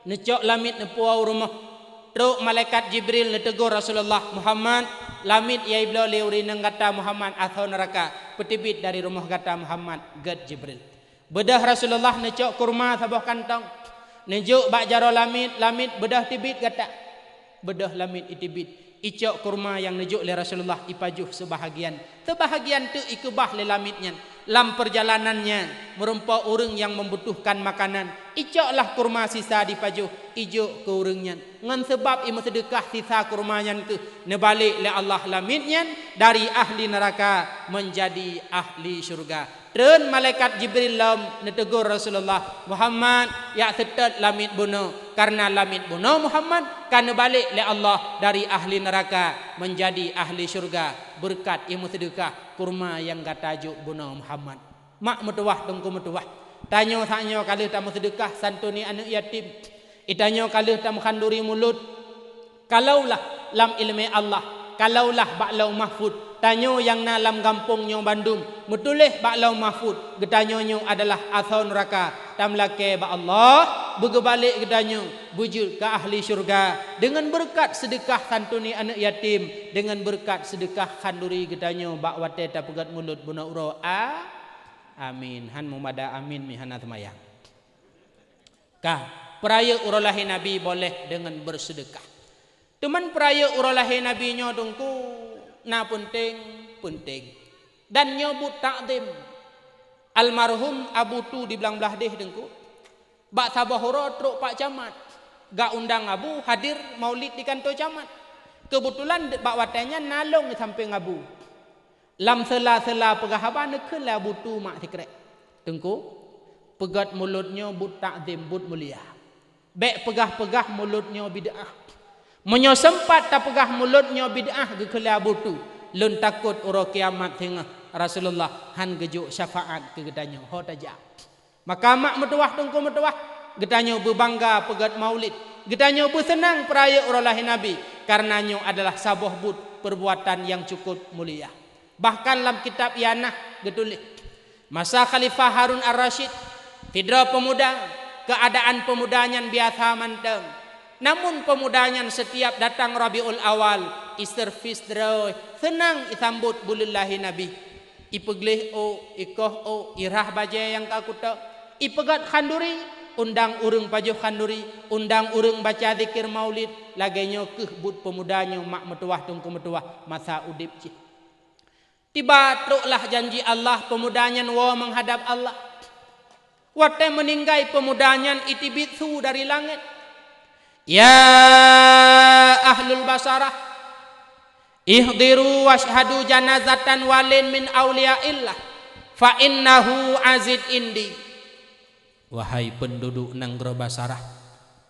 necok lamit nepuau rumah. Truk malaikat Jibril netegur Rasulullah Muhammad lamit yai blo leuri nang kata Muhammad atau neraka petibit dari rumah kata Muhammad gad Jibril. Bedah Rasulullah necok kurma sabah kantong. Nejuk bak jaro lamit bedah tibit kata. Bedah lamit itibit. Icok kurma yang nejuk oleh Rasulullah ipajuh sebahagian. Sebahagian tu ikubah le lamitnya. Lam perjalanannya merumpa orang yang membutuhkan makanan. Icoklah kurma sisa dipajuh. Ijuk ke orangnya. Ngan sebab ima sedekah sisa kurmanya tu. Nebalik le Allah lamitnya. Dari ahli neraka menjadi ahli syurga. Dan malaikat Jibril lam netegur Rasulullah Muhammad ya setet lamit bunuh. Karena lamit bunuh Muhammad karena balik le Allah dari ahli neraka menjadi ahli syurga berkat ilmu sedekah kurma yang katajuk bunuh Muhammad. Mak metuah tungku metuah. Tanyo kali tamu sedekah santuni anak yatim. Itanyo kali tamu khanduri mulut. Kalaulah lam ilmi Allah, kalaulah ba'lau mahfud. Tanyo yang nalam kampungnya Bandung metulih ba'lau mahfud gedanyonyo adalah asal neraka tamlake ba Allah bergebalik gedanyo bujur ke ahli syurga dengan berkat sedekah santuni anak yatim dengan berkat sedekah khanduri gedanyo bak wate tapegat mulut buna uro amin han mumada amin mihana temayang peraya urolahi Nabi boleh dengan bersedekah. Teman peraya urolahi Nabi nyo dongku na penting dan nyebut takdim almarhum Abu tu di belang belah deh dengku bak sabahura truk Pak Camat gak undang Abu hadir maulid di kantor camat kebetulan bak watanya nalong di samping Abu lam sela-sela pegahaban nekun lah Abu tu mak sikrek dengku pegat mulutnya but takdim but mulia bek pegah-pegah mulutnya bid'ah. Menyo sempat tak pegah mulutnya bid'ah ke Abu tu. Lun takut uro kiamat hingga Rasulullah han gejuk syafaat ke gedanyo ho tajak. Maka mak metuah tungku metuah gedanyo berbangga pegat maulid. Gedanyo bersenang peraya urolahi Nabi karenanyo adalah sabuh but perbuatan yang cukup mulia. Bahkan dalam kitab Yanah getulis masa Khalifah Harun Ar-Rasyid fidra pemuda keadaan pemudanya biasa manteng. Namun pemudanya setiap datang Rabiul Awal isterfis droy senang isambut bulillahi Nabi ipeglih ikoh irah baja yang kakuta ipegat khanduri undang urung pajuh khanduri undang urung baca zikir maulid lagenyo kehbut pemudanya mak metuah tungku metuah masa udip cih tiba truklah janji Allah pemudanya wa menghadap Allah wate meninggai pemudanya itibitsu dari langit. Ya ahlul basarah ihdiru washhadu janazatan walin min awliyaillah fa innahu azid indi. Wahai penduduk Nanggro Basarah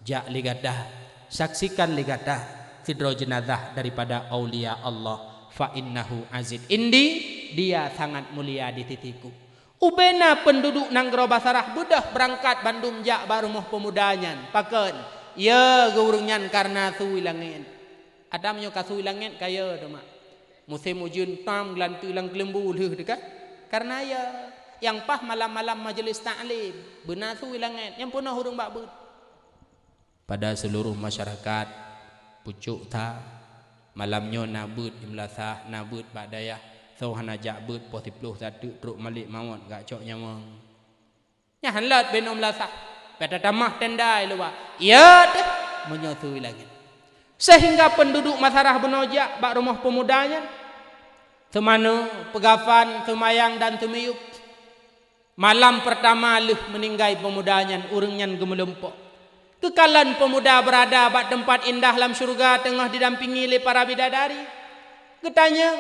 jak ligadah saksikan ligadah fidro jenazah daripada aulia Allah fa innahu azid indi dia sangat mulia di titikku. Ubena penduduk Nanggro Basarah budah berangkat Bandung jak barumuh pemudanya paken ya gaurungan karena suwilangin. Ada menyo kasuwilangen kaya tu mak. Musim ujun tam gelantu lang kelembu leuh dekat. Karena ya yang pah malam-malam majlis ta'lim benar suwilangen yang punah hurung bakbut. Pada seluruh masyarakat pucuk ta malamnya nabut imlasah nabut badayah sauhana jabut posipluh satu truk malik mawon gak cok nyamang. Nya hanlat ben umlasah. Pada tamah tendai lupa. Ya deh menyusui lagi. Sehingga penduduk masyarakat benojak bak rumah pemudanya semana pegafan semayang dan semiyup. Malam pertama leh meninggai pemudanya urangnya gemelempok. Kekalan pemuda berada bak tempat indah dalam syurga tengah didampingi oleh para bidadari. Ketanya,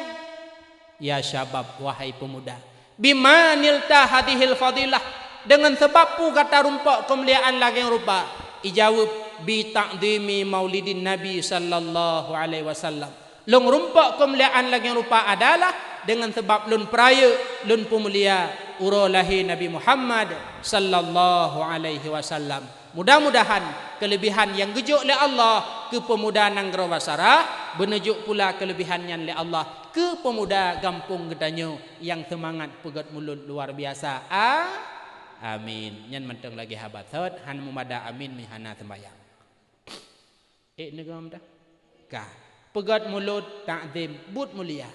ya syabab wahai pemuda, bima nilta hadhil fadilah. Dengan sebab pu kata rumpok kemuliaan lagi rupa. Ijawab bi ta'dhimi maulidin Nabi sallallahu alaihi wasallam. Long rumpok kemuliaan lagi rupa adalah dengan sebab lun peraya lun pemulia urolahi Nabi Muhammad sallallahu alaihi wasallam. Mudah-mudahan kelebihan yang gejuk oleh Allah ke pemuda Nanggro Basara benejuk pula kelebihannya oleh Allah ke pemuda Gampung Gedanyo yang semangat pegat mulut luar biasa. Amin. Nyan menteng lagi habat thot han mumada amin mihana sembayang. Negam dah. Ka. Pegat mulut ta'zim but mulia.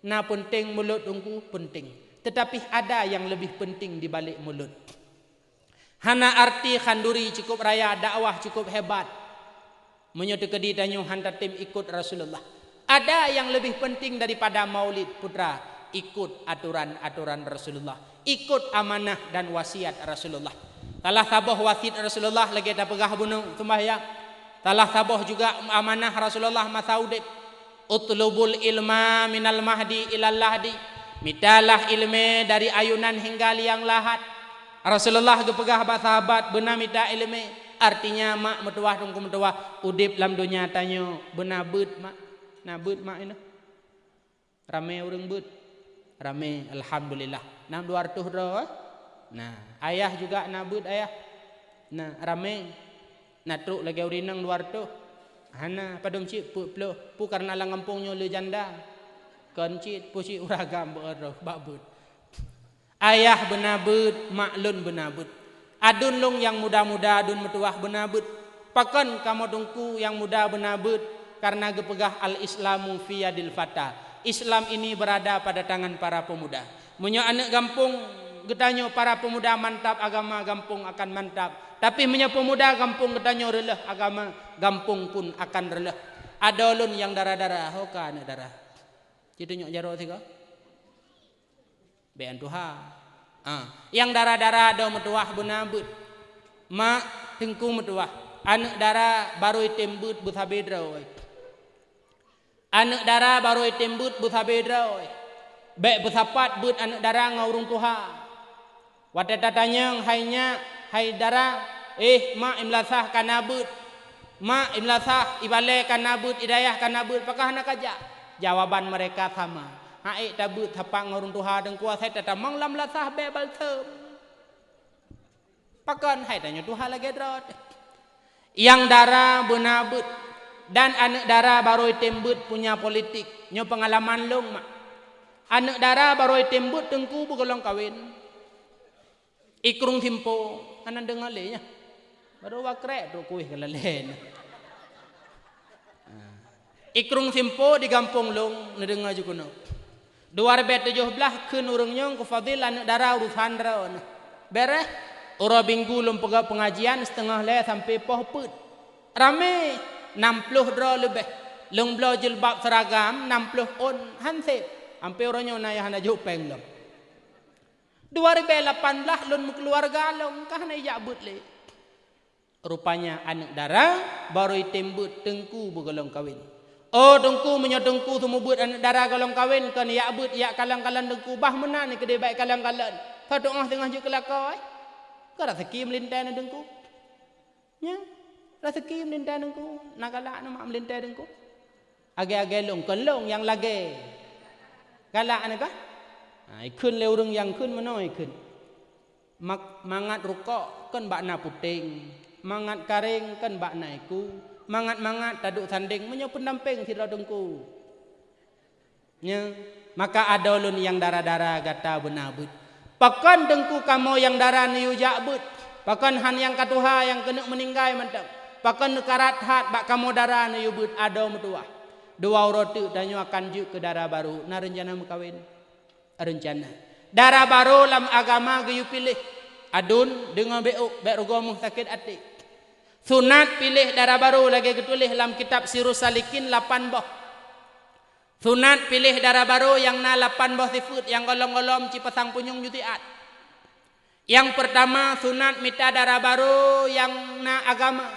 Na penting mulut ungku penting. Tetapi ada yang lebih penting di balik mulut. Hana arti khanduri cukup raya dakwah cukup hebat. Menyoto kedi tanyo hanta tim ikut Rasulullah. Ada yang lebih penting daripada maulid putra, ikut aturan-aturan Rasulullah, ikut amanah dan wasiat Rasulullah. Talah saboh wasiat Rasulullah lagi dah pegah bunung sembahyang. Talah saboh juga amanah Rasulullah masa udip. Utlubul ilma minal mahdi ilal lahdi. Mitalah ilmu dari ayunan hingga liang lahat. Rasulullah gepegah sahabat benar mita ilmu. Artinya mak metuah tungku metuah udip lam dunia tanyo benar beut mak. Nah beut mak ini. Rame urang beut. Rame alhamdulillah. Nah 200 ro. Nah ayah juga na beut ayah. Nah rame. Nah truk lagi urinang 200. Hana padom cik pu karena lang kampungnya le janda. Kon cik pu cik uragam beroh babut. Ayah benabut, maklun benabut. Adun long yang muda-muda adun metuah benabut. Pakon kamu dungku yang muda benabut karena gepegah al-islamu fi yadil fata. Islam ini berada pada tangan para pemuda. Menyo anak gampung getanyo para pemuda mantap agama gampung akan mantap. Tapi menyo pemuda gampung getanyo relah agama gampung pun akan relah. Ada ulun yang darah-darah hoka anak darah. Kitu nyok jaro sika. Bean tuha. Yang darah-darah ada metuah benabut. Mak tengku metuah. Anak darah baru itembut buthabedra oi. Anak darah baru itembut buthabedra oi. Bek busapat but anak darah ngaurung tuha. Wate tatanya hainya hai darah mak imlasah kanabut. Mak imlasah ibale kanabut idayah kanabut pakah nak aja. Jawaban mereka sama. Hai tabut tapang ngurung tuha deng kuasa tatamang lam lasah be balsem. Pakan hai tanya tuha lagi drot. Yang darah benabut dan anak darah baru tembut punya politik, nyo pengalaman long mak. Anak darah baru tembut tengku bukolong kawin. Ikrung timpo anan dengar le nya. Baru wakrek tu kuih kelalen. Ikrung timpo di kampung long nedengar juga no. 2017 keun urang nyong ku fadil anak darah urusan raon. Beres ora minggu lum pegak pengajian setengah le sampai poh put. Rame 60 dro lebih. Lung blo jilbab seragam 60 on hansip. Ampe orang nyong naya hana jupeng lom. 2018 lun keluarga long kah na jabut le. Rupanya anak darah baru itembut tengku begolong kawin. Oh dengku menyodengku semubut anak darah galong kawin kan ya abut ya kalang-kalang dengku bah menan ni kedai baik kalang-kalang. Satu tengah juk kelakau ai. Ka rezeki melintai na dengku. Nya, rezeki melintai dengku. Nakala na mak melintai dengku. Age-age long kan long yang lagi. Galak ana ka? Ikun le urang yang kun menoi kun. Mangat rukok kan bakna puting. Mangat karing kan bakna iku. Mangat-mangat taduk sanding menyo pendamping sira dengku. Nya, maka ada ulun yang darah-darah gata benabut. Pakan dengku kamu yang darah niu jabut. Pakan han yang katuha yang kena meninggai mantap. Pakan karat hat bak kamu darah niu but ada metuah. Dua roti danyo akan juk ke darah baru. Na rencana mekawin. Rencana. Darah baru lam agama geyu pilih. Adun dengan beuk rogomuh sakit hati. Sunat pilih darah baru lagi ketulis dalam kitab Sirus Salikin 8 boh. Sunat pilih darah baru yang na 8 boh sifut yang golong-golong cipasang punyung jutiat. Yang pertama sunat mita darah baru yang na agama.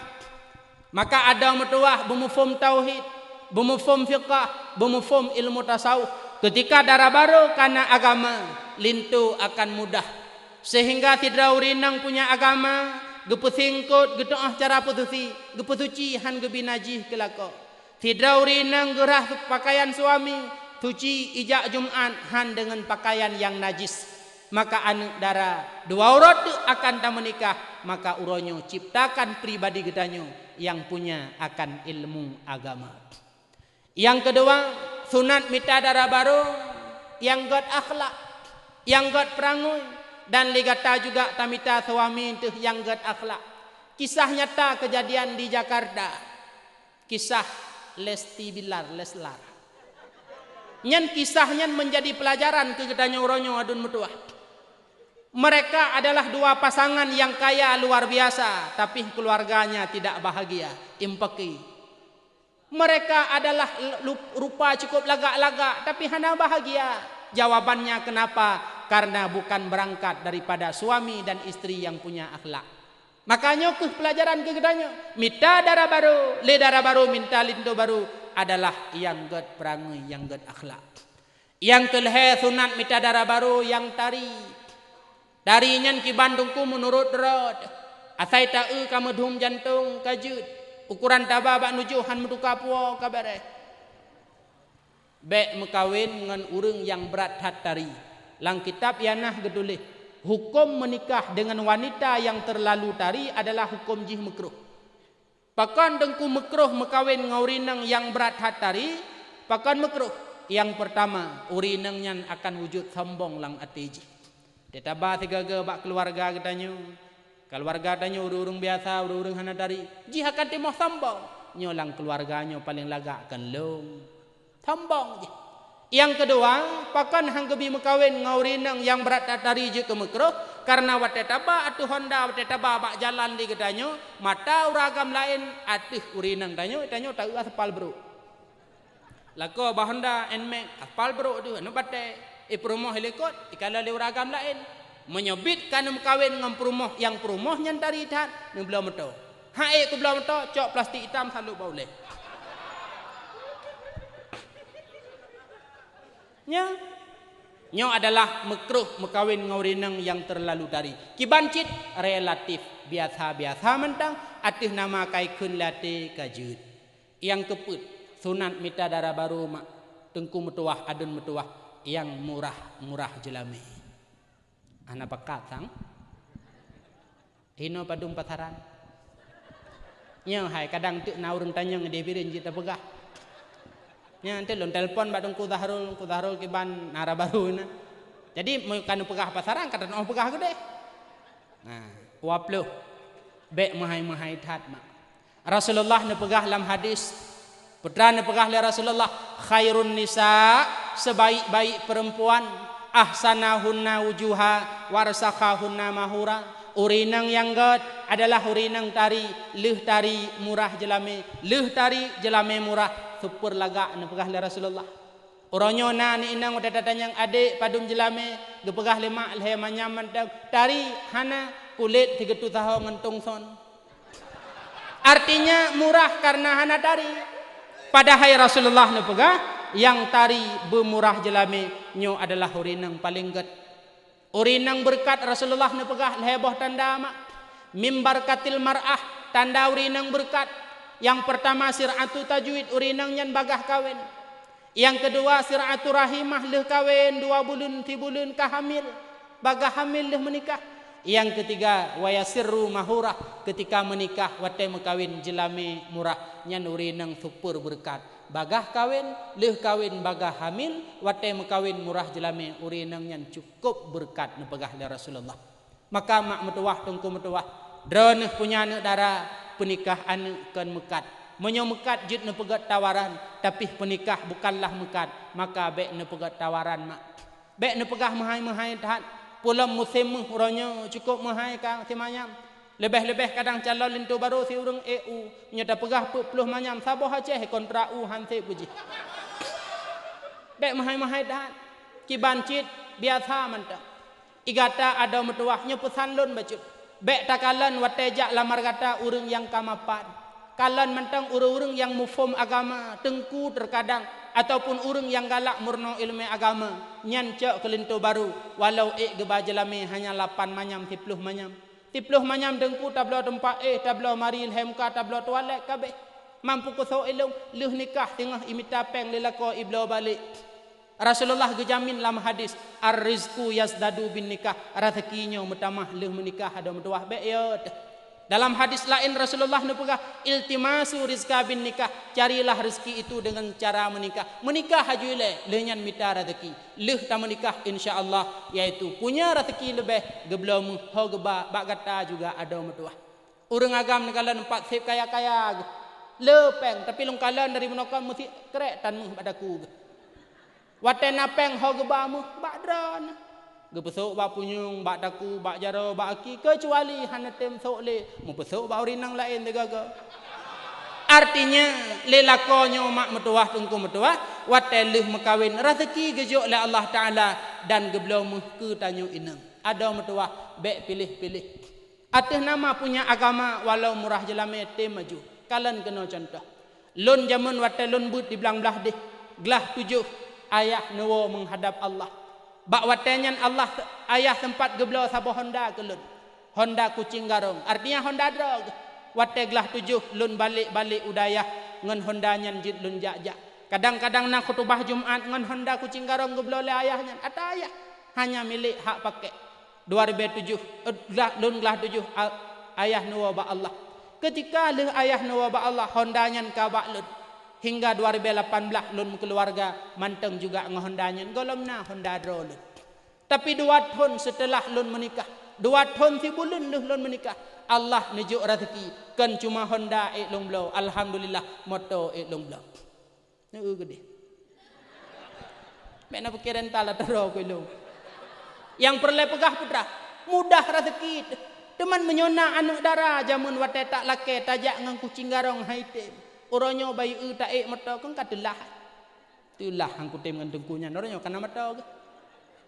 Maka ada metuah bumufum tauhid, bumufum fiqah, bumufum ilmu tasawuf. Ketika darah baru karena agama, lintu akan mudah. sehingga tidak urinang punya agama gepesingkut gedoah cara putusi gepesuci han gebinaji kelako tidak urinang gerah pakaian suami suci ijak Jumat han dengan pakaian yang najis maka anak dara dua aurat akan tak menikah maka uronyo ciptakan pribadi gedanyo yang punya akan ilmu agama. Yang kedua sunat mita dara baru yang god akhlak yang god perangai dan ligata juga tamita suami itu yang god akhlak. Kisah nyata kejadian di Jakarta, kisah Lesti Bilar Leslar. Nyan kisahnya menjadi pelajaran ke gedanyo uronyo adun metuah. Mereka adalah dua pasangan yang kaya luar biasa, tapi keluarganya tidak bahagia, impeki. Mereka adalah rupa cukup lagak-lagak, tapi hana bahagia. Jawabannya kenapa? Karena bukan berangkat daripada suami dan istri yang punya akhlak. Makanya ke pelajaran kegedanyo, minta darah baru, le darah baru, minta lindo baru adalah yang god perangai, yang god akhlak. Yang kelih sunat minta darah baru yang tari. Dari nyan ki Bandungku menurut rod asai ta'u kamedhum jantung kajut ukuran taba bak nujuhan meduka puo kabare be mekawin ngan urang yang berat hat tari lang kitab yanah gedulih hukum menikah dengan wanita yang terlalu tari adalah hukum jih makruh pakan dengku makruh mekawin ngaurinang yang berat hat tari pakan makruh yang pertama urinang nyan akan wujud sombong lang atiji. Tetaba tiga bak keluarga katanya. Keluarga katanya urung biasa, urung hana dari. Jika akan timoh sambong. Nyolang keluarganya paling lagak kan long. Sambong je. Yang kedua, pakan hang gebi mekawin ngaurinang yang berat dari je ke makruh. Karena wat tetaba atuh Honda, wat tetaba bak jalan di katanya. Mata uragam lain atuh urinang katanya. Katanya tahu aspal bro. Lako bah Honda NMAX aspal bro tu. Anu bate. Perumoh helikot ikala le uragam lain menyobit kan mekawin ngam perumoh yang perumoh nyantari tat ni belum meto hae ku belum meto cok plastik hitam salu boleh nyo adalah makruh mekawin ngaurinang yang terlalu dari kibancit relatif biasa-biasa mentang atih nama kai kun late kajut yang keput sunat mita darah baru mak tengku metuah adun metuah yang murah jelami. Ana pekat sang. Hino padung pasaran. Nya hai kadang tu na urang tanya ngedebirin kita pegah. Nya ente lon telpon badung ku Zahrul kiban nara baru na. Jadi mau kan pegah pasaran kata no pegah gede. Nah, uap lu. Be mahai tat mak. Rasulullah ne pegah dalam hadis putra ne pegah le Rasulullah khairun nisa sebaik-baik perempuan ahsanahunna wujuha warsakhahunna mahura urinang yang god adalah urinang tari leuh tari murah jelame leuh tari jelame murah super lagak ne pegah le Rasulullah oronyo na ni inang udah yang adik padum jelame gepegah lema le manyaman tari hana kulit tigetu taho ngentung son artinya murah karena hana tari padahal Rasulullah ne pegah yang tari bermurah jelame nyo adalah urinang paling ged. Urinang berkat Rasulullah ne pegah heboh tanda mak. Mimbar katil mar'ah tanda urinang berkat. Yang pertama sir'atu tajwid urinang nyan bagah kawin. Yang kedua sir'atu rahimah leh kawin 2 bulan 3 bulan kahamil. Bagah hamil leh menikah. Yang ketiga wayasirru mahurah ketika menikah wate mekawin jelame murah nyan urinang super berkat. Bagah kawin leuh kawin bagah hamil wate mekawin murah jelame urinang nyan cukup berkat ne pegah le Rasulullah. Maka mak metuah tungku metuah drone punya ne dara penikah ane kan mekat. Menyo mekat jid ne pegat tawaran tapi penikah bukanlah mekat maka be ne pegat tawaran mak. Be ne pegah mahai tat pulang musim uronyo cukup mahai kang timanyam. Lebih-lebih kadang calon lintu baru si urang EU nyata pegah 40 manyam saboh Aceh kontra u hanse puji. Bek mahai dah. Kibancit biasa mantap. Igata ada metuahnya pesan lun bacut. Bek takalan watejak lamar kata urang yang kamapan. Kalan mentang urang-urang yang mufum agama tengku terkadang ataupun urang yang galak murno ilmu agama nyan cak kelinto baru walau geba jelame hanya 8 manyam 10 manyam 10 manyam dengku tablo tempat tablo mari ilhamka tablo toilet kabeh mampu ko so ilung leuh nikah tengah imita peng lelako iblo balik Rasulullah gejamin dalam hadis ar-rizqu yazdadu bin nikah rezekinya mutamah leuh menikah ada mutuah be ya. Dalam hadis lain Rasulullah nepegah iltimasu rizqa bin nikah carilah rezeki itu dengan cara menikah. Menikah hajule lenyan mita rezeki. Leuh ta menikah insyaallah yaitu punya rezeki lebih geblom ho geba bak kata juga ada mutuah. Urang agam nekalan 4 sip kaya-kaya lepeng tapi lung kalan dari menokam mesti krek tan muh badaku. Waten apeng ho geba muh bak dran. Gepesuk ba punyung bak daku bak jaro bak aki kecuali hana tem sok le mu pesuk ba urinang lain tegaga. Artinya lelakonyo mak metuah tungku metuah waten leuh mekawin rezeki gejuk le Allah taala dan geblom ke tanyo inang. Ada metuah bek pilih-pilih. Atas nama punya agama walau murah jelame tem maju. Kalian kena contoh. Lun zaman waten lun but di belang belah deh. Gelah 7 ayah nuwo menghadap Allah. Bak watenyan Allah ayah tempat geblau sabo Honda ke lun. Honda kucing garong. Artinya Honda drog. Wate gelah 7 lun balik-balik udayah ngan Honda nyan jid lun jak-jak. Kadang-kadang nak khutbah Jumat ngan Honda kucing garong geblau le ayahnya. Ata ayah hanya milik hak pakai. 2007 lun gelah 7 ayah nuwa ba Allah. Ketika le ayah nuwa ba Allah Honda nyan ka bak lun. Hingga 2018 lun keluarga manteng juga ngehondanya golomna Honda drone. Tapi 2 tahun setelah lun menikah, 2 tahun si bulan lun menikah, Allah nujuk rezeki kan cuma Honda long blow. Alhamdulillah moto long blow. Nu gede. Mena pikiran tala tero ko lo. Yang perle pegah putra, mudah rezeki. Teman menyona anak dara jamun wate tak lake tajak ngang kucing garong haitem. Oronyo bayi taek mata kan kadelah. Itulah hang kutem ngan dengkunya oronyo kana mata.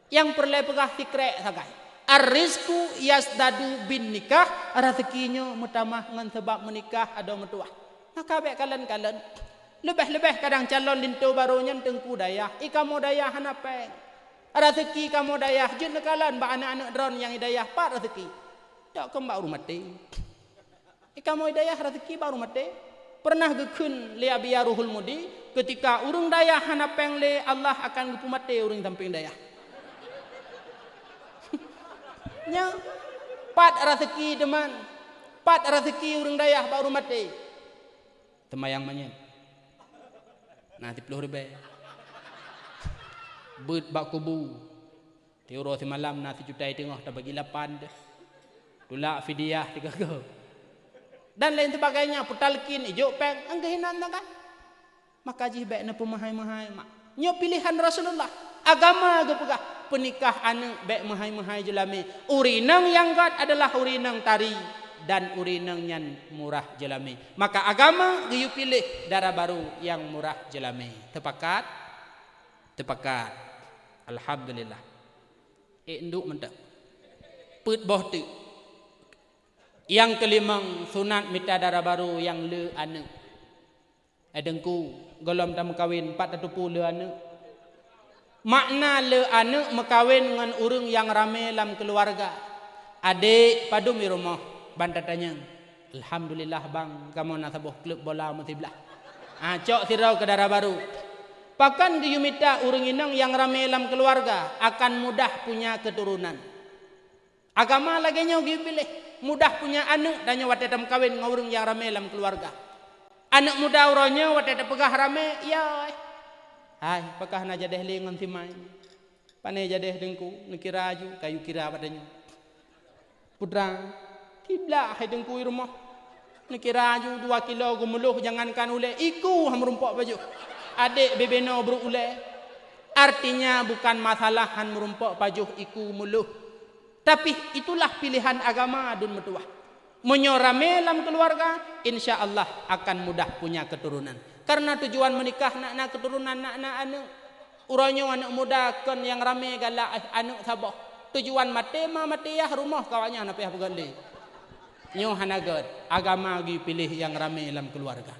Yang perle pegah tikrek sagai. Ar-rizqu yasdadu bin nikah rezekinya mutamah ngan sebab menikah ada metuah. Maka baik kalian lebih-lebih kadang calon linto barunya tengku dayah. Ikamu dayah hanapeng. Rezeki kamu dayah jin kalan ba anak-anak dron yang hidayah pak rezeki. Tak kembak rumah mati. Ikamu hidayah rezeki baru mati. Pernah gekun le abiyaruhul mudi ketika urung dayah hanapeng le Allah akan gupumate urung samping dayah. Nya pat rezeki deman. Pat rezeki urung dayah baru mati. Temayang manyen. Nah 10 ribu. Beut bak kubu. Teuro semalam na 1 juta tengah tak bagi 8 deh. Tulak fidyah 3 go. Dan lain sebagainya putalkin ijo peng anggehinan kan maka jibek na pemahai-mahai mak nyo pilihan Rasulullah agama ge pegah penikah anak bek mahai-mahai jelame urinang yang gat adalah urinang tari dan urinang nyan murah jelame maka agama ge pilih darah baru yang murah jelame tepakat alhamdulillah nduk mentak put boh tu. Yang kelimang sunat mita darah baru yang le anak. Adengku golom tak mekawin 4 atau le anak. Makna le anak mekawin dengan urang yang ramai dalam keluarga. Adik padu mi rumah bantat tanya. Alhamdulillah bang kamu nak sabuh klub bola mesti belah. Cok sirau ke darah baru. Pakan diyu mita urang inang yang ramai dalam keluarga akan mudah punya keturunan. Agama lagi nyo gi pilih. Mudah punya anak dan nyawa tetam kawin ngurung yang ramai dalam keluarga. Anak muda uronyo wate pegah ramai ya. Hai pekah na jadeh lengan timai. Pane jadeh dengku nekira aju kayu kira padanya. Putra kiblah hai dengku rumah. Nekira aju 2 kilo gumuluh jangankan ule iku hamrumpok baju. Adik bebeno bro ule. Artinya bukan masalah han merumpok pajuh iku muluh. Tapi itulah pilihan agama dun metuah. Menyorame dalam keluarga, insya Allah akan mudah punya keturunan. Karena tujuan menikah nak keturunan nak anak. Uranyo anak muda kan yang rame galak anak sabah. Tujuan mati ya rumah kawannya anak pihak pegandi. Nyo hanagat agama gi pilih yang rame dalam keluarga.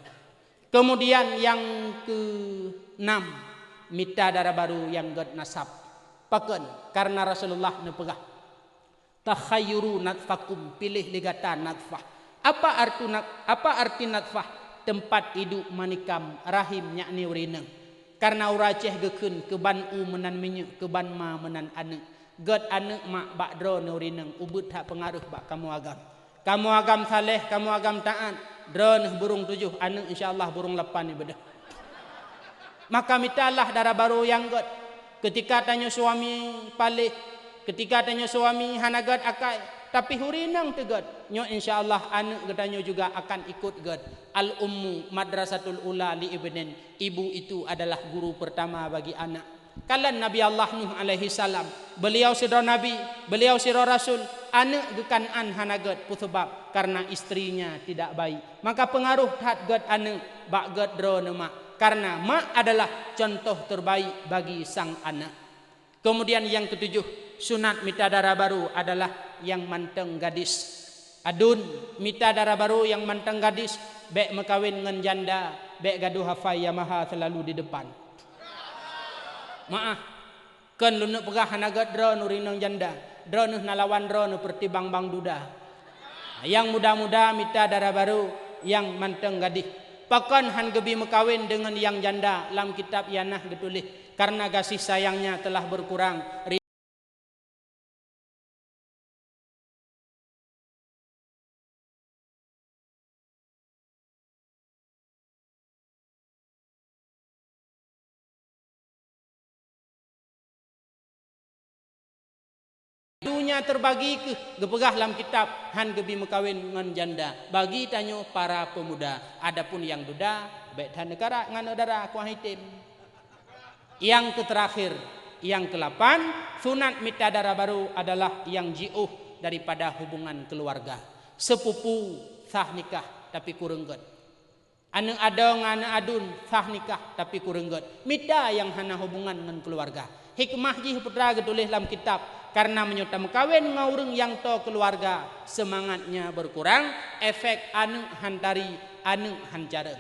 Kemudian yang ke-6, mita darah baru yang god nasab. Paken karena Rasulullah nepegah. Takhayyuru natfakum, pilih ligata natfah. Apa arti natfah? Tempat hidup manikam rahim yakni urineng. Karena uraceh gekun keban u menan minyak keban ma menan ane. God ane mak bak dro urineng ubut hak pengaruh bak kamu agam. Kamu agam saleh, kamu agam taat. Dro burung 7 ane insyaallah burung 8 ni bedah. Maka mitalah darah baru yang god. Ketika tanya suami palik, ketika tanya suami hanagat akai, tapi hurinang tegad, nyo insyaallah anak gedanyo juga akan ikut gad. Al ummu madrasatul ula li ibnin, ibu itu adalah guru pertama bagi anak. Kalan Nabi Allah Nuh alaihi salam, beliau sira nabi, beliau sira rasul, anak gekan hanagat pusebab karena istrinya tidak baik. Maka pengaruh tat gad anak bak gad dro mak. Karena mak adalah contoh terbaik bagi sang anak. Kemudian yang ke-7, sunat mita darah baru adalah yang manteng gadis. Adun mita darah baru yang manteng gadis, bek mekawin ngan janda, bek gaduh hafai Yamaha selalu di depan. Maaf, kan lu nak pegah hanagat dro nurinang janda, dro nuh nalawan dro nuh pertibang bang duda. Yang muda-muda mita darah baru yang manteng gadis. Pakan han gebi mekawin dengan yang janda, dalam kitab Yanah getulih karena kasih sayangnya telah berkurang. Dunia terbagi ke gepegah dalam kitab han gebi mekawin ngan janda. Bagi tanyo para pemuda. Adapun yang duda baik dan negara ngan udara kuah hitim. Yang terakhir, yang ke-8, sunat mita darah baru adalah yang jiuh daripada hubungan keluarga. Sepupu sah nikah tapi kurengget. Anu adong anu adun sah nikah tapi kurengget. Mita yang hana hubungan dengan keluarga. Hikmah ji putra getulih dalam kitab. Karena menyuta mekawin ngaureng yang to keluarga, semangatnya berkurang, efek anu hantari anu hancareng.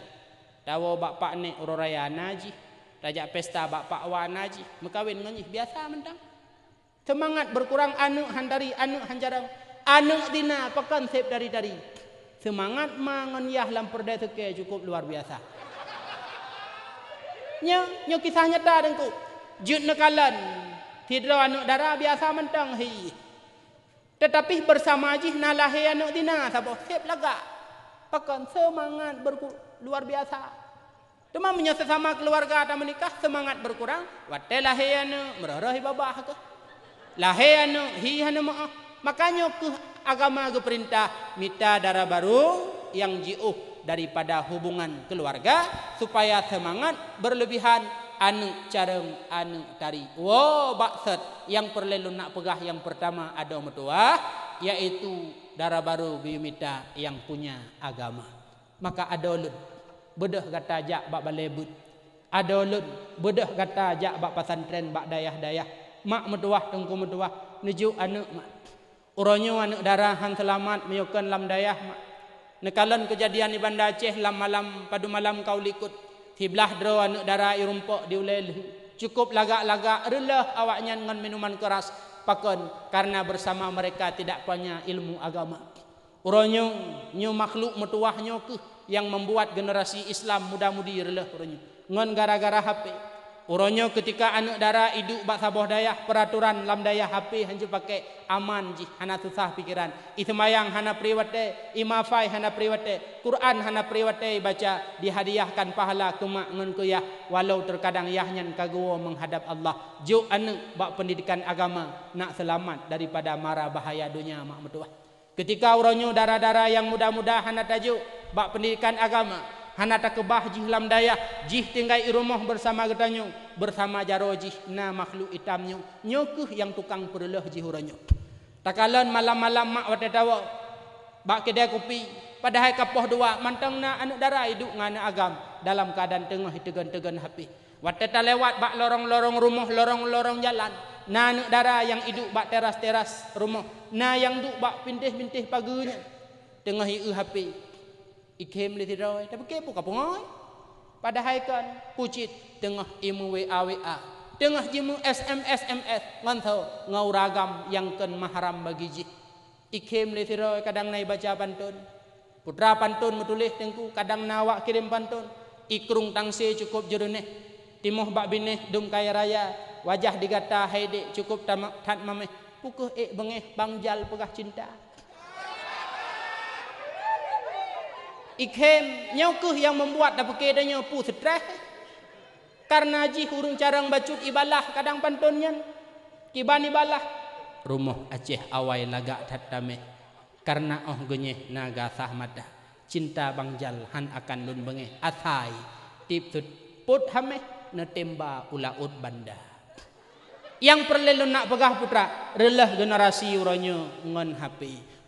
Dawo bapak nek uroraya naji, raja pesta bapak wa naji, mekawin nganyih biasa mentang. Semangat berkurang anu hantari anu hancareng. Anu dina pekan sep dari. Semangat manganyah lam perda teke cukup luar biasa. Nyo kisah nyata dengku. Jut nekalan. Tidak anak darah biasa mentang hi. Tetapi bersama jih nalahi anak dina sabah sep laga. Pakan semangat luar biasa. Cuma menyesal sama keluarga atau menikah semangat berkurang. Wate lahi anak merarahi babah ke. Lahi anak hi hana maaf. Makanya ke agama ke perintah mita darah baru yang jiuh daripada hubungan keluarga supaya semangat berlebihan. Anu careng anu tari. Wow, baksat yang perlu nak pegah yang pertama ada metua, yaitu darah baru biumita yang punya agama. Maka ada lun bedah kata jak bak balebut. Ada lun bedah kata jak bak pesantren bak dayah-dayah. Mak metuah tengku metuah nuju anu mak. Uronyo anu darah han selamat meyokan lam dayah mak. Nekalan kejadian di Banda Aceh lam malam padu malam kau likut. Hiblah dro anak darah irumpok diulel cukup lagak-lagak relah awaknya dengan minuman keras pakon karena bersama mereka tidak punya ilmu agama. Uronyo nyo makhluk metuahnya ke yang membuat generasi Islam muda-mudi relah uronyo ngon gara-gara HP. Uronyo ketika anak darah hidup bak saboh dayah peraturan lam dayah HP hanya pakai aman ji hana susah pikiran. Ismayang hana priwate, imafai hana priwate, Quran hana priwate baca dihadiahkan pahala kemak ngon kuyah walau terkadang yahnyan kagawa menghadap Allah. Jo anak bak pendidikan agama nak selamat daripada mara bahaya dunia mak metuah. Ketika uronyo darah-darah yang muda-muda hana tajuk bak pendidikan agama hana takebah jih lam dayah jih tinggai rumah bersama getanyo bersama jaro jih na makhluk hitamnyo nyokuh yang tukang perleh jih uranyo takalan malam-malam mak wate tawa bak kedai kopi padahal kapoh dua mantang na anak darah hidup ngana agam dalam keadaan tengah tegan-tegan HP wate ta lewat bak lorong-lorong rumah lorong-lorong jalan na anak darah yang hidup bak teras-teras rumah na yang duk bak pintih-pintih pagunya tengah HP ikem le tidoi tapi kepo kapongai Padahal kan pucit tengah imu WA tengah jimu SMS ngantau ngau ragam yang ken mahram bagi ji. Ikem le tiro kadang nai baca pantun. Putra pantun metulis tengku kadang nawak kirim pantun. Ikrung tangse cukup jeruneh. Timoh bak bineh dum kaya raya. Wajah digata haide cukup tat mameh. Pukuh bengeh bangjal pegah cinta. Ikem nyaukuh yang membuat dah pekedanya pu stres. Karena ji hurung carang bacut ibalah kadang pantunnya. Kiban ibalah. Rumah Aceh awai lagak tatame. Karena genyeh naga sahmata. Cinta bangjal han akan lun bengeh. Athai tip tut put hameh netemba ulaut banda. Yang perlu nak pegah putra relah generasi uronyo ngon HP.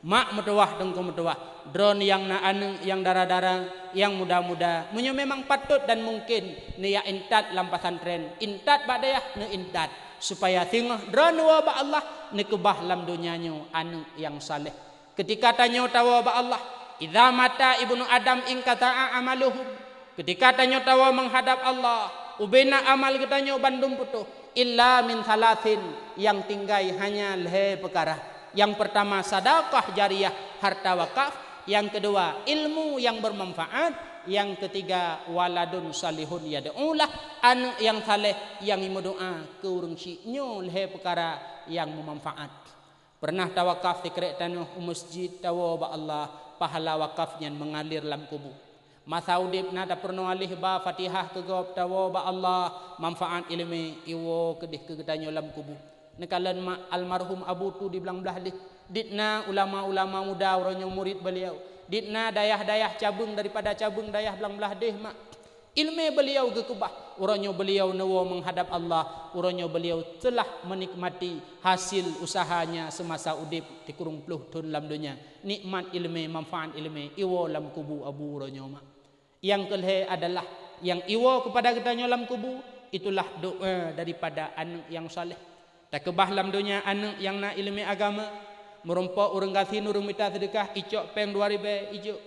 Mak metuah dengku metuah. Drone yang na anu yang darah-darah yang muda-muda. Munyo memang patut dan mungkin ni ya intat lampasan tren. Intat badayah ne intat supaya tengah drone wa ba Allah ne kebah lam dunianyo anu yang saleh. Ketika tanyo tawa ba Allah, idza mata ibnu Adam in qata'a amaluhum. Ketika tanyo tawa menghadap Allah, ubena amal kitanyo bandung putuh. Illa min thalathin yang tinggai hanya lehe perkara. Yang pertama sedekah jariyah harta wakaf, yang kedua ilmu yang bermanfaat, yang ketiga waladun salihun yad'ulah anu yang saleh yang doa ke urang nyo lehe perkara yang bermanfaat. Pernah tawakaf dikrek tanuh masjid tawa ba Allah pahala wakafnya mengalir dalam kubur. Masa udip nada pernah alih ba Fatihah ke gop tawa ba Allah manfaat ilmi iwo kedih ke gedanyo lam kubu. Nekalan almarhum Abu tu di belang belah ditna ulama-ulama muda uronyo murid beliau. Ditna dayah-dayah cabung daripada cabung dayah belang belah deh mak. Ilmu beliau gekubah. Uronyo beliau nawa menghadap Allah. Uronyo beliau telah menikmati hasil usahanya semasa udip di kurung puluh tahun dalam dunia. Nikmat ilmu, manfaat ilmu iwo lam kubu Abu uronyo mak. Yang kelih adalah yang iwo kepada kita nyolam kubu, itulah doa daripada anak yang saleh. Tak kebah dalam dunia anak yang nak ilmu agama, merumpok urang gasin urang minta sedekah icok peng 2000 icok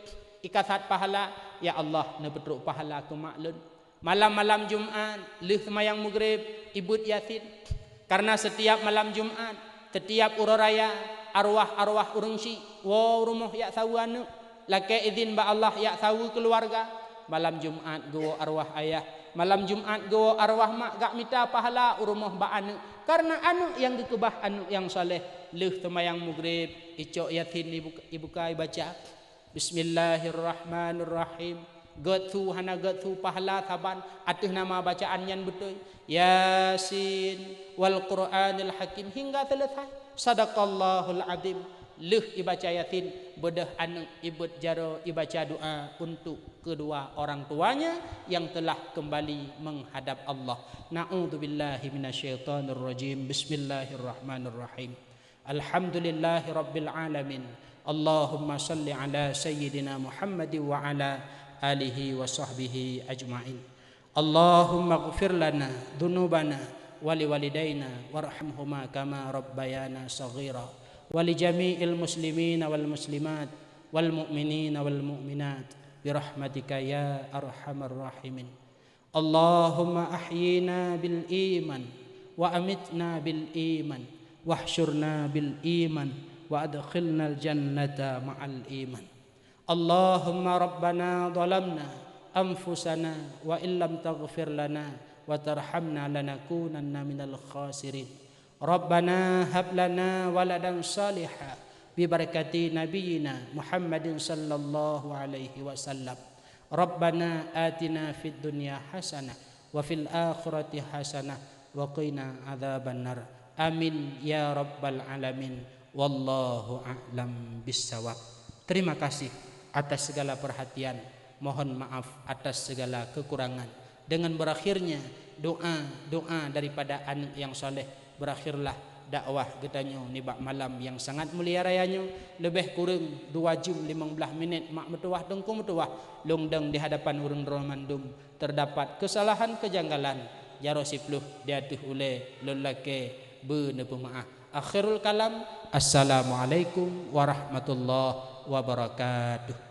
ikasat pahala, ya Allah ne betruk pahala ke maklun. Malam-malam Jumat leh semayang maghrib ibut yasin. Karena setiap malam Jumat, setiap uraraya arwah-arwah urang si, wa rumah ya sawana laki izin ba Allah ya sawu keluarga. Malam Jumat go arwah ayah, malam Jumat go arwah mak gak minta pahala urumah ba anu. Karena anu yang dikebah anu yang saleh leh semayang maghrib icok yasin ibu kai baca Bismillahirrahmanirrahim. Gotsu hana gotsu pahala saban atuh nama bacaan yan betul. Yasin wal Qur'anil Hakim hingga selesai. Sadaqallahul azim. Leh ibaca yasin bedah anak ibut jaro ibaca doa untuk kedua orang tuanya yang telah kembali menghadap Allah. Na'udzubillahi minasyaitonir rajim. Bismillahirrahmanirrahim. Alhamdulillahirabbil alamin. Allahumma salli ala sayyidina Muhammad wa ala alihi wa sahbihi ajma'in. Allahumma ighfir lana dhunubana wa liwalidayna warhamhuma kama rabbayana saghira. ولجميع المسلمين والمسلمات والمؤمنين والمؤمنات برحمتك يا أرحم الراحمين. اللهم أحينا بالإيمان وأمتنا بالإيمان واحشرنا بالإيمان وأدخلنا الجنة مع الإيمان. اللهم ربنا ظلمنا أنفسنا وإن لم تغفر لنا وترحمنا لنكونن من الخاسرين. Rabbana hab lana waladan salihah bi barakati nabiyyina Muhammadin sallallahu alaihi wasallam. Rabbana atina fid dunya hasanah wa fil akhirati hasanah wa qina adzabannar. Amin ya rabbal alamin. Wallahu a'lam bissawab. Terima kasih atas segala perhatian. Mohon maaf atas segala kekurangan. Dengan berakhirnya doa daripada anak yang saleh, berakhirlah dakwah getanyo ni bak malam yang sangat mulia rayanyo. Lebih kurang 2 jam 15 minit mak metuah dengku metuah longdang di hadapan urang Romandum terdapat kesalahan kejanggalan jaro sipluh diatuh oleh lelaki benepu maaf. Akhirul kalam, assalamualaikum warahmatullahi wabarakatuh.